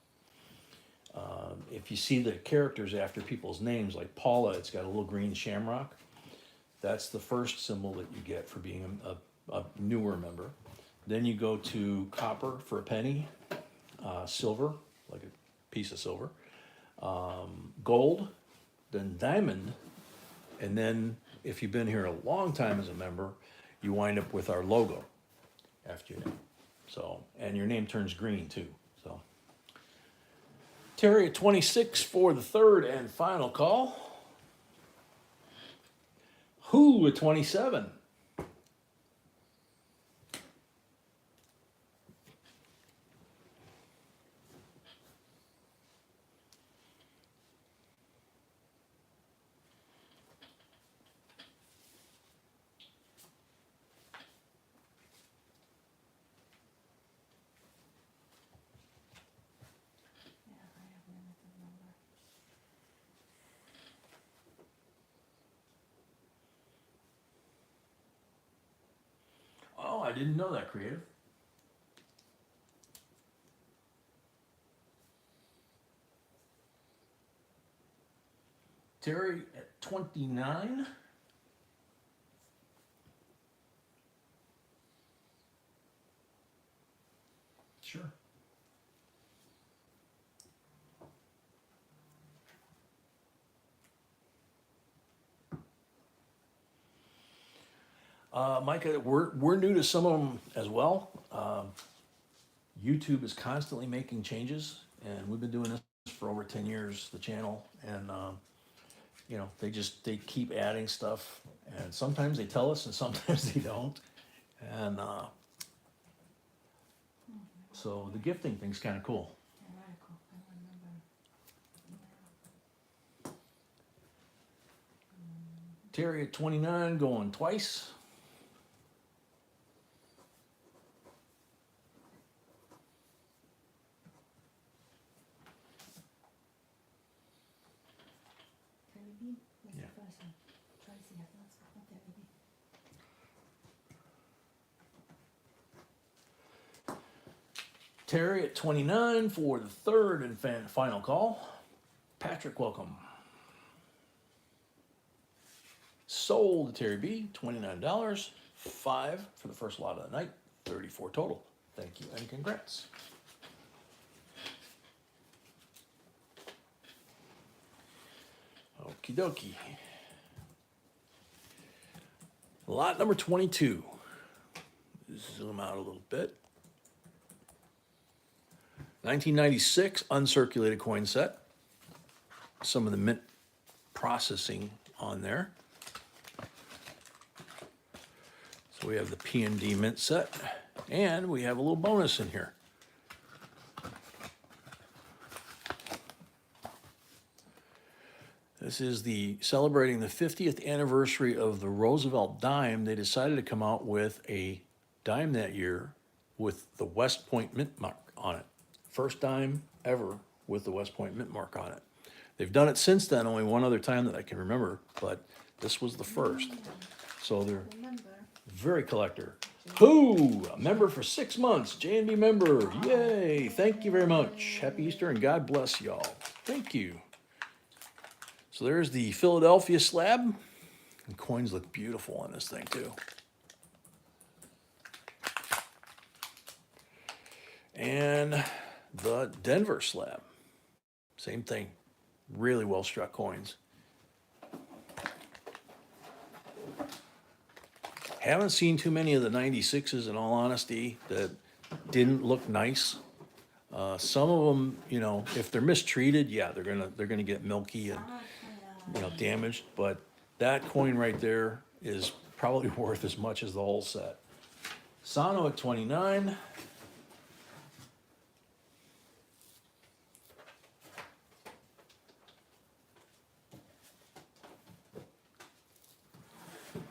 A: If you see the characters after people's names, like Paula, it's got a little green shamrock. That's the first symbol that you get for being a newer member. Then you go to copper for a penny, silver, like a piece of silver, gold, then diamond, and then if you've been here a long time as a member, you wind up with our logo after your name. So, and your name turns green too. So, Terry at 26 for the third and final call. Who at 27?
B: Yeah, I have limited number.
A: Oh, I didn't know that, Creative. Terry at 29. Sure. Micah, we're new to some of them as well. YouTube is constantly making changes, and we've been doing this for over 10 years, the channel, and you know, they keep adding stuff, and sometimes they tell us and sometimes they don't. And so the gifting thing's kind of cool.
B: Yeah, very cool. I remember.
A: Terry at 29 going twice.
B: Terry B. What's
A: Yeah.
B: the first one? Tracy has lots of Terry B.
A: Terry at 29 for the third and final call. Patrick, welcome. Sold to Terry B, $29, 5 for the first lot of the night, 34 total. Thank you and congrats. Okie dokie. Lot number 22. Zoom out a little bit. 1996 uncirculated coin set. Some of the mint processing on there. So we have the P&D mint set, and we have a little bonus in here. This is celebrating the 50th anniversary of the Roosevelt dime. They decided to come out with a dime that year with the West Point mint mark on it. First dime ever with the West Point mint mark on it. They've done it since then, only one other time that I can remember, but this was the first. So they're very collector. Who? A member for 6 months, J&B member. Yay, thank you very much. Happy Easter and God bless y'all. Thank you. So there's the Philadelphia slab. And coins look beautiful on this thing too. And the Denver slab. Same thing. Really well struck coins. Haven't seen too many of the 96s in all honesty that didn't look nice. Some of them, you know, if they're mistreated, yeah, they're gonna get milky and, you know, damaged. But that coin right there is probably worth as much as the whole set. Sano at 29.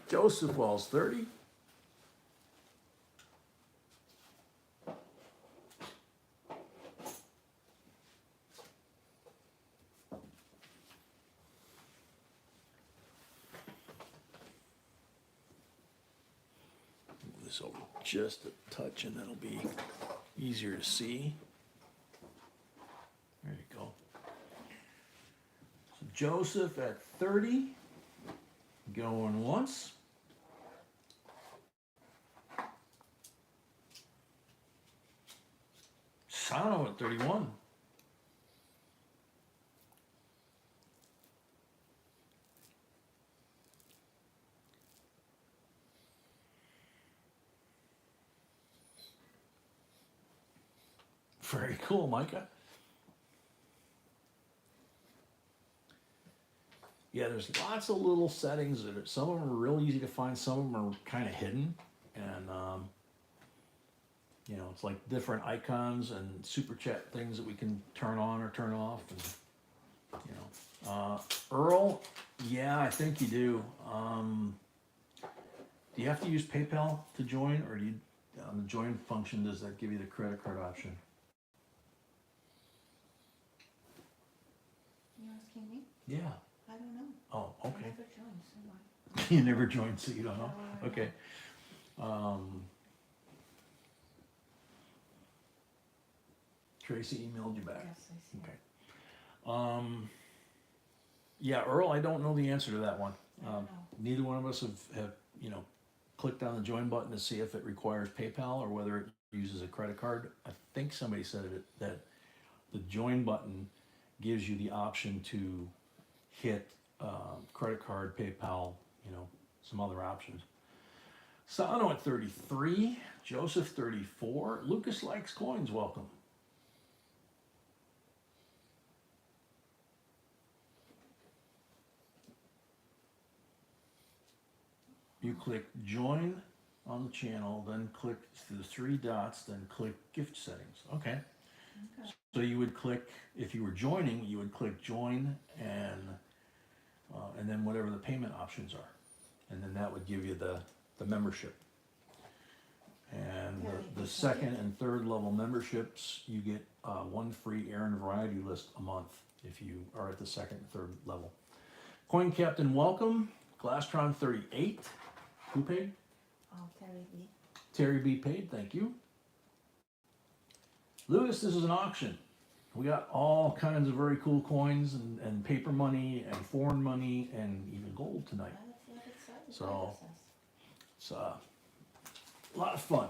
A: Joseph Wells 30. Move this over just a touch and that'll be easier to see. There you go. So Joseph at 30, going once. Sano at 31. Very cool, Micah. Yeah, there's lots of little settings that some of them are real easy to find, some of them are kind of hidden, and you know, it's like different icons and super chat things that we can turn on or turn off, and you know, Earl, yeah, I think you do. Do you have to use PayPal to join, or do you on the join function? Does that give you the credit card option?
B: You asking me?
A: Yeah.
B: I don't know.
A: Oh,
B: I
A: okay.
B: never joined, so I.
A: You never joined, so you don't know.
B: No, I
A: Okay. Tracy emailed you back.
B: Yes, I see.
A: Okay. Yeah, Earl, I don't know the answer to that one.
B: I don't know.
A: Neither one of us have, you know, clicked on the join button to see if it requires PayPal or whether it uses a credit card. I think somebody said that the join button gives you the option to hit credit card, PayPal, you know, some other options. Sano at 33, Joseph 34, Lucas likes coins, welcome. You click join on the channel, then click the three dots, then click gift settings. Okay.
B: Okay.
A: So you would click, if you were joining, you would click join and then whatever the payment options are. And then that would give you the membership. And the second and third level memberships, you get one free errand variety list a month if you are at the second and third level. Coin Captain, welcome. Glastron 38. Who paid?
B: Oh, Terry B.
A: Terry B paid, thank you. Lewis, this is an auction. We got all kinds of very cool coins and paper money and foreign money and even gold tonight.
B: That's exciting.
A: So it's a lot of fun.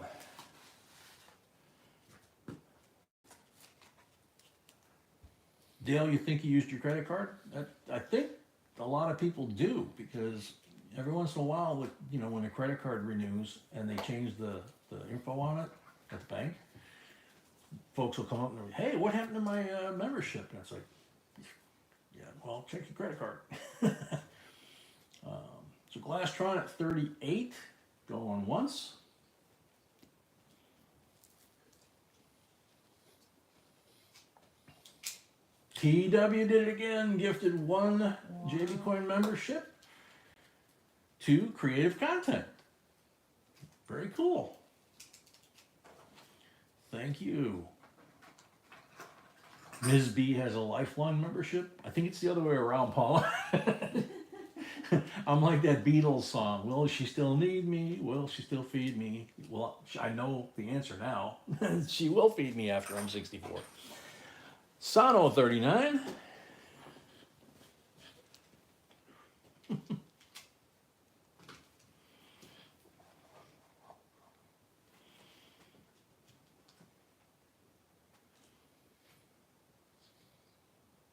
A: Dale, you think you used your credit card? I think a lot of people do, because every once in a while, you know, when a credit card renews and they change the info on it at the bank, folks will come up and they'll, hey, what happened to my membership? And it's like, yeah, well, check your credit card. So Glastron at 38, going once. TW did it again, gifted one JB Coin membership to Creative Content. Very cool. Thank you. Ms. B has a lifelong membership. I think it's the other way around, Paula. I'm like that Beatles song. Will she still need me? Will she still feed me? Well, I know the answer now. She will feed me after I'm 64. Sano 39.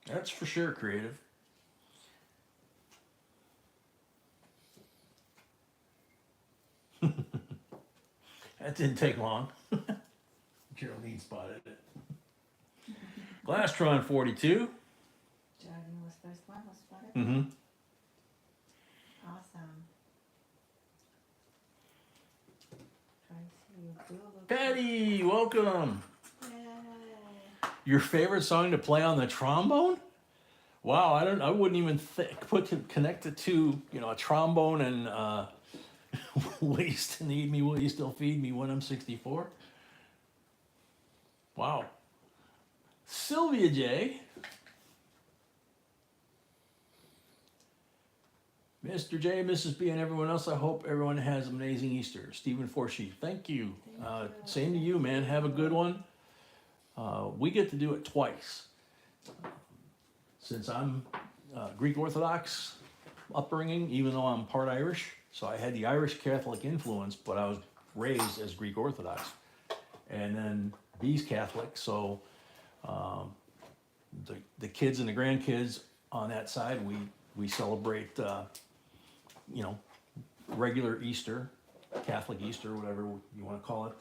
A: That's for sure creative. That didn't take long. Geraldine spotted it. Glastron 42.
B: Jordan was first one, was spotted.
A: Mm-hmm.
B: Awesome. Tracy, you do look.
A: Patty, welcome.
B: Yay.
A: Your favorite song to play on the trombone? Wow, I wouldn't even connect it to, you know, a trombone and will you still need me? Will you still feed me when I'm 64? Wow. Sylvia J. Mr. J, Mrs. B, and everyone else, I hope everyone has an amazing Easter. Stephen Forshee, thank you. Same to you, man. Have a good one. We get to do it twice. Since I'm Greek Orthodox upbringing, even though I'm part Irish, so I had the Irish Catholic influence, but I was raised as Greek Orthodox. And then B's Catholic, so the kids and the grandkids on that side, we celebrate, you know, regular Easter, Catholic Easter, whatever you want to call it,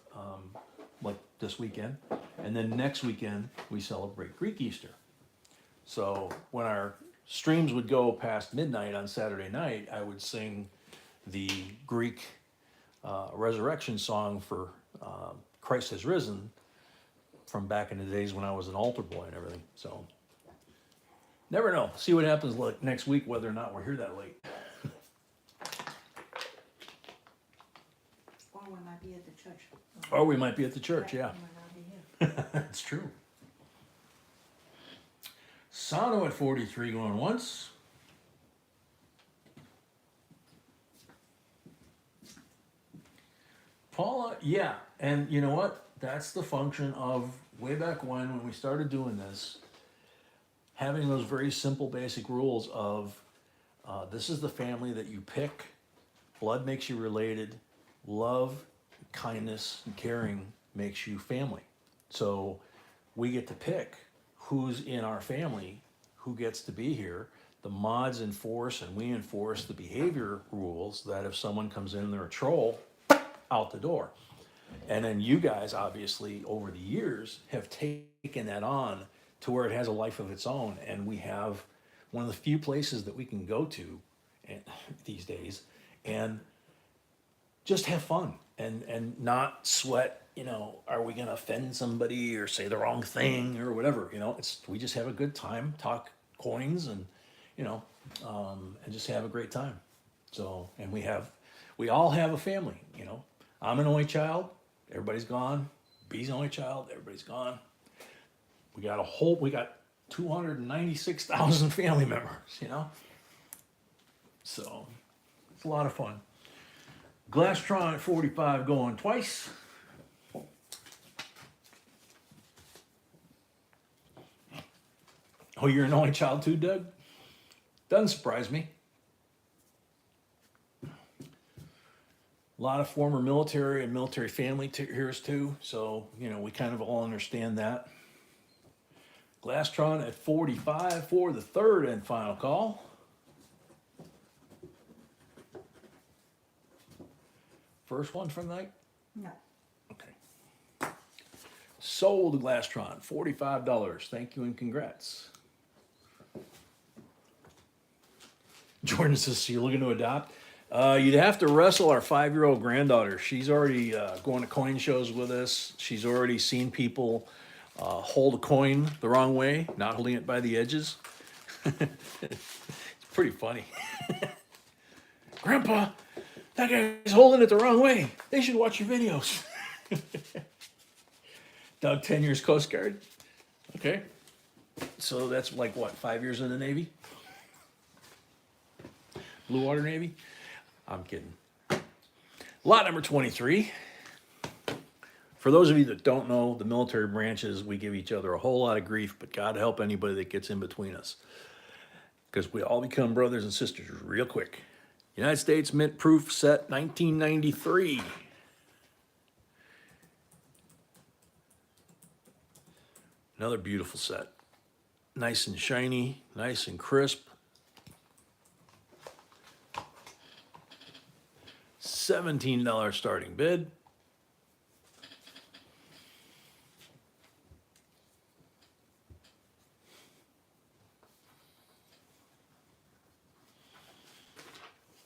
A: like this weekend. And then next weekend, we celebrate Greek Easter. So when our streams would go past midnight on Saturday night, I would sing the Greek resurrection song for Christ Has Risen from back in the days when I was an altar boy and everything. So never know. See what happens like next week, whether or not we're here that late.
B: Or we might be at the church.
A: Or we might be at the church, yeah.
B: We might not be here.
A: That's true. Sano at 43 going once. Paula, yeah. And you know what? That's the function of way back when we started doing this, having those very simple basic rules of this is the family that you pick. Blood makes you related. Love, kindness, and caring makes you family. So we get to pick who's in our family, who gets to be here. The mods enforce and we enforce the behavior rules that if someone comes in, they're a troll, out the door. And then you guys, obviously, over the years, have taken that on to where it has a life of its own. And we have one of the few places that we can go to these days and just have fun and not sweat, you know, are we going to offend somebody or say the wrong thing or whatever, you know, we just have a good time, talk coins and, you know, and just have a great time. So, and we all have a family, you know, I'm an only child, everybody's gone. B's an only child, everybody's gone. We got 296,000 family members, you know, so it's a lot of fun. Glastron at 45 going twice. Oh, you're an only child too, Doug? Doesn't surprise me. A lot of former military and military family here too, so, you know, we kind of all understand that. Glastron at 45 for the third and final call. First one for the night?
B: No.
A: Okay. Sold Glastron, $45. Thank you and congrats. Jordan says, so you're looking to adopt? You'd have to wrestle our 5-year-old granddaughter. She's already going to coin shows with us. She's already seen people hold a coin the wrong way, not holding it by the edges. It's pretty funny. Grandpa, that guy's holding it the wrong way. They should watch your videos. Doug, 10 years Coast Guard. Okay. So that's like what, 5 years in the Navy? Blue Water Navy? I'm kidding. Lot number 23. For those of you that don't know, the military branches, we give each other a whole lot of grief, but God help anybody that gets in between us. Because we all become brothers and sisters real quick. United States Mint Proof Set 1993. Another beautiful set. Nice and shiny, nice and crisp. $17 starting bid.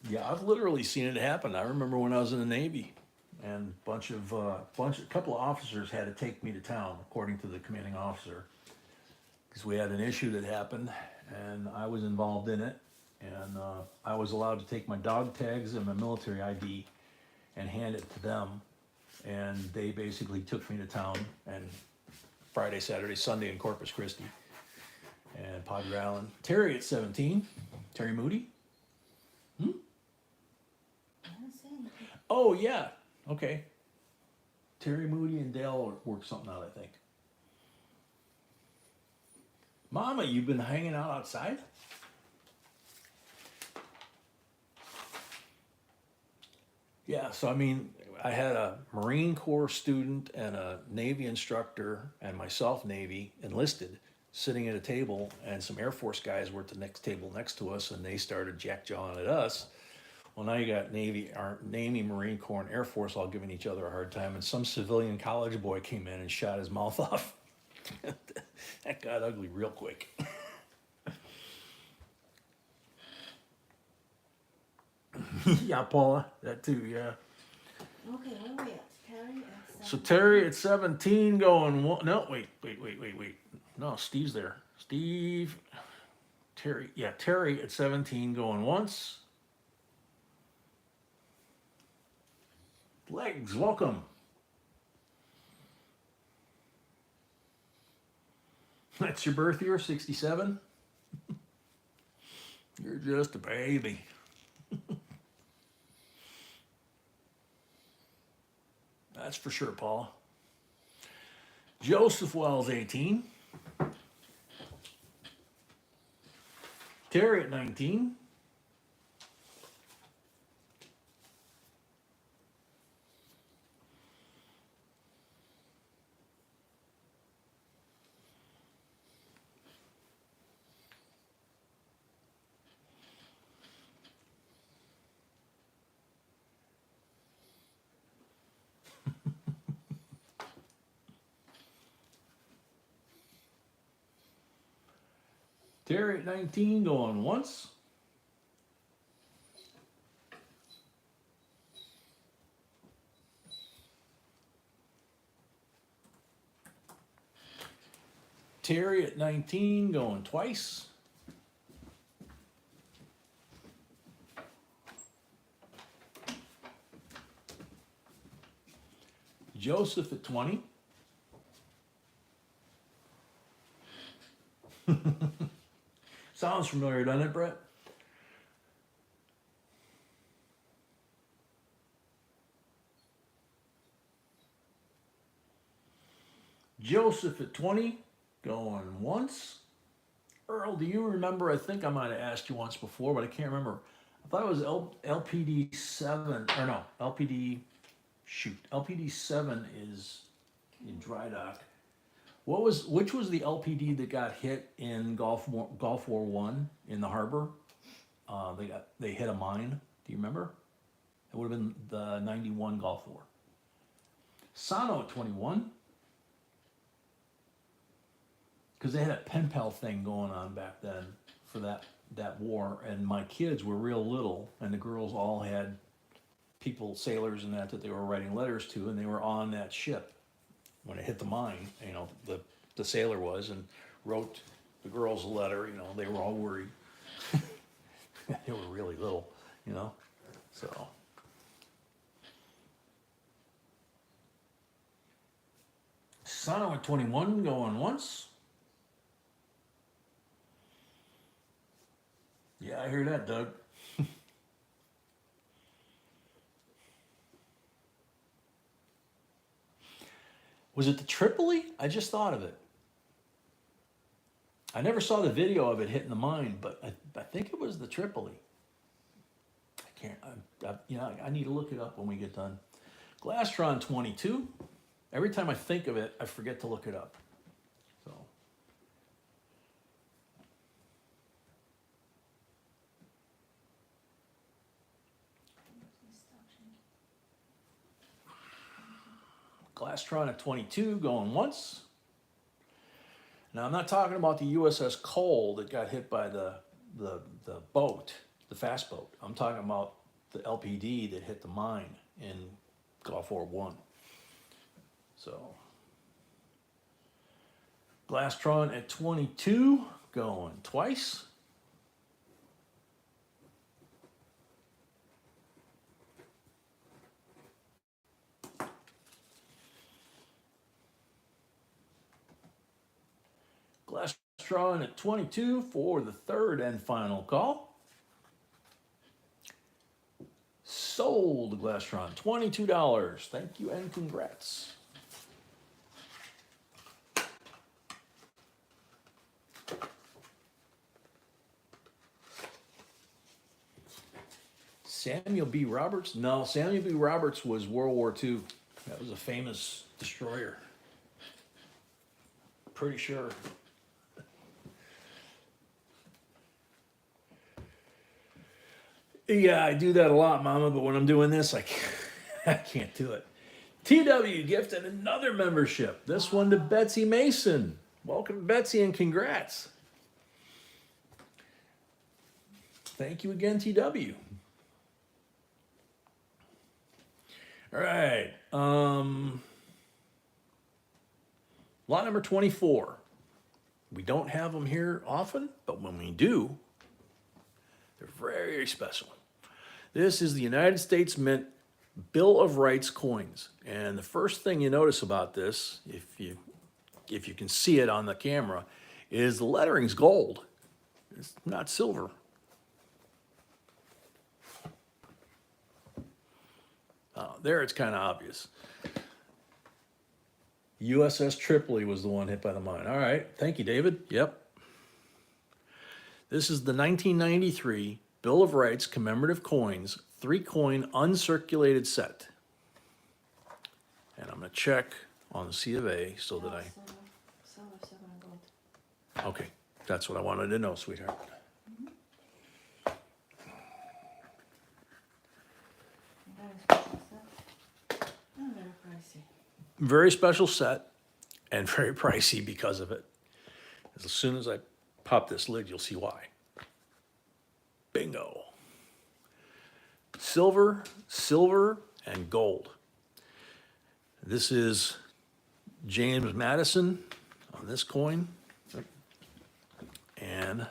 A: Yeah, I've literally seen it happen. I remember when I was in the Navy, and a couple of officers had to take me to town, according to the commanding officer, because we had an issue that happened, and I was involved in it, and I was allowed to take my dog tags and my military ID and hand it to them, and they basically took me to town, and Friday, Saturday, Sunday in Corpus Christi, and Padre Island. Terry at 17, Terry Moody.
B: I don't see anything.
A: Oh, yeah. Okay. Terry, Moody, and Dale worked something out, I think. Mama, you've been hanging out outside? Yeah, so I mean, I had a Marine Corps student and a Navy instructor and myself, Navy, enlisted, sitting at a table, and some Air Force guys were at the next table next to us, and they started jack-jawing at us. Well, now you got Navy, Marine Corps, and Air Force all giving each other a hard time, and some civilian college boy came in and shot his mouth off. That got ugly real quick. Yeah, Paula, that too, yeah.
B: Okay, where are we at? Terry at
A: So
B: 17.
A: Terry at 17 going, no, wait. No, Steve's there. Terry at 17 going once. Legs, welcome. That's your birth year, 67? You're just a baby. That's for sure, Paula. Joseph Wells, 18. Terry at 19. Terry at 19 going once. Terry at 19 going twice. Joseph at 20. Sounds familiar, doesn't it, Brett? Joseph at 20 going once. Earl, do you remember? I think I might have asked you once before, but I can't remember. I thought it was LPD 7, or no, LPD 7 is in dry dock. Which was the LPD that got hit in Gulf War One in the harbor? They hit a mine. Do you remember? It would have been the 91 Gulf War. Sano at 21. Because they had a pen pal thing going on back then for that war, and my kids were real little, and the girls all had sailors and that they were writing letters to, and they were on that ship when it hit the mine. You know, the sailor was, and wrote the girls a letter. You know, they were all worried. They were really little, you know, so. Sano at 21 going once. Yeah, I hear that, Doug. Was it the Tripoli? I just thought of it. I never saw the video of it hitting the mine, but I think it was the Tripoli. I can't, I need to look it up when we get done. Glastron 22. Every time I think of it, I forget to look it up. So. Glastron at 22 going once. Now I'm not talking about the USS Cole that got hit by the boat, the fast boat. I'm talking about the LPD that hit the mine in Gulf War One. So Glastron at 22 going twice. Glastron at 22 for the third and final call. sold, Glastron, $22. Thank you and congrats. Samuel B. Roberts? No, Samuel B. Roberts was World War II. That was a famous destroyer. Pretty sure. Yeah, I do that a lot, Mama, but when I'm doing this, I can't do it. TW gifted another membership. This one to Betsy Mason. Welcome, Betsy, and congrats. Thank you again, TW. All right. Lot number 24. We don't have them here often, but when we do, they're very special. This is the United States Mint Bill of Rights coins. And the first thing you notice about this, if you can see it on the camera, is the lettering's gold. It's not silver. There it's kind of obvious. USS Tripoli was the one hit by the mine. All right, thank you, David. Yep. This is the 1993 Bill of Rights commemorative coins, 3-coin uncirculated set. And I'm going to check on the C of A so that I...
B: Silver, and gold.
A: Okay, that's what I wanted to know, sweetheart.
B: Very special set.
A: Very special set and
B: And very pricey.
A: very pricey because of it. As soon as I pop this lid, you'll see why. Bingo. Silver, and gold. This is James Madison on this coin. And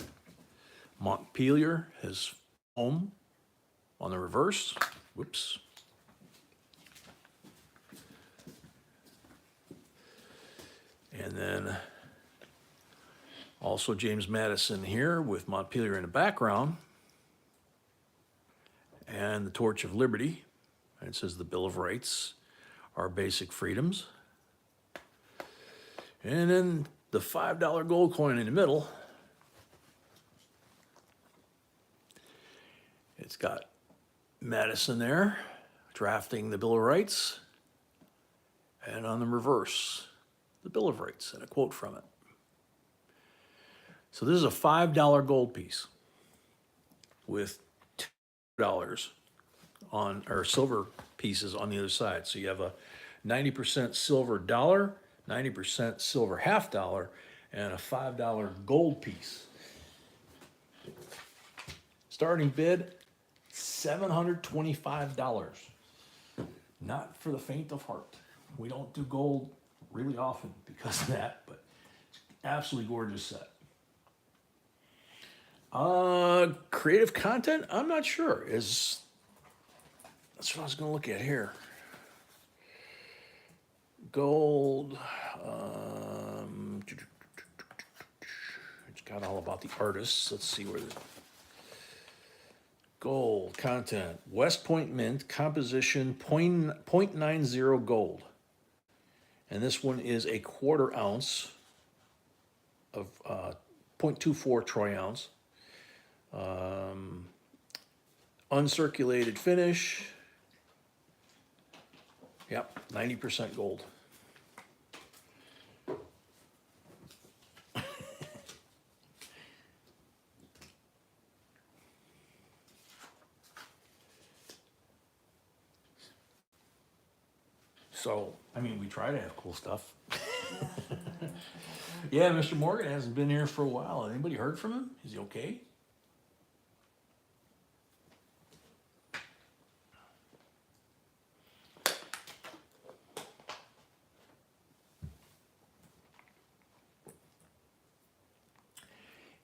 A: Montpelier, his home, on the reverse. Whoops. And then also James Madison here with Montpelier in the background. And the Torch of Liberty. And it says the Bill of Rights, our basic freedoms. And then the $5 gold coin in the middle. It's got Madison there, drafting the Bill of Rights. And on the reverse, the Bill of Rights, and a quote from it. So this is a $5 gold piece with $2 on, or silver pieces on the other side. So you have a 90% silver dollar, 90% silver half dollar, and a $5 gold piece. Starting bid, $725. Not for the faint of heart. We don't do gold really often because of that, but absolutely gorgeous set. Creative content, I'm not sure. That's what I was going to look at here. Gold. It's got all about the artists. Let's see where the gold content. West Point Mint composition 0.90 gold. And this one is a 1/4 ounce of 0.24 troy ounce. Uncirculated finish. Yep, 90% gold. So, I mean, we try to have cool stuff. Yeah, Mr. Morgan hasn't been here for a while. Anybody heard from him? Is he okay?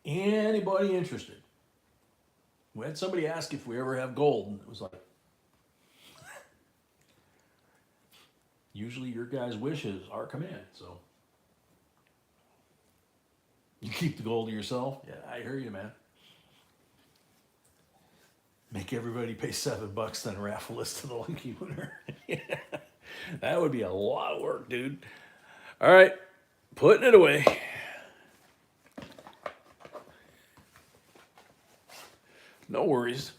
A: Anybody interested? We had somebody ask if we ever have gold, and it was like, usually your guys' wishes are command, so. You keep the gold to yourself? Yeah, I hear you, man. Make everybody pay $7, then raffle this to the lucky winner. That would be a lot of work, dude. All right, putting it away. No worries.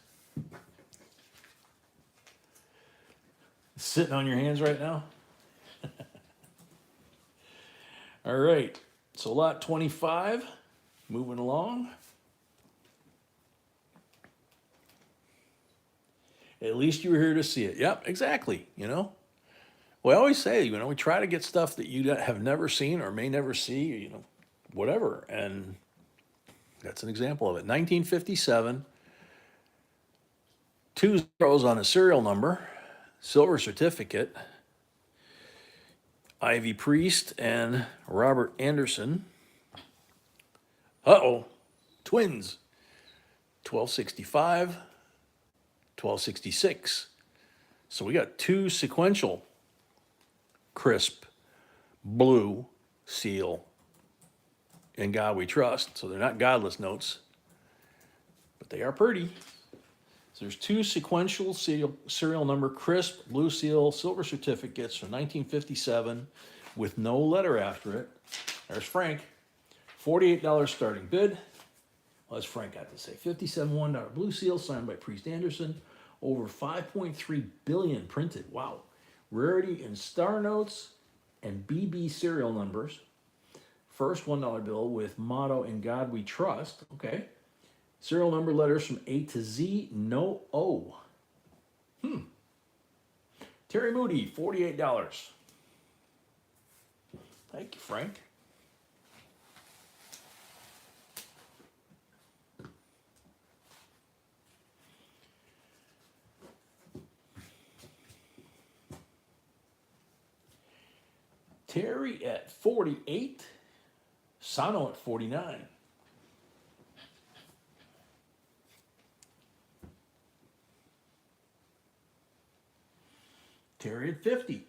A: Sitting on your hands right now? All right, so lot 25, moving along. At least you were here to see it. Yep, exactly, We always say, we try to get stuff that you have never seen or may never see, whatever. And that's an example of it. 1957, 2 zeros on a serial number, silver certificate, Ivy Priest and Robert Anderson. Uh-oh, twins. 1265, 1266. So we got 2 sequential crisp blue seal in God We Trust. So they're not godless notes, but they are pretty. So there's 2 sequential serial number crisp blue seal silver certificates from 1957 with no letter after it. There's Frank. $48 starting bid. Well, as Frank got to say, 57 $1 blue seal signed by Priest Anderson. Over 5.3 billion printed. Wow. Rarity in star notes and BB serial numbers. First $1 bill with motto "In God We Trust." Okay. Serial number letters from A to Z, no O. Terry Moody, $48. Thank you, Frank. Terry at 48, Sano at 49. Terry at 50.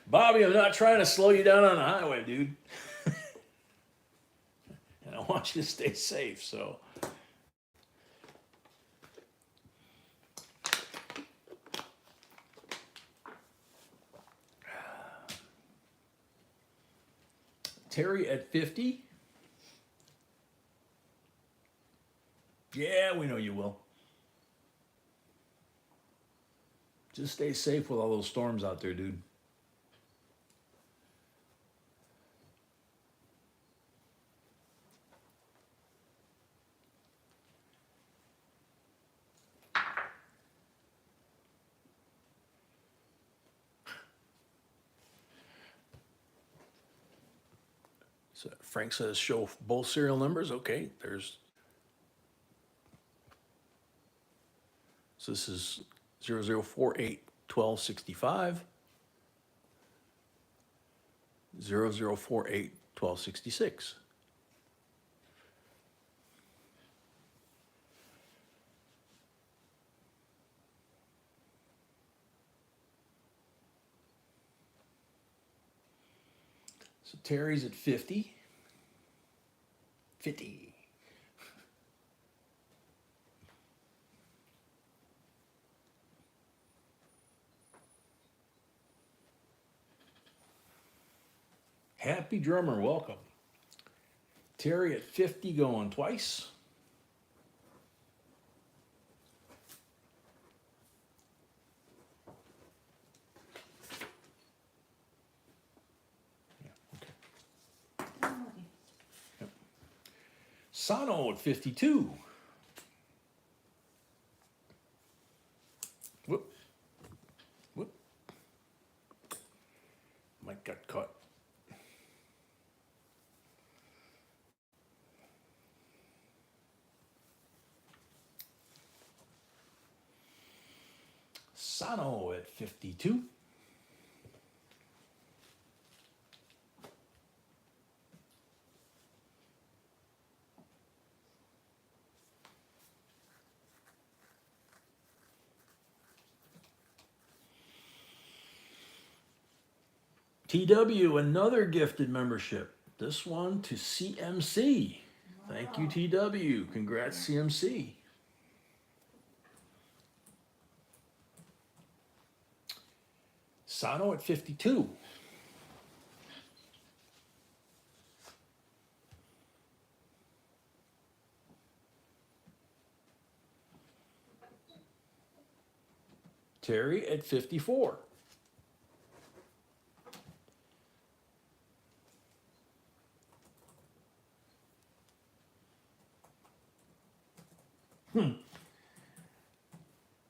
A: Bobby, I'm not trying to slow you down on the highway, dude. And I want you to stay safe, so. Terry at 50. Yeah, we know you will. Just stay safe with all those storms out there, dude. So Frank says show both serial numbers. Okay, so this is 0048 1265, 0048 1266. So Terry's at 50. 50. Happy drummer, welcome. Terry at 50 going twice. Sano at 52. Whoop. Whoop. Mike got caught. Sano at 52. TW, another gifted membership. This one to CMC. Thank you, TW. Congrats, CMC. Sano at 52. Terry at 54.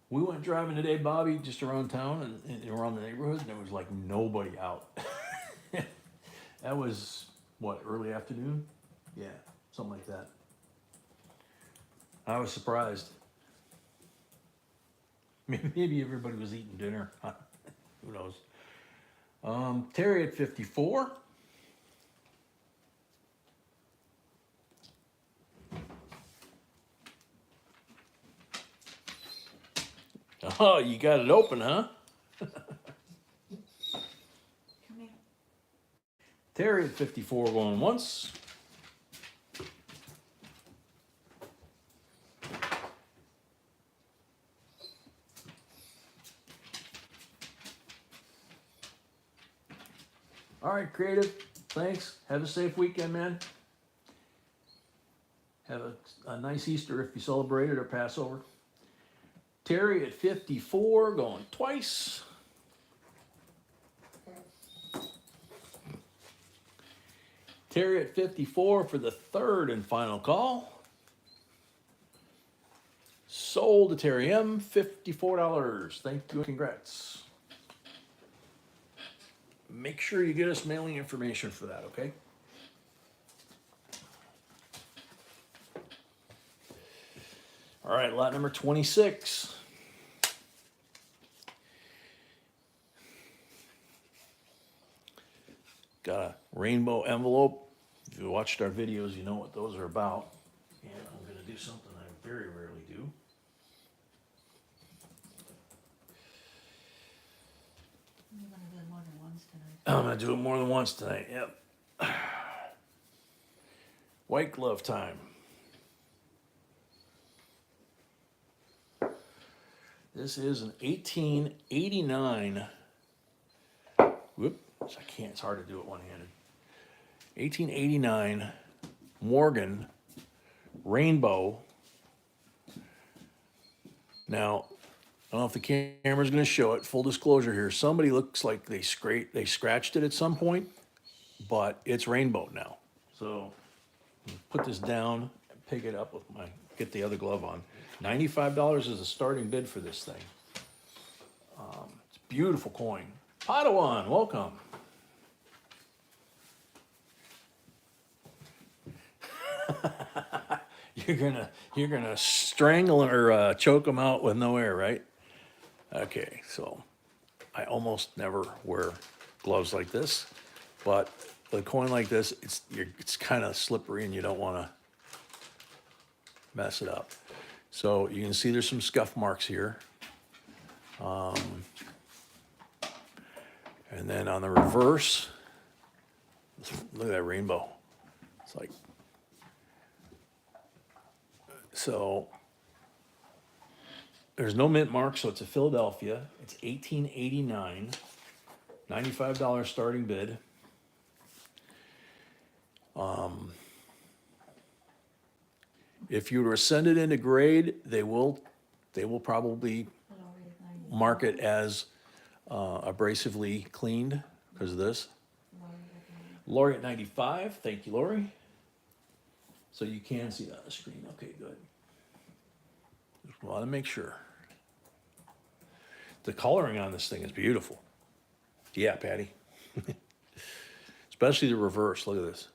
A: We went driving today, Bobby, just around town and around the neighborhood, and there was like nobody out. That was, what, early afternoon? Yeah, something like that. I was surprised. Maybe everybody was eating dinner. Who knows? Terry at 54. Oh, you got it open, huh?
B: Come here.
A: Terry at 54 going once. All right, Creative. Thanks. Have a safe weekend, man. Have a nice Easter if you celebrate it or Passover. Terry at 54 going twice. Terry at 54 for the third and final call. Sold to Terry M, $54. Thank you and congrats. Make sure you get us mailing information for that, okay? All right, lot number 26. Got a rainbow envelope. If you watched our videos, you know what those are about. And I'm going to do something I very rarely do.
B: You're gonna do it more than once tonight.
A: I'm going to do it more than once tonight, yep. White glove time. This is an 1889. Whoop, I can't, it's hard to do it one-handed. 1889 Morgan Rainbow. Now, I don't know if the camera's going to show it. Full disclosure here. Somebody looks like they scratched it at some point, but it's rainbow now. So put this down and pick it up with get the other glove on. $95 is the starting bid for this thing. It's a beautiful coin. Padawan, welcome. You're gonna strangle or choke them out with no air, right? Okay, so I almost never wear gloves like this, but with a coin like this, it's kind of slippery and you don't want to mess it up. So you can see there's some scuff marks here. And then on the reverse, look at that rainbow. It's like, so there's no mint mark, so it's a Philadelphia. It's 1889, $95 starting bid. If you were to send it into grade, they will probably mark it as abrasively cleaned because of this. Lori at 95, thank you, Lori. So you can see that on the screen. Okay, good. Just want to make sure. The coloring on this thing is beautiful. Yeah, Patty. Especially the reverse. Look at this.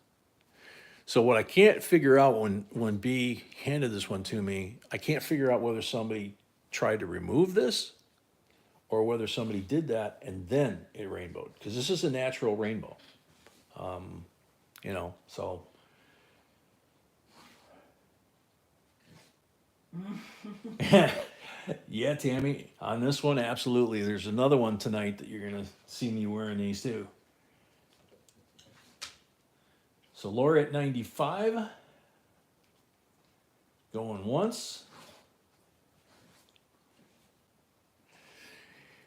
A: So what I can't figure out when B handed this one to me, I can't figure out whether somebody tried to remove this or whether somebody did that and then it rainbowed. Because this is a natural rainbow. So. Yeah, Tammy, on this one, absolutely. There's another one tonight that you're going to see me wearing these too. So Lori at 95. Going once.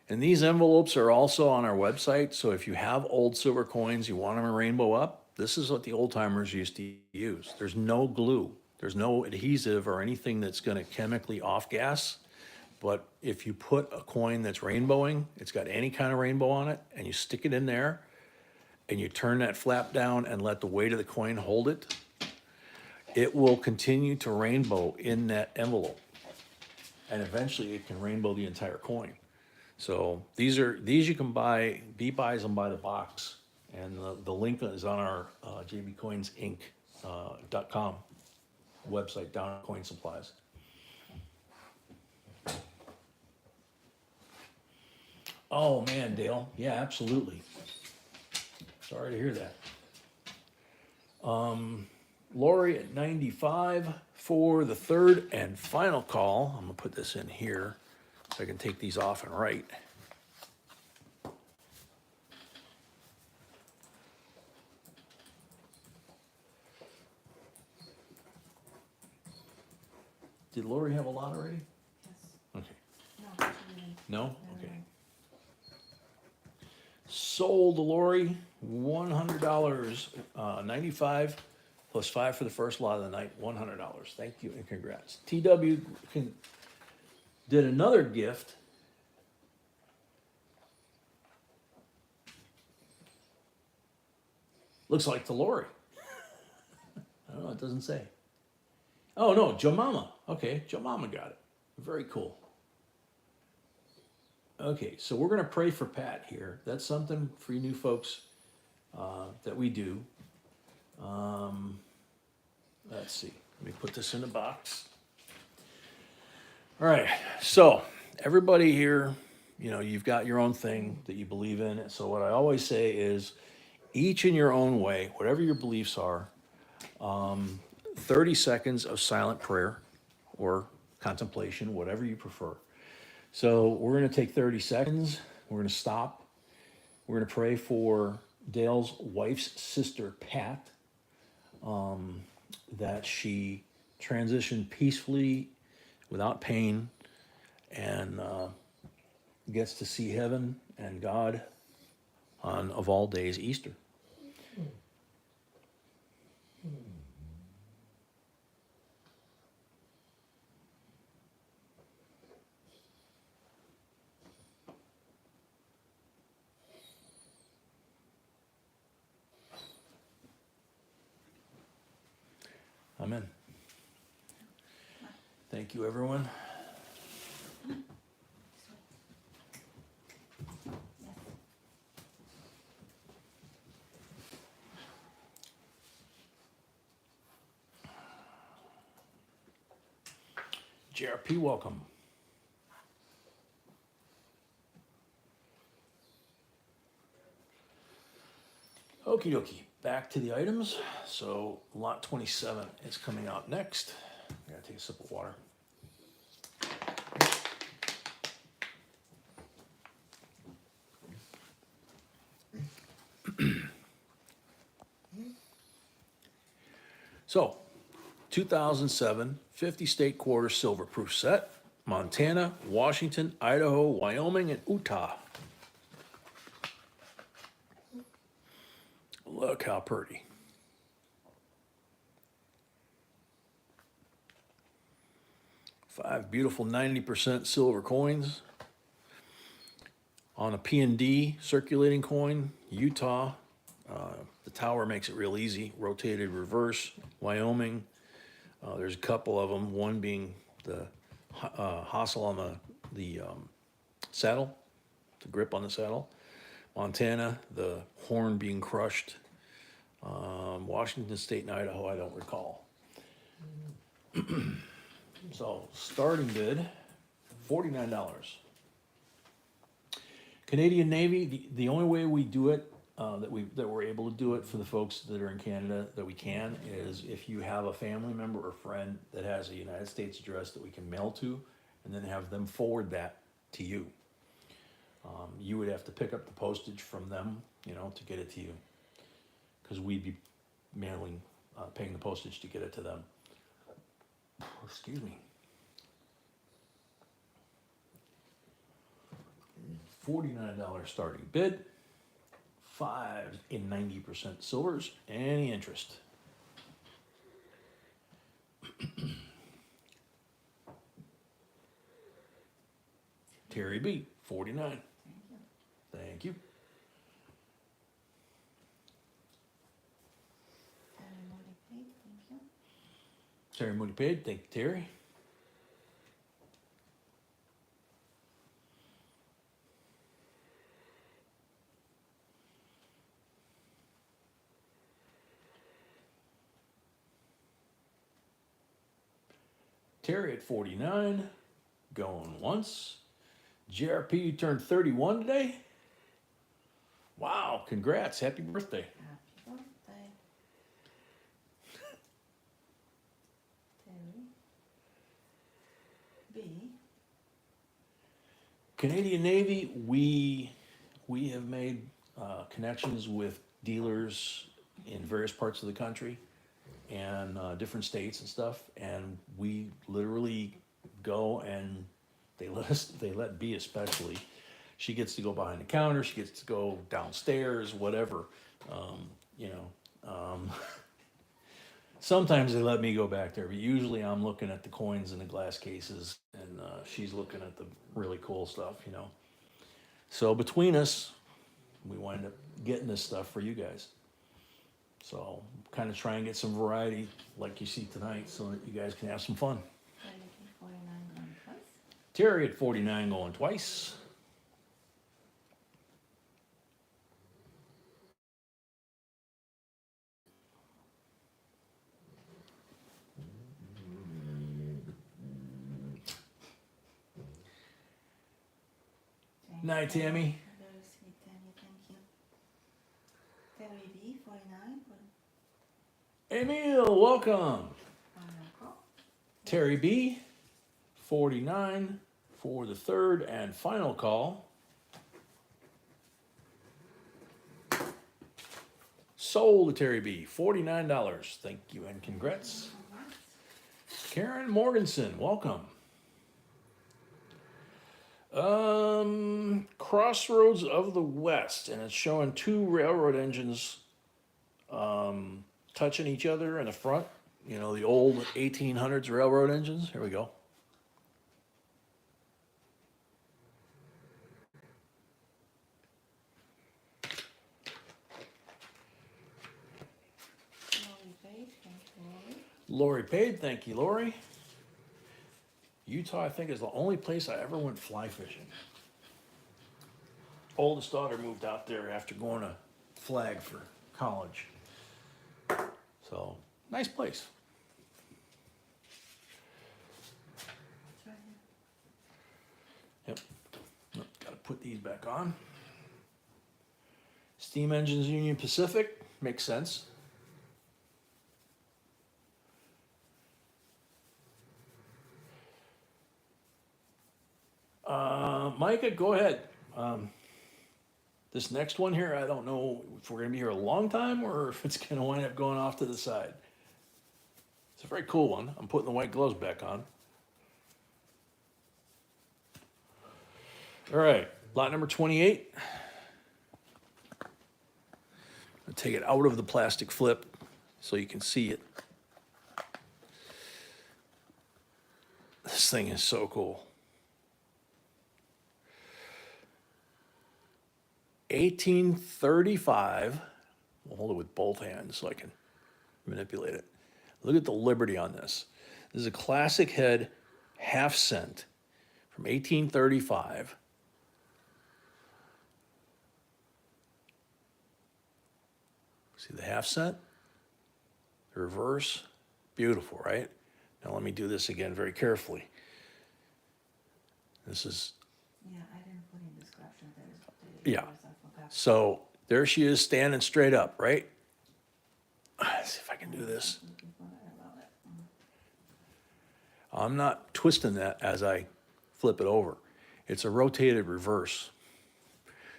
A: And these envelopes are also on our website. So if you have old silver coins, you want them to rainbow up, this is what the old timers used to use. There's no glue, there's no adhesive or anything that's going to chemically off gas. But if you put a coin that's rainbowing, it's got any kind of rainbow on it, and you stick it in there, and you turn that flap down and let the weight of the coin hold it, it will continue to rainbow in that envelope. And eventually it can rainbow the entire coin. So these you can buy. B buys them by the box, and the link is on our jbcoinsinc.com website down at Coin Supplies. Oh man, Dale, yeah, absolutely. Sorry to hear that. Lori at 95 for the third and final call. I'm gonna put this in here so I can take these off and write. Did Lori have a lot already?
B: Yes.
A: Okay.
B: No, she didn't.
A: No?
B: No,
A: Okay.
B: no.
A: Sold to Lori, $100, 95 plus 5 for the first lot of the night, $100. Thank you and congrats. TW did another gift. Looks like to Lori. I don't know, it doesn't say. Oh no, Joe Mama. Okay, Joe Mama got it. Very cool. Okay, so we're gonna pray for Pat here. That's something for you new folks that we do. Let's see. Let me put this in the box. All right. So everybody here, you've got your own thing that you believe in. So what I always say is, each in your own way, whatever your beliefs are, 30 seconds of silent prayer or contemplation, whatever you prefer. So we're going to take 30 seconds. We're going to stop. We're going to pray for Dale's wife's sister, Pat, that she transitioned peacefully without pain and gets to see heaven and God on, of all days, Easter. Amen. Thank you, everyone. JRP, welcome. Okie dokie, back to the items. So lot 27 is coming out next. I gotta take a sip of water. So 2007 50 state quarter silver proof set, Montana, Washington, Idaho, Wyoming, and Utah. Look how pretty. Five beautiful 90% silver coins. On a P&D circulating coin, Utah. The tower makes it real easy. Rotated reverse, Wyoming. There's a couple of them, one being the hosel on the saddle, the grip on the saddle. Montana, the horn being crushed. Washington State and Idaho, I don't recall. So starting bid, $49. Canadian Navy, the only way we do it, that we're able to do it for the folks that are in Canada that we can, is if you have a family member or friend that has a United States address that we can mail to, and then have them forward that to you. You would have to pick up the postage from them, to get it to you, because we'd be mailing, paying the postage to get it to them. Excuse me. $49 starting bid, 5 in 90% silvers, any interest. Terry B, 49.
B: Thank you.
A: Thank you.
B: Ceremony paid, thank you.
A: Ceremony paid, thank you, Terry. Terry at 49, going once. JRP, you turned 31 today? Wow, congrats, happy birthday.
B: Happy birthday. Terry. B.
A: Canadian Navy, we have made connections with dealers in various parts of the country and different states and stuff, and we literally go and they let B especially. She gets to go behind the counter. She gets to go downstairs, whatever. You know, sometimes they let me go back there, but usually I'm looking at the coins in the glass cases, and she's looking at the really cool stuff. You know, so between us, we wind up getting this stuff for you guys. So kind of try and get some variety, like you see tonight, so that you guys can have some fun.
B: Terry 49 going twice.
A: Terry at 49 going twice. Night, Tammy.
B: Very sweet, Tammy, thank you. Terry B, 49 for
A: Emil, welcome.
B: final call.
A: Terry B, 49 for the third and final call. Sold to Terry B, $49. Thank you and congrats. Karen Morganson, welcome. Crossroads of the West, and it's showing two railroad engines touching each other in the front. You know, the old 1800s railroad engines. Here we go.
B: Lori paid, thank you, Lori.
A: Lori paid, thank you, Lori. Utah, I think, is the only place I ever went fly fishing. Oldest daughter moved out there after going to Flag for college. So, nice place.
B: It's right here.
A: Yep. Got to put these back on. Steam Engines Union Pacific, makes sense. Micah, go ahead. This next one here, I don't know if we're going to be here a long time or if it's going to wind up going off to the side. It's a very cool one. I'm putting the white gloves back on. All right, lot number 28. I'll take it out of the plastic flip so you can see it. This thing is so cool. 1835. We'll hold it with both hands so I can manipulate it. Look at the Liberty on this. This is a classic head half cent from 1835. See the half cent? The reverse. Beautiful, right? Now let me do this again very carefully. This is,
B: Yeah, I didn't put in description. There is
A: Yeah.
B: I forgot.
A: so there she is standing straight up, right? Let's see if I can do this.
B: Looking for it, I love it.
A: I'm not twisting that as I flip it over. It's a rotated reverse.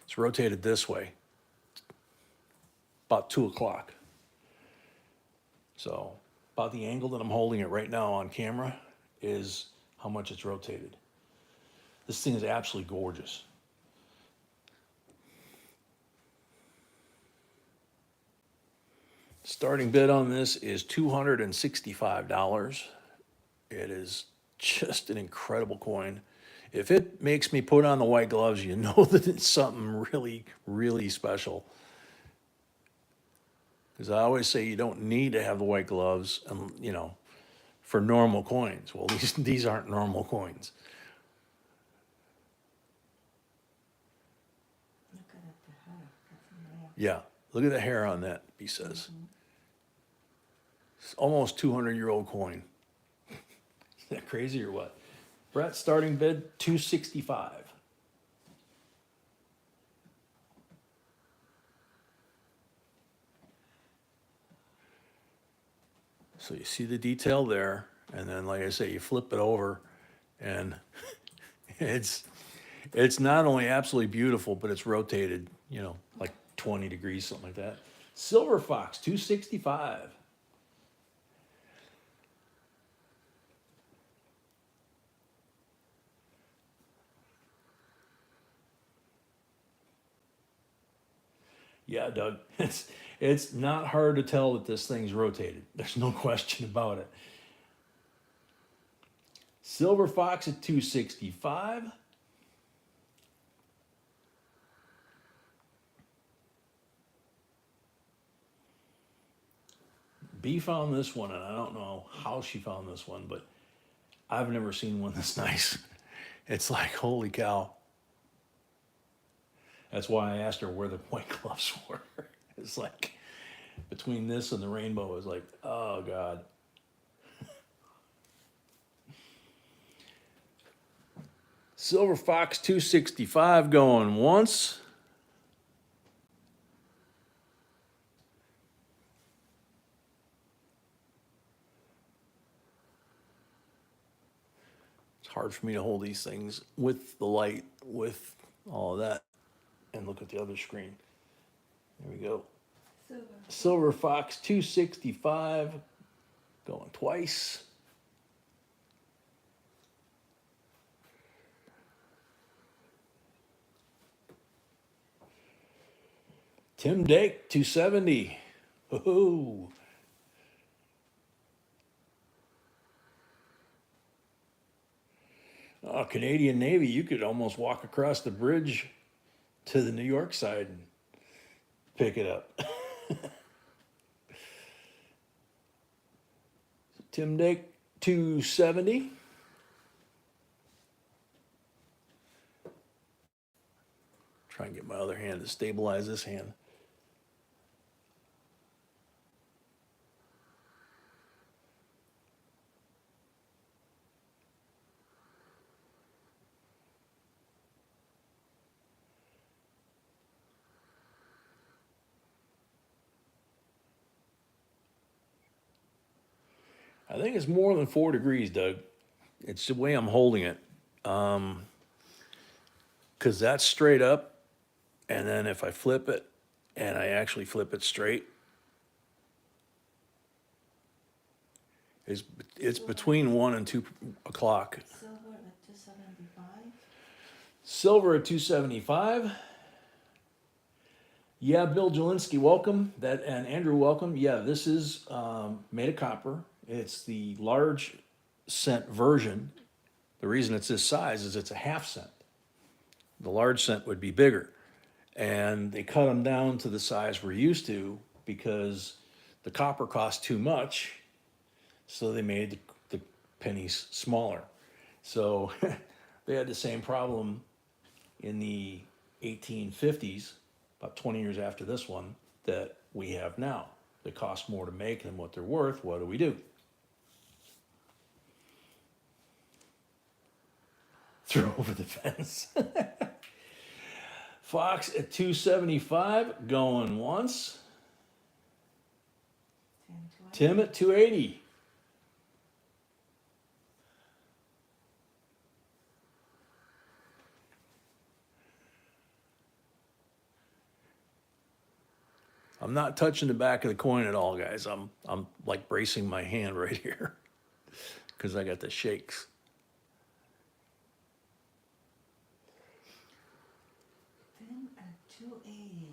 A: It's rotated this way, about 2 o'clock. So about the angle that I'm holding it right now on camera is how much it's rotated. This thing is absolutely gorgeous. Starting bid on this is $265. It is just an incredible coin. If it makes me put on the white gloves, you know that it's something really, really special. Because I always say you don't need to have the white gloves, for normal coins. Well, these aren't normal coins.
B: Look at the hair. That's unreal.
A: Yeah, look at the hair on that, he says. It's almost 200-year-old coin. Is that crazy or what? Brett, starting bid, $265. So you see the detail there, and then like I say, you flip it over, and it's not only absolutely beautiful, but it's rotated, like 20 degrees, something like that. Silver Fox, $265. Yeah, Doug, it's not hard to tell that this thing's rotated. There's no question about it. Silver Fox at $265. B found this one, and I don't know how she found this one, but I've never seen one this nice. It's like, holy cow. That's why I asked her where the white gloves were. It's like, between this and the rainbow, it's like, oh God. Silver Fox 265 going once. It's hard for me to hold these things with the light, with all of that, and look at the other screen. There we go. Silver Fox 265 going twice. Tim Dake 270. Ooh. Oh, Canadian Navy, you could almost walk across the bridge to the New York side and pick it up. Tim Dake 270. Try and get my other hand to stabilize this hand. I think it's more than 4 degrees, Doug. It's the way I'm holding it. Because that's straight up. And then if I flip it, and I actually flip it straight, it's between 1 and 2 o'clock.
B: Silver at 275.
A: Silver at 275. Yeah, Bill Jelinski, welcome. And Andrew, welcome. Yeah, this is made of copper. It's the large cent version. The reason it's this size is it's a half cent. The large cent would be bigger. And they cut them down to the size we're used to because the copper cost too much. So they made the pennies smaller. So they had the same problem in the 1850s, about 20 years after this one, that we have now. They cost more to make than what they're worth. What do? Throw over the fence. Fox at 275, going once. Tim at 280. I'm not touching the back of the coin at all, guys. I'm like bracing my hand right here because I got the shakes.
B: Tim at 280.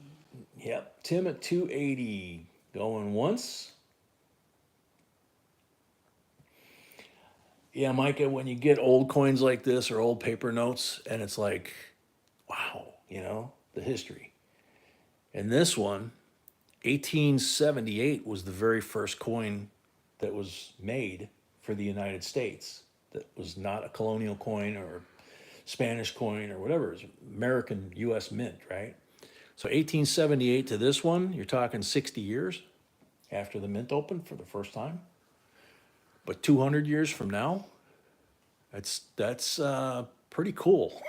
A: Yep, Tim at 280 going once. Yeah, Micah, when you get old coins like this or old paper notes, and it's like, wow, the history. And this one, 1878 was the very first coin that was made for the United States. That was not a colonial coin or Spanish coin or whatever. It's American U.S. mint, right? So 1878 to this one, you're talking 60 years after the mint opened for the first time. But 200 years from now, that's pretty cool.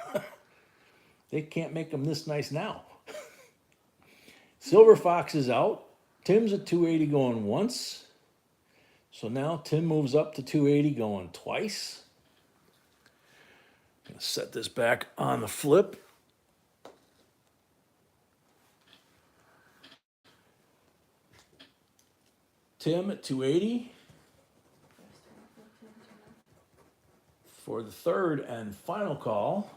A: They can't make them this nice now. Silver Fox is out. Tim's at 280 going once. So now Tim moves up to 280 going twice. Gonna set this back on the flip. Tim at 280 for the third and final call.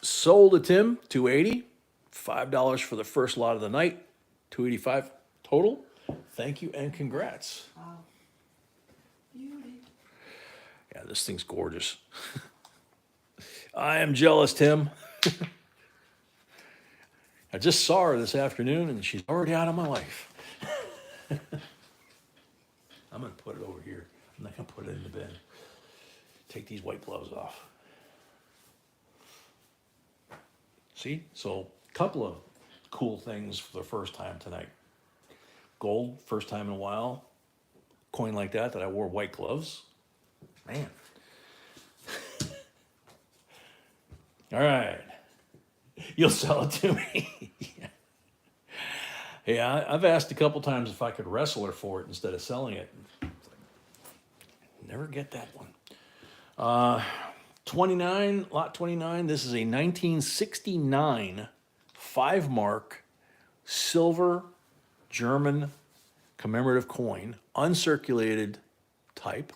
A: Sold to Tim, 280. $5 for the first lot of the night. 285 total. Thank you and congrats.
B: Wow. Beauty.
A: Yeah, this thing's gorgeous. I am jealous, Tim. I just saw her this afternoon and she's already out of my life. I'm going to put it over here. I'm not going to put it in the bin. Take these white gloves off. See? So, a couple of cool things for the first time tonight. Gold, first time in a while. Coin like that I wore white gloves. Man. All right. You'll sell it to me. Yeah, I've asked a couple times if I could wrestle her for it instead of selling it. Never get that one. 29, lot 29. This is a 1969 5-mark silver German commemorative coin, uncirculated type.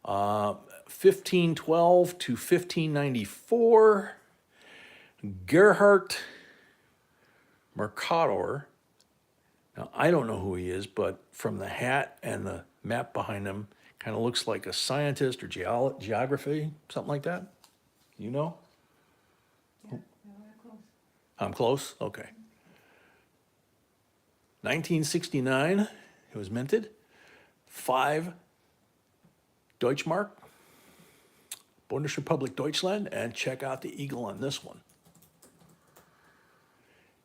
A: 1512 to 1594. Gerhard Mercator. Now, I don't know who he is, but from the hat and the map behind him, kind of looks like a scientist or geography, something like that. You know?
B: Yeah, you're very close.
A: I'm close? Okay. 1969, it was minted. 5 Deutschmark, Bundesrepublik Deutschland, and check out the eagle on this one.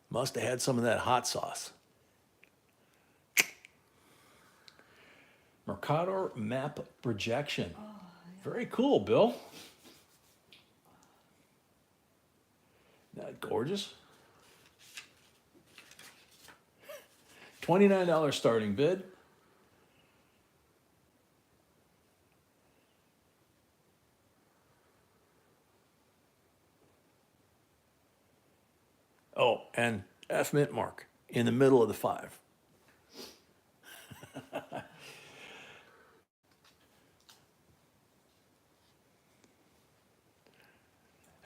A: Must have had some of that hot sauce. Mercator map projection.
B: Oh,
A: Very cool, Bill. Isn't that gorgeous? $29 starting bid. Oh, and F mint mark in the middle of the 5.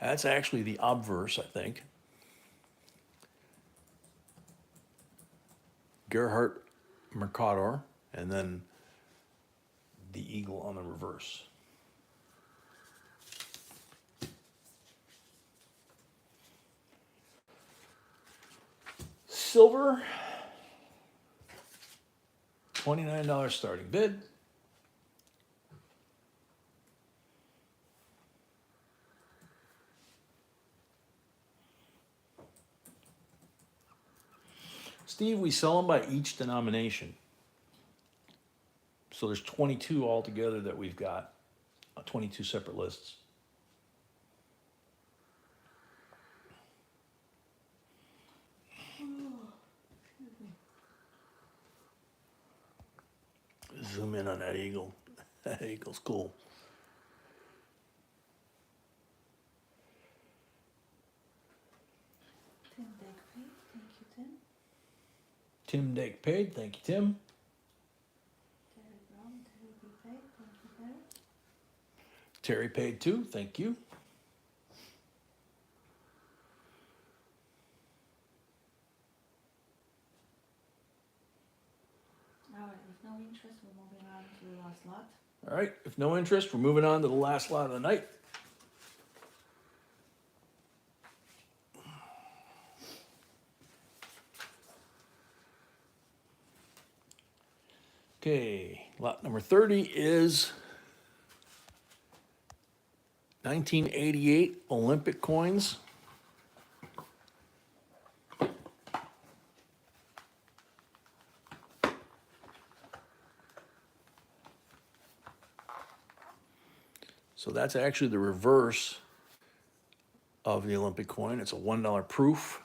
A: That's actually the obverse, I think. Gerhard Mercator, and then the eagle on the reverse. Silver, $29 starting bid. Steve, we sell them by each denomination. So there's 22 altogether that we've got, 22 separate lists. Zoom in on that eagle. That eagle's cool. Tim Dake paid. Thank you, Tim.
B: Terry Brown, Terry be paid, thank you, Terry.
A: Terry paid too. Thank you.
B: All right, with no interest, we're moving on to the last lot.
A: All right. If no interest, we're moving on to the last lot of the night. Okay, lot number 30 is 1988 Olympic coins. So that's actually the reverse of the Olympic coin. It's a $1 proof.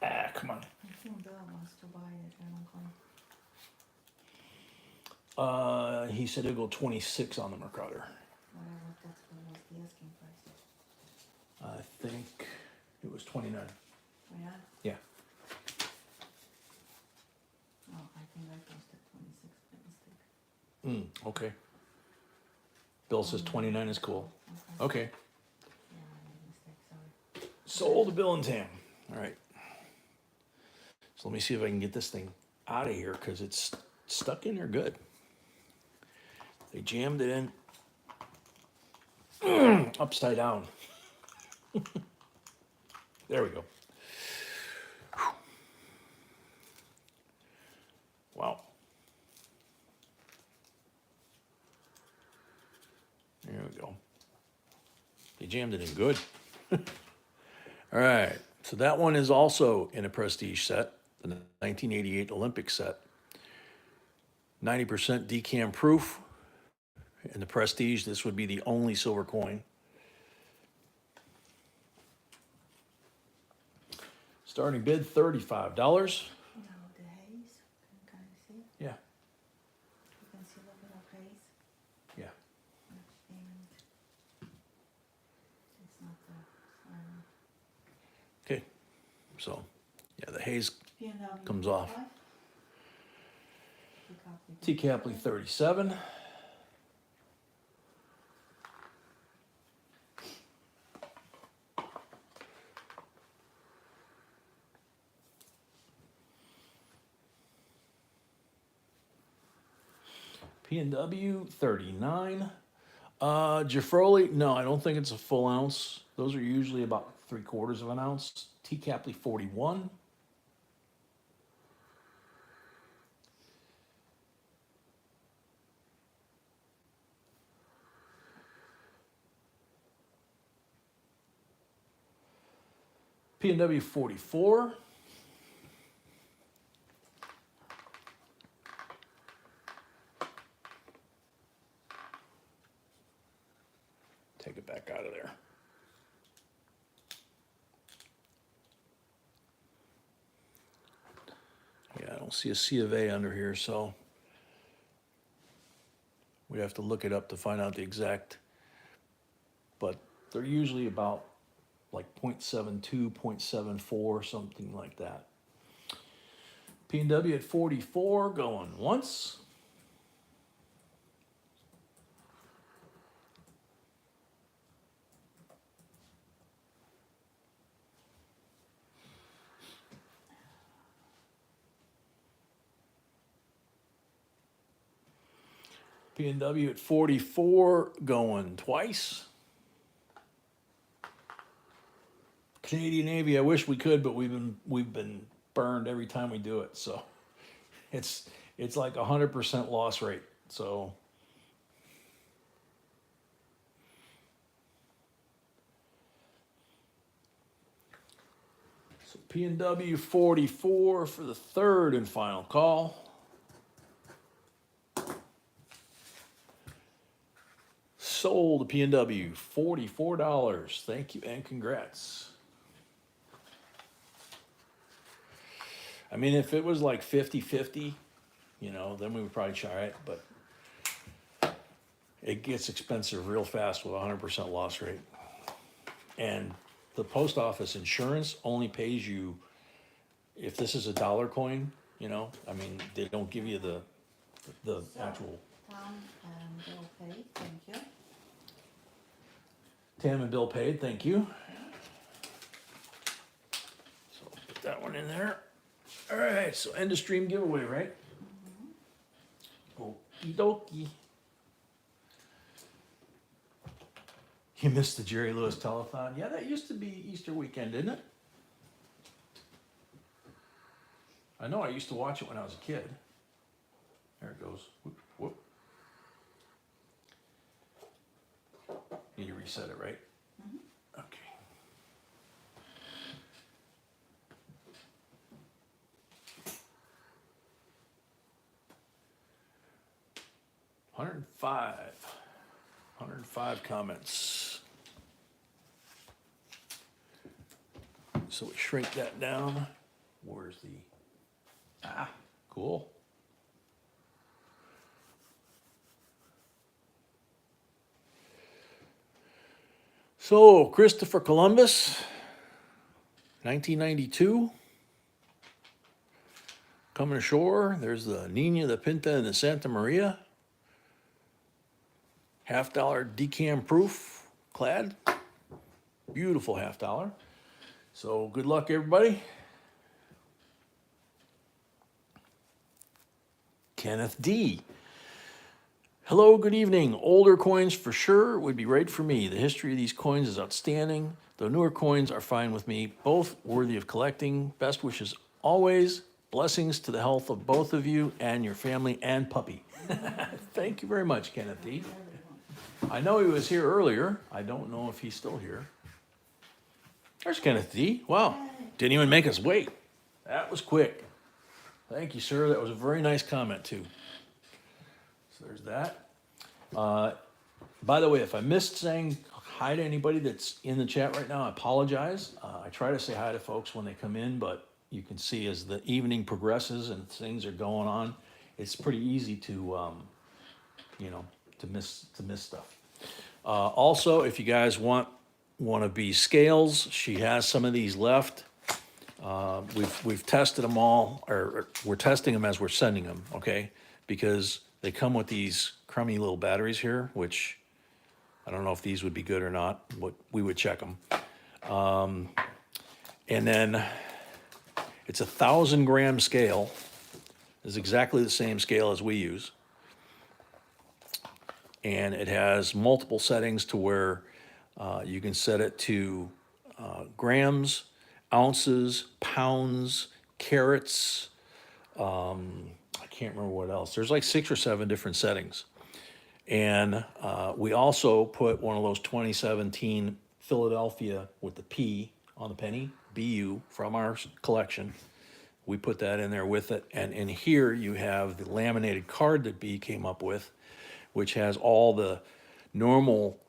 A: Ah, come on.
B: I think Bill wants to buy the German coin.
A: He said it'll go 26 on the Mercator.
B: Whatever, that's what was the asking price.
A: I think it was 29.
B: Yeah?
A: Yeah.
B: Oh, I think I posted 26 by mistake.
A: Okay. Bill says 29 is cool. Okay.
B: Yeah, I made a mistake, sorry.
A: Sold to Bill and Tam. All right. So let me see if I can get this thing out of here because it's stuck in there good. They jammed it in upside down. There we go. Wow. There we go. They jammed it in good. All right. So that one is also in a prestige set, the 1988 Olympic set. 90% decam proof. In the prestige, this would be the only silver coin. Starting bid $35.
B: Now the haze, can you kind of see?
A: Yeah,
B: You can see a little bit of haze.
A: yeah.
B: And it's not the,
A: Okay. So, yeah, the haze
B: P&W
A: comes off.
B: 5.
A: T Capley 37. P&W 39. Giffroli, no, I don't think it's a full ounce. Those are usually about 3/4 of an ounce. T Capley 41. P&W 44. Take it back out of there. Yeah, I don't see a C of A under here, so we have to look it up to find out the exact, but they're usually about like 0.72, 0.74, something like that. P&W at 44, going once. P&W at 44, going twice. Canadian Navy, I wish we could, but we've been burned every time we do it. So it's like 100% loss rate. So P&W 44 for the third and final call. Sold to P&W $44. Thank you and congrats. I mean, if it was like 50-50, then we would probably try it, but it gets expensive real fast with a 100% loss rate. And the post office insurance only pays you, if this is a dollar coin, you know, I mean, they don't give you the actual.
B: Tom and Bill paid, thank you.
A: Tam and Bill paid, thank you. So I'll put that one in there. All right, so end of stream giveaway, right? Okie dokie. You missed the Jerry Lewis telethon? Yeah, that used to be Easter weekend, didn't it? I know, I used to watch it when I was a kid. There it goes. Whoop, whoop. Need to reset it, right? Okay. $105 comments. So we shrink that down. Where's the, cool. So Christopher Columbus, 1992. Coming ashore, there's the Nina, the Pinta, and the Santa Maria. $50 decam proof clad. Beautiful $50. So good luck, everybody. Kenneth D. Hello, good evening. Older coins for sure would be right for me. The history of these coins is outstanding. The newer coins are fine with me. Both worthy of collecting. Best wishes always. Blessings to the health of both of you and your family and puppy. Thank you very much, Kenneth D. I know he was here earlier. I don't know if he's still here. There's Kenneth D. Wow. Didn't even make us wait. That was quick. Thank you, sir. That was a very nice comment, too. So there's that. By the way, if I missed saying hi to anybody that's in the chat right now, I apologize. I try to say hi to folks when they come in, but you can see as the evening progresses and things are going on, it's pretty easy to, to miss stuff. Also, if you guys want to be scales, she has some of these left. We've tested them all, or we're testing them as we're sending them, okay? Because they come with these crummy little batteries here, which I don't know if these would be good or not, but we would check them. And then it's 1,000-gram scale. It's exactly the same scale as we use. And it has multiple settings to where you can set it to grams, ounces, pounds, carats. I can't remember what else. There's like 6 or 7 different settings. And we also put one of those 2017 Philadelphia with the P on the penny, BU, from our collection. We put that in there with it. And in here you have the laminated card that B came up with, which has all the normal,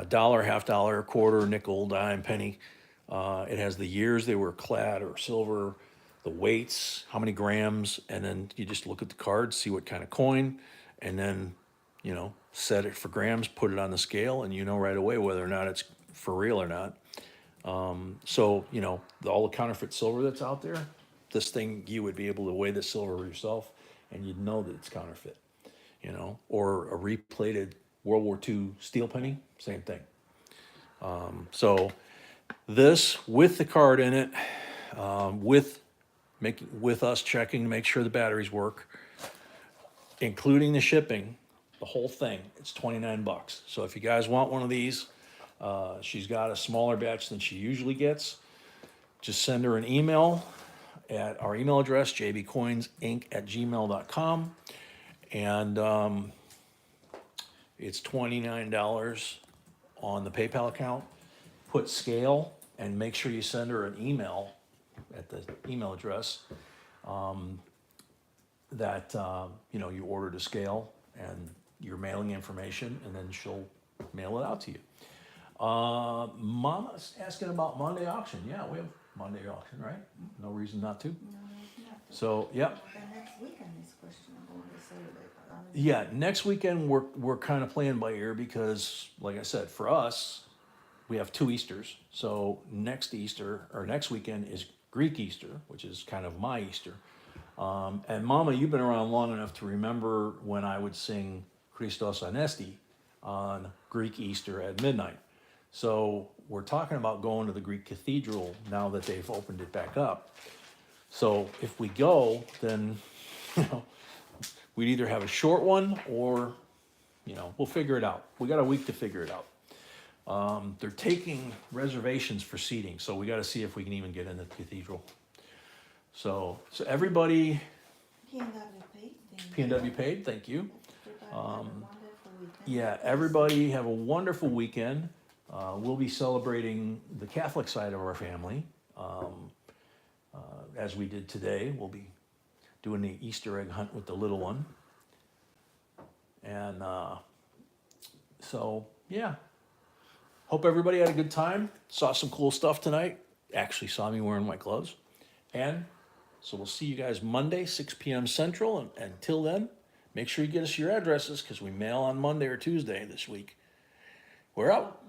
A: dollar, $50, quarter, nickel, dime, penny. It has the years they were clad or silver, the weights, how many grams, and then you just look at the card, see what kind of coin, and then, set it for grams, put it on the scale, and you know right away whether or not it's for real or not. So, all the counterfeit silver that's out there, this thing, you would be able to weigh the silver yourself, and you'd know that it's counterfeit, or a replated World War II steel penny, same thing. So this, with the card in it, with us checking to make sure the batteries work, including the shipping, the whole thing, it's $29. So if you guys want one of these, she's got a smaller batch than she usually gets. Just send her an email at our email address, jbcoinsinc@gmail.com. And it's $29 on the PayPal account. Put scale and make sure you send her an email at the email address that you ordered a scale and your mailing information, and then she'll mail it out to you. Mama's asking about Monday auction. Yeah, we have Monday auction, right? No reason not to.
B: No,
A: So, yep.
B: The next weekend is questionable, they say, like,
A: Yeah, next weekend we're kind of playing by ear because, like I said, for us, we have two Easters. So next Easter or next weekend is Greek Easter, which is kind of my Easter. And Mama, you've been around long enough to remember when I would sing Christos Anesti on Greek Easter at midnight. So we're talking about going to the Greek Cathedral now that they've opened it back up. So if we go, then, you know, we'd either have a short one or, you know, we'll figure it out. We got a week to figure it out. They're taking reservations for seating, so we got to see if we can even get in the cathedral. So everybody,
B: PNW paid.
A: P&W paid, thank you.
B: Everybody have a wonderful weekend.
A: Yeah, everybody have a wonderful weekend. We'll be celebrating the Catholic side of our family, as we did today. We'll be doing the Easter egg hunt with the little one. And so, yeah. Hope everybody had a good time. Saw some cool stuff tonight. Actually saw me wearing my gloves. And so we'll see you guys Monday, 6 p.m. Central. And until then, make sure you get us your addresses because we mail on Monday or Tuesday this week. We're out.